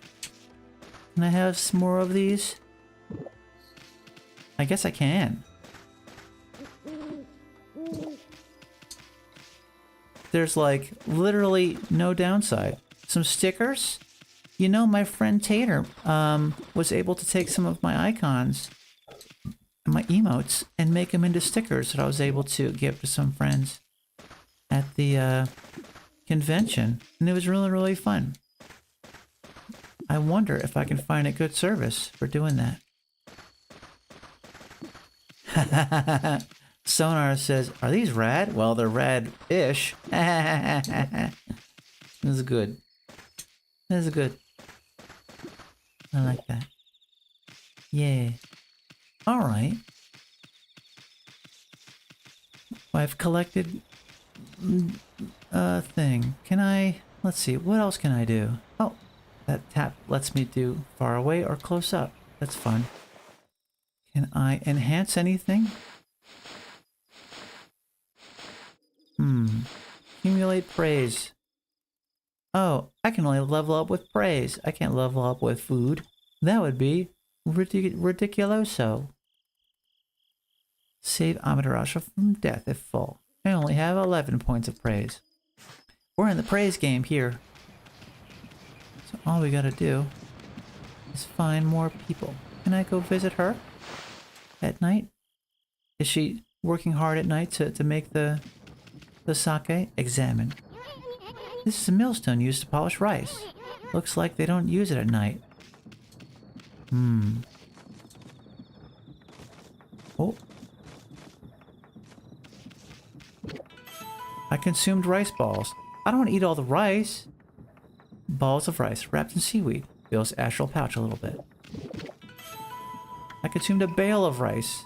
I have some more of these? I guess I can. There's like literally no downside. Some stickers. You know, my friend Tater was able to take some of my icons, my emotes, and make them into stickers that I was able to give to some friends at the convention. And it was really, really fun. I wonder if I can find a good service for doing that. Sonar says, are these rad? Well, they're rad-ish. This is good. This is good. I like that. Yeah. Alright. I've collected a thing. Can I... Let's see. What else can I do? Oh. That tap lets me do far away or close up. That's fun. Can I enhance anything? Accumulate praise. Oh, I can only level up with praise. I can't level up with food. That would be ridiculoso. Save Amaterasu from death if full. I only have 11 points of praise. We're in the praise game here. So all we gotta do is find more people. Can I go visit her at night? Is she working hard at night to make the sake? Examine. This is a millstone used to polish rice. Looks like they don't use it at night. Oh. I consumed rice balls. I don't want to eat all the rice. Balls of rice wrapped in seaweed. Feels astral pouch a little bit. I consumed a bale of rice.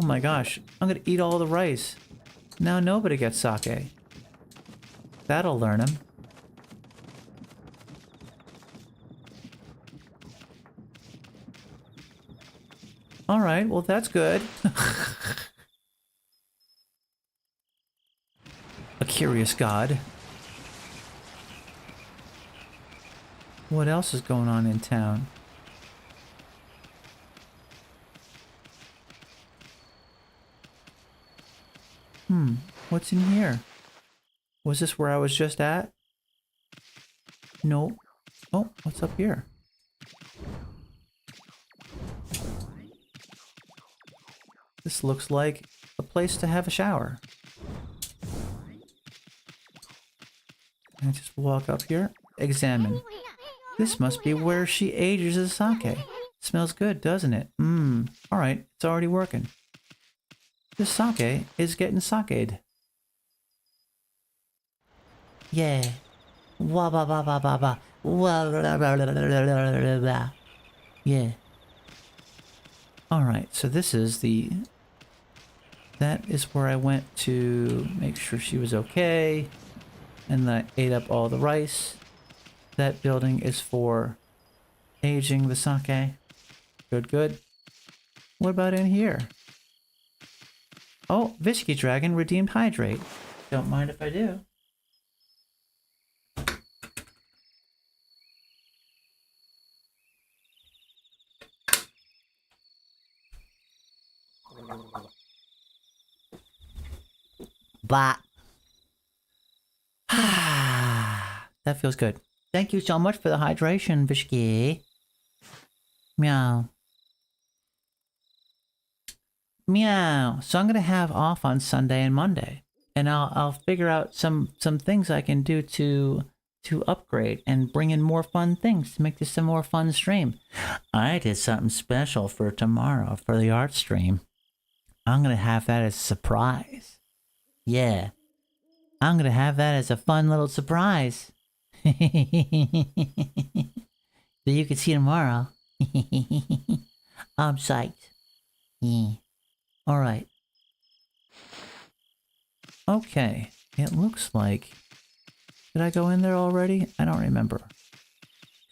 Oh my gosh. I'm gonna eat all the rice. Now nobody gets sake. That'll learn him. Alright, well that's good. A curious god. What else is going on in town? What's in here? Was this where I was just at? No. Oh, what's up here? This looks like a place to have a shower. Can I just walk up here? Examine. This must be where she ages the sake. Smells good, doesn't it? Alright, it's already working. This sake is getting sake'd. Yeah. Wah ba ba ba ba ba. Wah blah, blah, blah, blah, blah. Yeah. Alright, so this is the... That is where I went to make sure she was okay. And then I ate up all the rice. That building is for aging the sake. Good, good. What about in here? Oh, Visky Dragon redeemed hydrate. Don't mind if I do. Blah. That feels good. Thank you so much for the hydration, Visky. Meow. Meow. So I'm gonna have off on Sunday and Monday, and I'll figure out some things I can do to upgrade and bring in more fun things to make this a more fun stream. I did something special for tomorrow for the art stream. I'm gonna have that as a surprise. Yeah, I'm gonna have that as a fun little surprise. So you can see tomorrow. I'm psyched. Yeah. Alright. Okay. It looks like... Did I go in there already? I don't remember.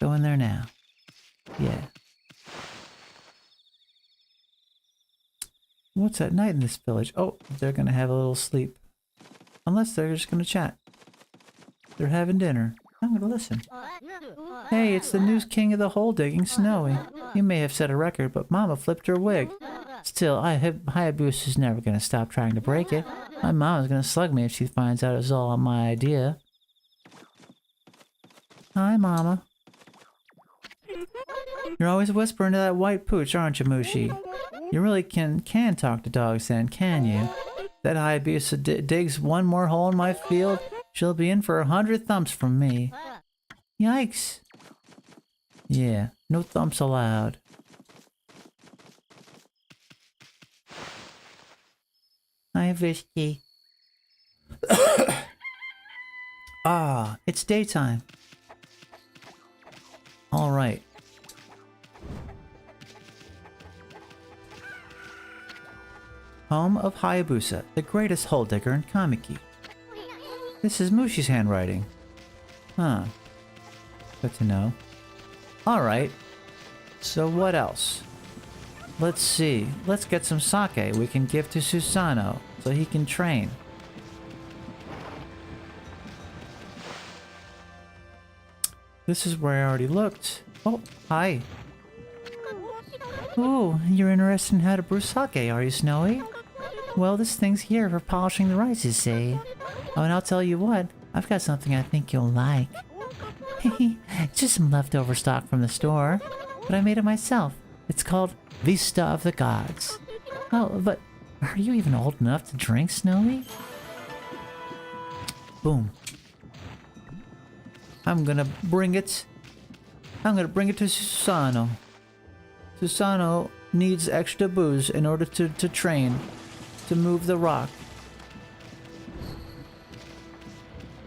Go in there now. Yeah. What's at night in this village? Oh, they're gonna have a little sleep. Unless they're just gonna chat. They're having dinner. I'm gonna listen. Hey, it's the news king of the hole digging, Snowy. You may have set a record, but Mama flipped her wig. Still, Hayabusa's never gonna stop trying to break it. My mama's gonna slug me if she finds out it was all my idea. Hi, Mama. You're always whispering to that white pooch, aren't you, Mushi? You really can talk to dogs then, can you? That Hayabusa digs one more hole in my field, she'll be in for 100 thumps from me. Yikes. Yeah, no thumps allowed. Hi, Visky. Ah, it's daytime. Alright. Home of Hayabusa, the greatest hole digger in Kamiki. This is Mushi's handwriting. Huh. Good to know. Alright. So what else? Let's see. Let's get some sake we can give to Susano so he can train. This is where I already looked. Oh, hi. Ooh, you're interested in how to brew sake, are you, Snowy? Well, this thing's here for polishing the rice, you see. Oh, and I'll tell you what, I've got something I think you'll like. Just some leftover stock from the store, but I made it myself. It's called Vista of the Gods. Oh, but are you even old enough to drink, Snowy? Boom. I'm gonna bring it to Susano. Susano needs extra booze in order to train, to move the rock.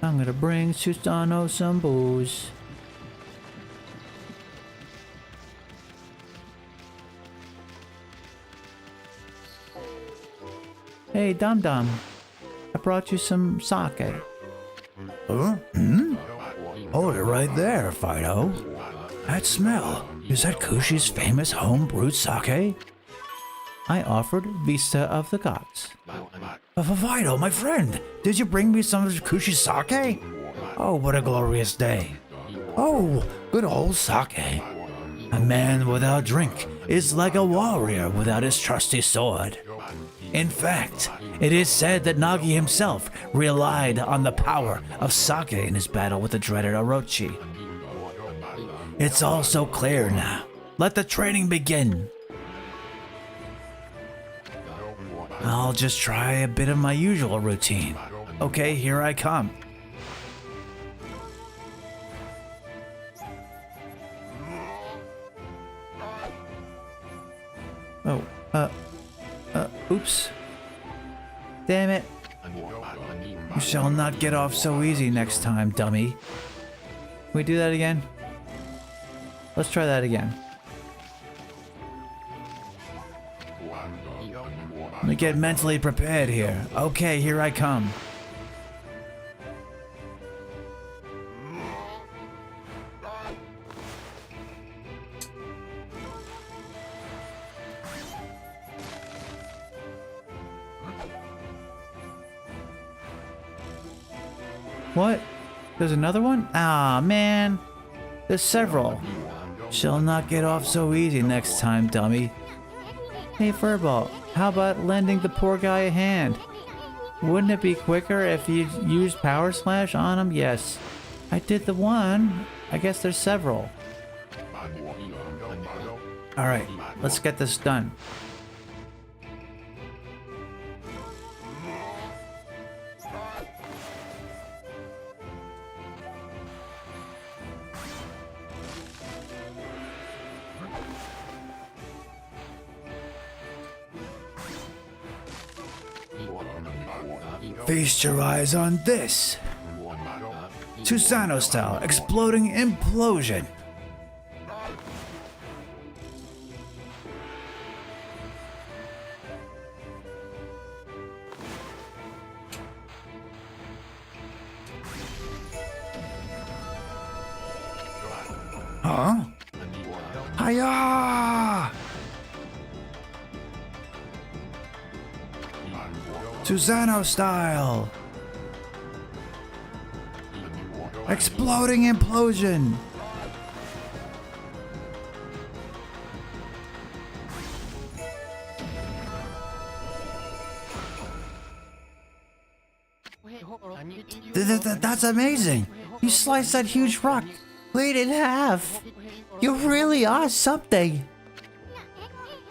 I'm gonna bring Susano some booze. Hey, Dum Dum. I brought you some sake. Huh? Hmm? Hold it right there, Fido. That smell. Is that Kushi's famous home-brewed sake? I offered Vista of the Gods. Fido, my friend, did you bring me some of Kushi's sake? Oh, what a glorious day. Oh, good old sake. A man without drink is like a warrior without his trusty sword. In fact, it is said that Nagi himself relied on the power of sake in his battle with the dreaded Orochi. It's all so clear now. Let the training begin. I'll just try a bit of my usual routine. Okay, here I come. Oh, oops. Damn it. You shall not get off so easy next time, dummy. Can we do that again? Let's try that again. Let me get mentally prepared here. Okay, here I come. What? There's another one? Ah, man. There's several. Shall not get off so easy next time, dummy. Hey, Furball, how about lending the poor guy a hand? Wouldn't it be quicker if you used Power Slash on him? Yes. I did the one. I guess there's several. Alright, let's get this done. Feast your eyes on this. Susano style exploding implosion. Huh? Hiya! Susano style. Exploding implosion. That's amazing. You sliced that huge rock Split in half. You really are something.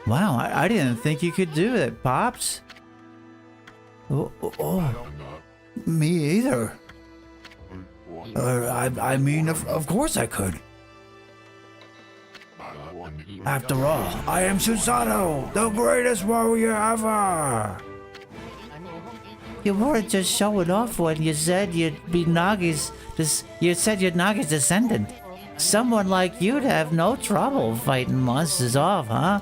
Wow, I didn't think you could do it, Pops. Oh, me either. I mean, of course I could. After all, I am Susano, the greatest warrior ever. You weren't just showing off when you said you'd be Nagi's. You said you're Nagi's descendant. Someone like you'd have no trouble fighting monsters off, huh?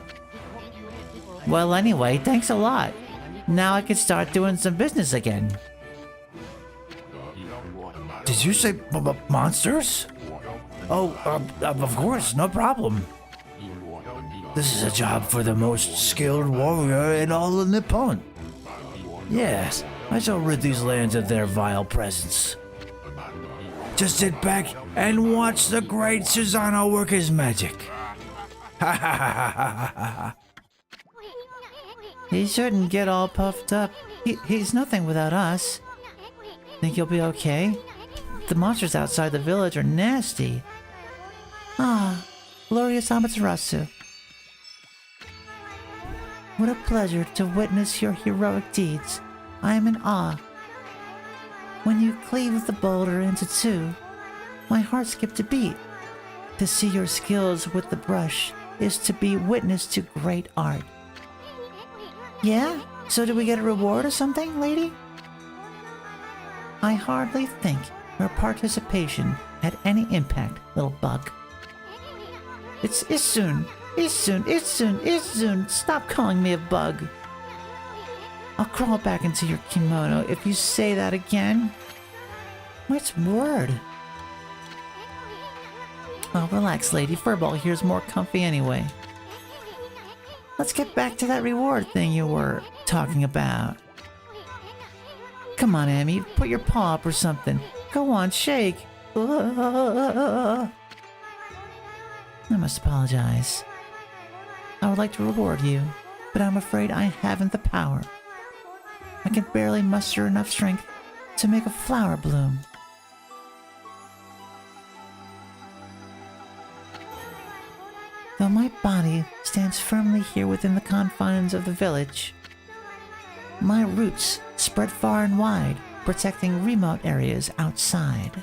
Well, anyway, thanks a lot. Now I can start doing some business again. Did you say monsters? Oh, of course, no problem. This is a job for the most skilled warrior in all of Nippon. Yes, I shall rid these lands of their vile presence. Just sit back and watch the great Susano work his magic. Ha ha ha ha ha ha ha. He shouldn't get all puffed up. He's nothing without us. Think you'll be okay? The monsters outside the village are nasty. Ah, glorious Amaterasu. What a pleasure to witness your heroic deeds. I am in awe. When you cleave the boulder into two, my heart skipped a beat. To see your skills with the brush is to be witness to great art. Yeah? So did we get a reward or something, lady? I hardly think your participation had any impact, little bug. It's soon. Stop calling me a bug. I'll crawl back into your kimono if you say that again. What's word? Oh, relax, lady. Furball here's more comfy anyway. Let's get back to that reward thing you were talking about. Come on, Amy. Put your paw up or something. Go on, shake. I must apologize. I would like to reward you, but I'm afraid I haven't the power. I can barely muster enough strength to make a flower bloom. Though my body stands firmly here within the confines of the village, my roots spread far and wide, protecting remote areas outside.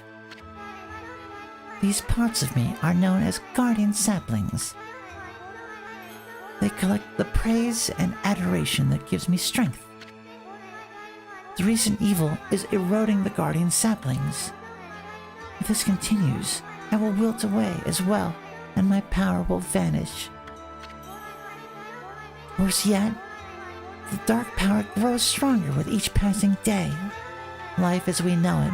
These parts of me are known as guardian saplings. They collect the praise and adoration that gives me strength. The recent evil is eroding the guardian saplings. If this continues, I will wilt away as well, and my power will vanish. Worse yet, the dark power grows stronger with each passing day. Life as we know it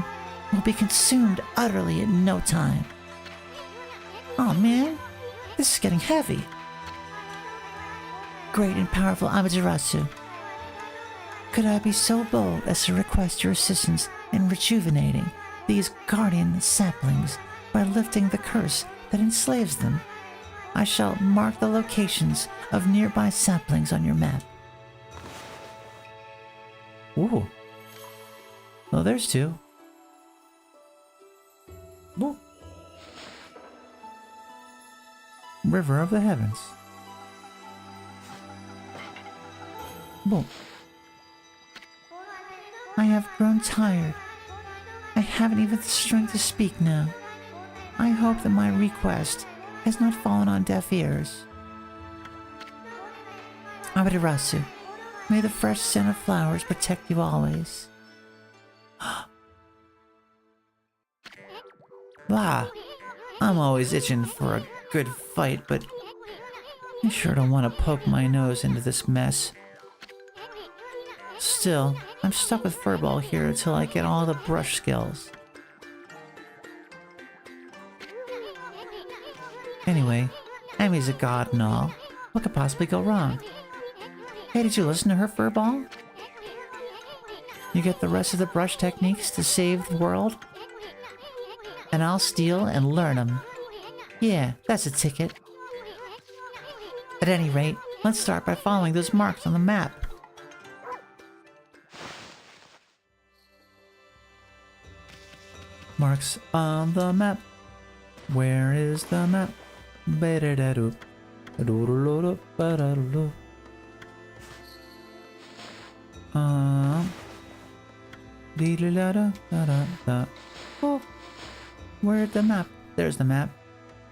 will be consumed utterly in no time. Oh man, this is getting heavy. Great and powerful Amaterasu, could I be so bold as to request your assistance in rejuvenating these guardian saplings by lifting the curse that enslaves them? I shall mark the locations of nearby saplings on your map. Ooh. Oh, there's two. Whoa. River of the Heavens. Whoa. I have grown tired. I haven't even the strength to speak now. I hope that my request has not fallen on deaf ears. Amaterasu, may the fresh scent of flowers protect you always. Ah, I'm always itching for a good fight, but I sure don't want to poke my nose into this mess. Still, I'm stuck with Furball here until I get all the brush skills. Anyway, Amy's a god and all. What could possibly go wrong? Hey, did you listen to her, Furball? You get the rest of the brush techniques to save the world? And I'll steal and learn them. Yeah, that's a ticket. At any rate, let's start by following those marks on the map. Marks on the map. Where is the map? Oh, where's the map? There's the map.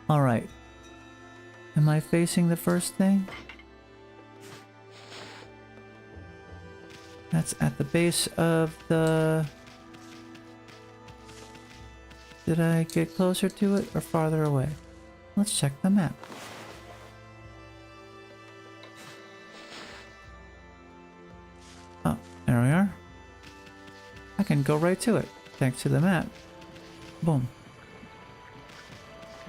Alright. Am I facing the first thing? That's at the base of the... Did I get closer to it or farther away? Let's check the map. Oh, there we are. I can go right to it, thanks to the map. Boom.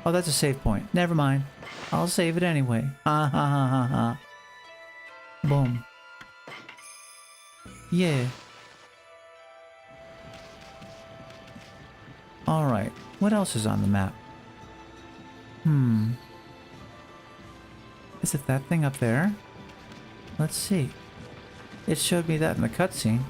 Oh, that's a save point. Never mind. I'll save it anyway. Ha ha ha ha ha. Boom. Yeah. Alright, What else is on the map? Is it that thing up there? Let's see. It showed me that in the cutscene.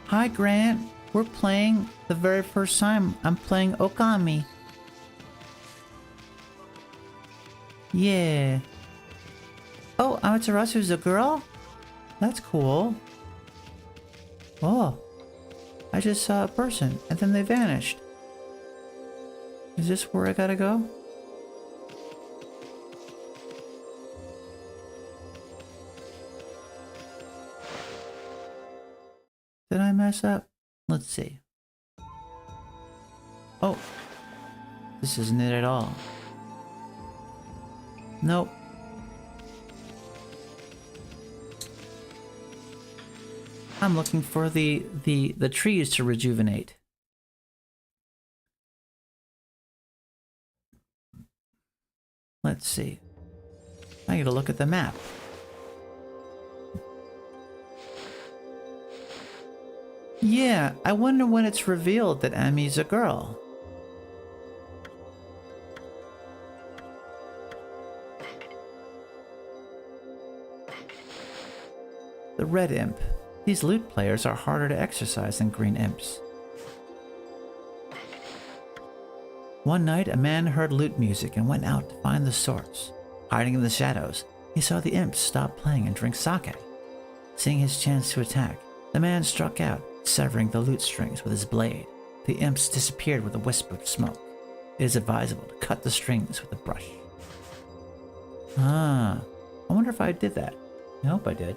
Hi, Grant. We're playing the very first time. I'm playing Okami. Yeah. Oh, Amaterasu's a girl? That's cool. Oh. I just saw a person, and then they vanished. Is this where I gotta go? Did I mess up? Let's see. Oh. This isn't it at all. Nope. I'm looking for the trees to rejuvenate. Let's see. I gotta look at the map. Yeah, I wonder when it's revealed that Ami's a girl. The red imp. These lute players are harder to exercise than green imps. One night, a man heard lute music and went out to find the source. Hiding in the shadows, he saw the imps stop playing and drink sake. Seeing his chance to attack, the man struck out, severing the lute strings with his blade. The imps disappeared with a wisp of smoke. It is advisable to cut the strings with a brush. Ah, I wonder if I did that. I hope I did.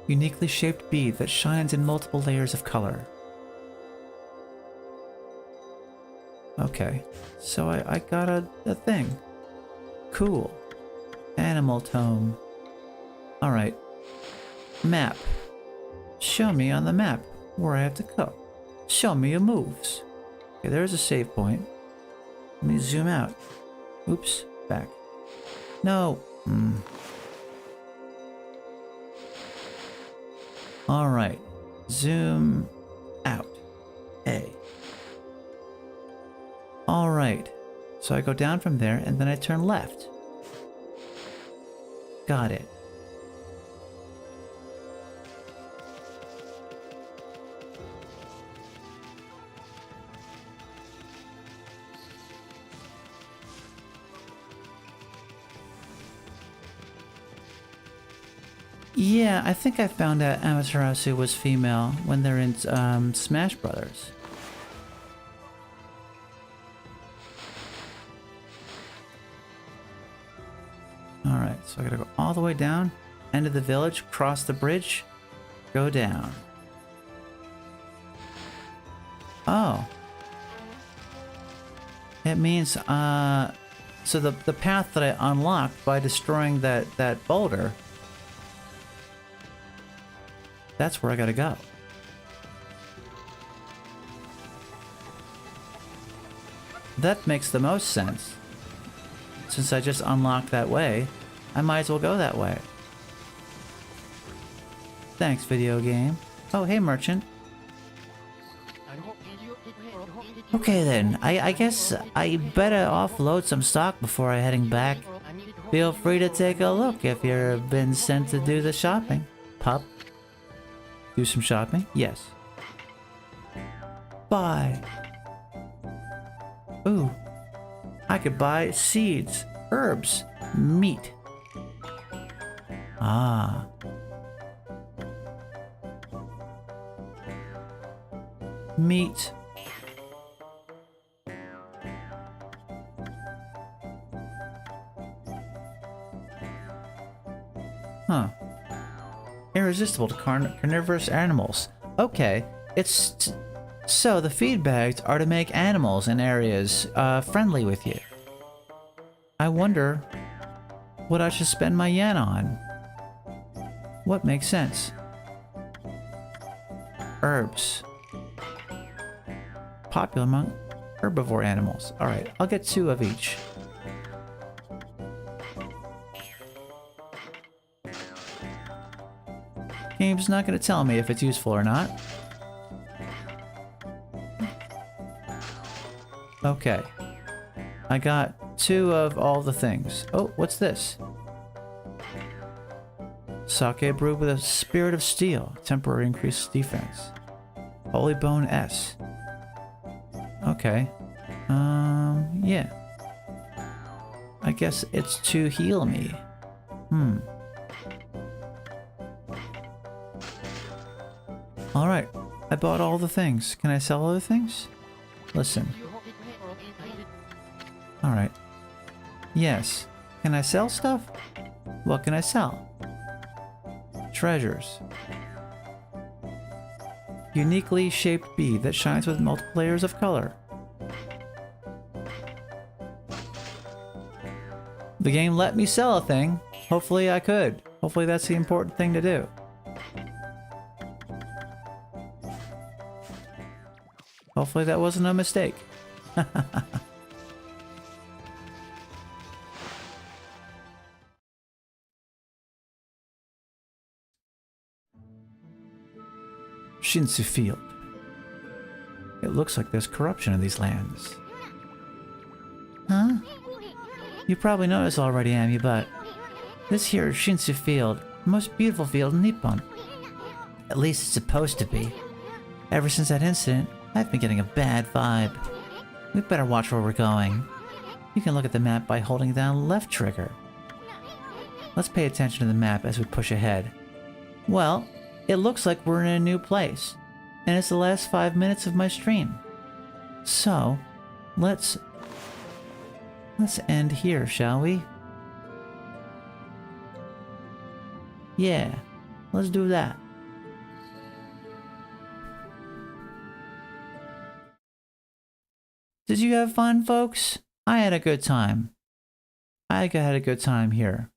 Uniquely shaped bead that shines in multiple layers of color. Okay, so I got a thing. Cool. Animal tome. Alright. Map. Show me on the map where I have to go. Show me your moves. Okay, there's a save point. Let me zoom out. Oops, back. No. Alright. Zoom out. A. Alright. So I go down from there and then I turn left. Got it. Yeah, I think I found out Amaterasu was female when they're in Smash Brothers. Alright, so I gotta go all the way down, end of the village, cross the bridge, go down. Oh. It means, so the path that I unlocked by destroying that boulder, that's where I gotta go. That makes the most sense. Since I just unlocked that way, I might as well go that way. Thanks, video game. Oh, hey, merchant. Okay then, I guess I better offload some stock before I heading back. Feel free to take a look if you've been sent to do the shopping. Pup. Do some shopping? Yes. Buy. Ooh. I could buy seeds, herbs, meat. Ah. Meat. Huh. Irresistible to carnivorous animals. Okay, so the feed bags are to make animals in areas friendly with you. I wonder what I should spend my yen on. What makes sense? Herbs. Popular among herbivore animals. Alright, I'll get 2 of each. Game's not going to tell me if it's useful or not. Okay. I got 2 of all the things. Oh, what's this? Sake brewed with a spirit of steel. Temporary increased defense. Holy Bone S. Okay. Yeah. I guess it's to heal me. Alright. I bought all the things. Can I sell other things? Listen. Alright. Yes. Can I sell stuff? What can I sell? Treasures. Uniquely shaped bead that shines with multiple layers of color. The game let me sell a thing. Hopefully I could. Hopefully that's the important thing to do. Hopefully that wasn't a mistake. Shinsu Field. It looks like there's corruption in these lands. Huh? You probably noticed already, Amy, but this here is Shinsu Field, the most beautiful field in Nippon. At least it's supposed to be. Ever since that incident, I've been getting a bad vibe. We better watch where we're going. You can look at the map by holding down left trigger. Let's pay attention to the map as we push ahead. Well, it looks like we're in a new place, and it's the last 5 minutes of my stream. So, let's end here, shall we? Yeah, let's do that. Did you have fun, folks? I had a good time. I had a good time here.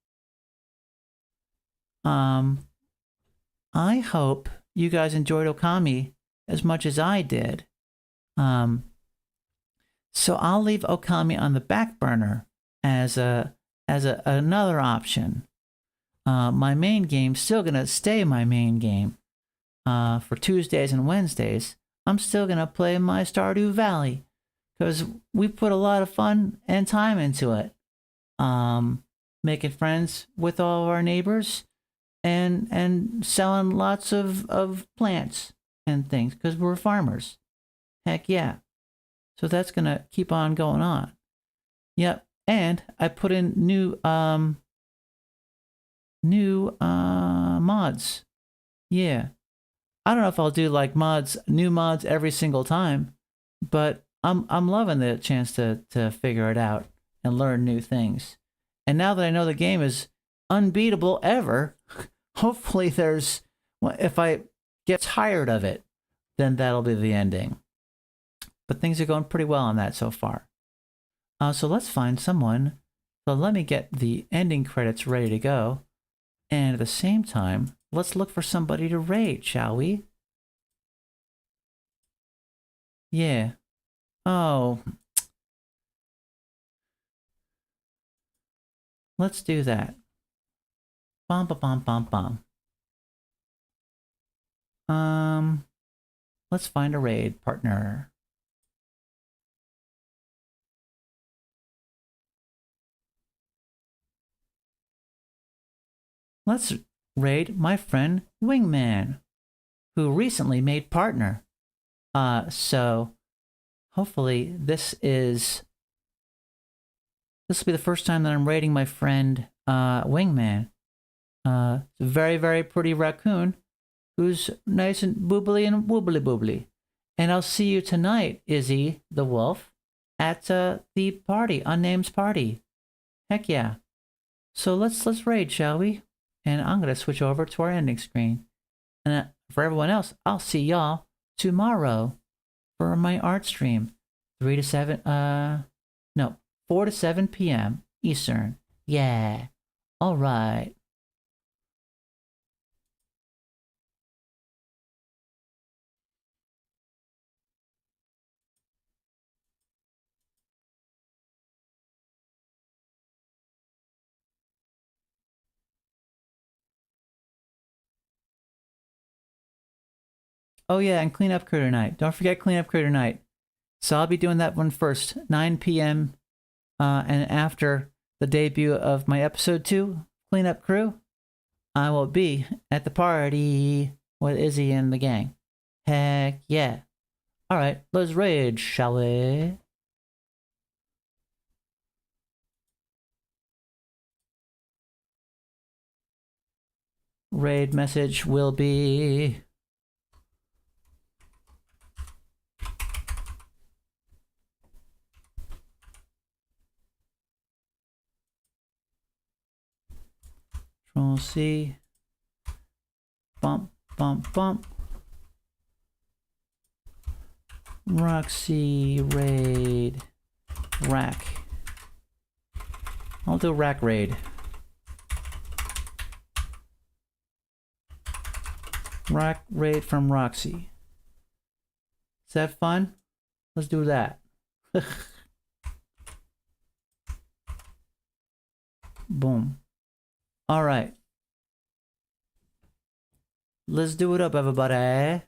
I hope you guys enjoyed Okami as much as I did. So I'll leave Okami on the back burner as another option. My main game's still gonna stay my main game. For Tuesdays and Wednesdays, I'm still gonna play my Stardew Valley because we put a lot of fun and time into it. Making friends with all of our neighbors. And selling lots of plants and things because we're farmers. Heck yeah. So that's gonna keep on going on. Yep. And I put in new mods. Yeah. I don't know if I'll do like new mods every single time, but I'm loving the chance to figure it out and learn new things. And now that I know the game is unbeatable ever, hopefully if I get tired of it, then that'll be the ending. But things are going pretty well on that so far. So let's find someone. So let me get the ending credits ready to go. And at the same time, let's look for somebody to raid, shall we? Yeah. Oh. Let's do that. Bum bum bum bum bum. Let's find a raid partner. Let's raid my friend Wingman, who recently made partner. So hopefully this will be the first time that I'm raiding my friend Wingman. A very, very pretty raccoon who's nice and boobly and woobly boobly. And I'll see you tonight, Izzy the wolf, at the party, Unname's party. Heck yeah. So let's raid, shall we? And I'm gonna switch over to our ending screen. And for everyone else, I'll see y'all tomorrow for my art stream. 4 to 7 p.m. Eastern. Yeah. All right. Oh yeah, and cleanup crew tonight. Don't forget cleanup crew tonight. So I'll be doing that one first, 9 p.m. And after the debut of my episode 2, cleanup crew, I will be at the party with Izzy and the gang. Heck yeah. All right, let's raid, shall we? Raid message will be... Control C. Bump, bump, bump. Roxy raid. Rack. I'll do rack raid. Rack raid from Roxy. Is that fun? Let's do that. Boom. All right. Let's do it up, everybody.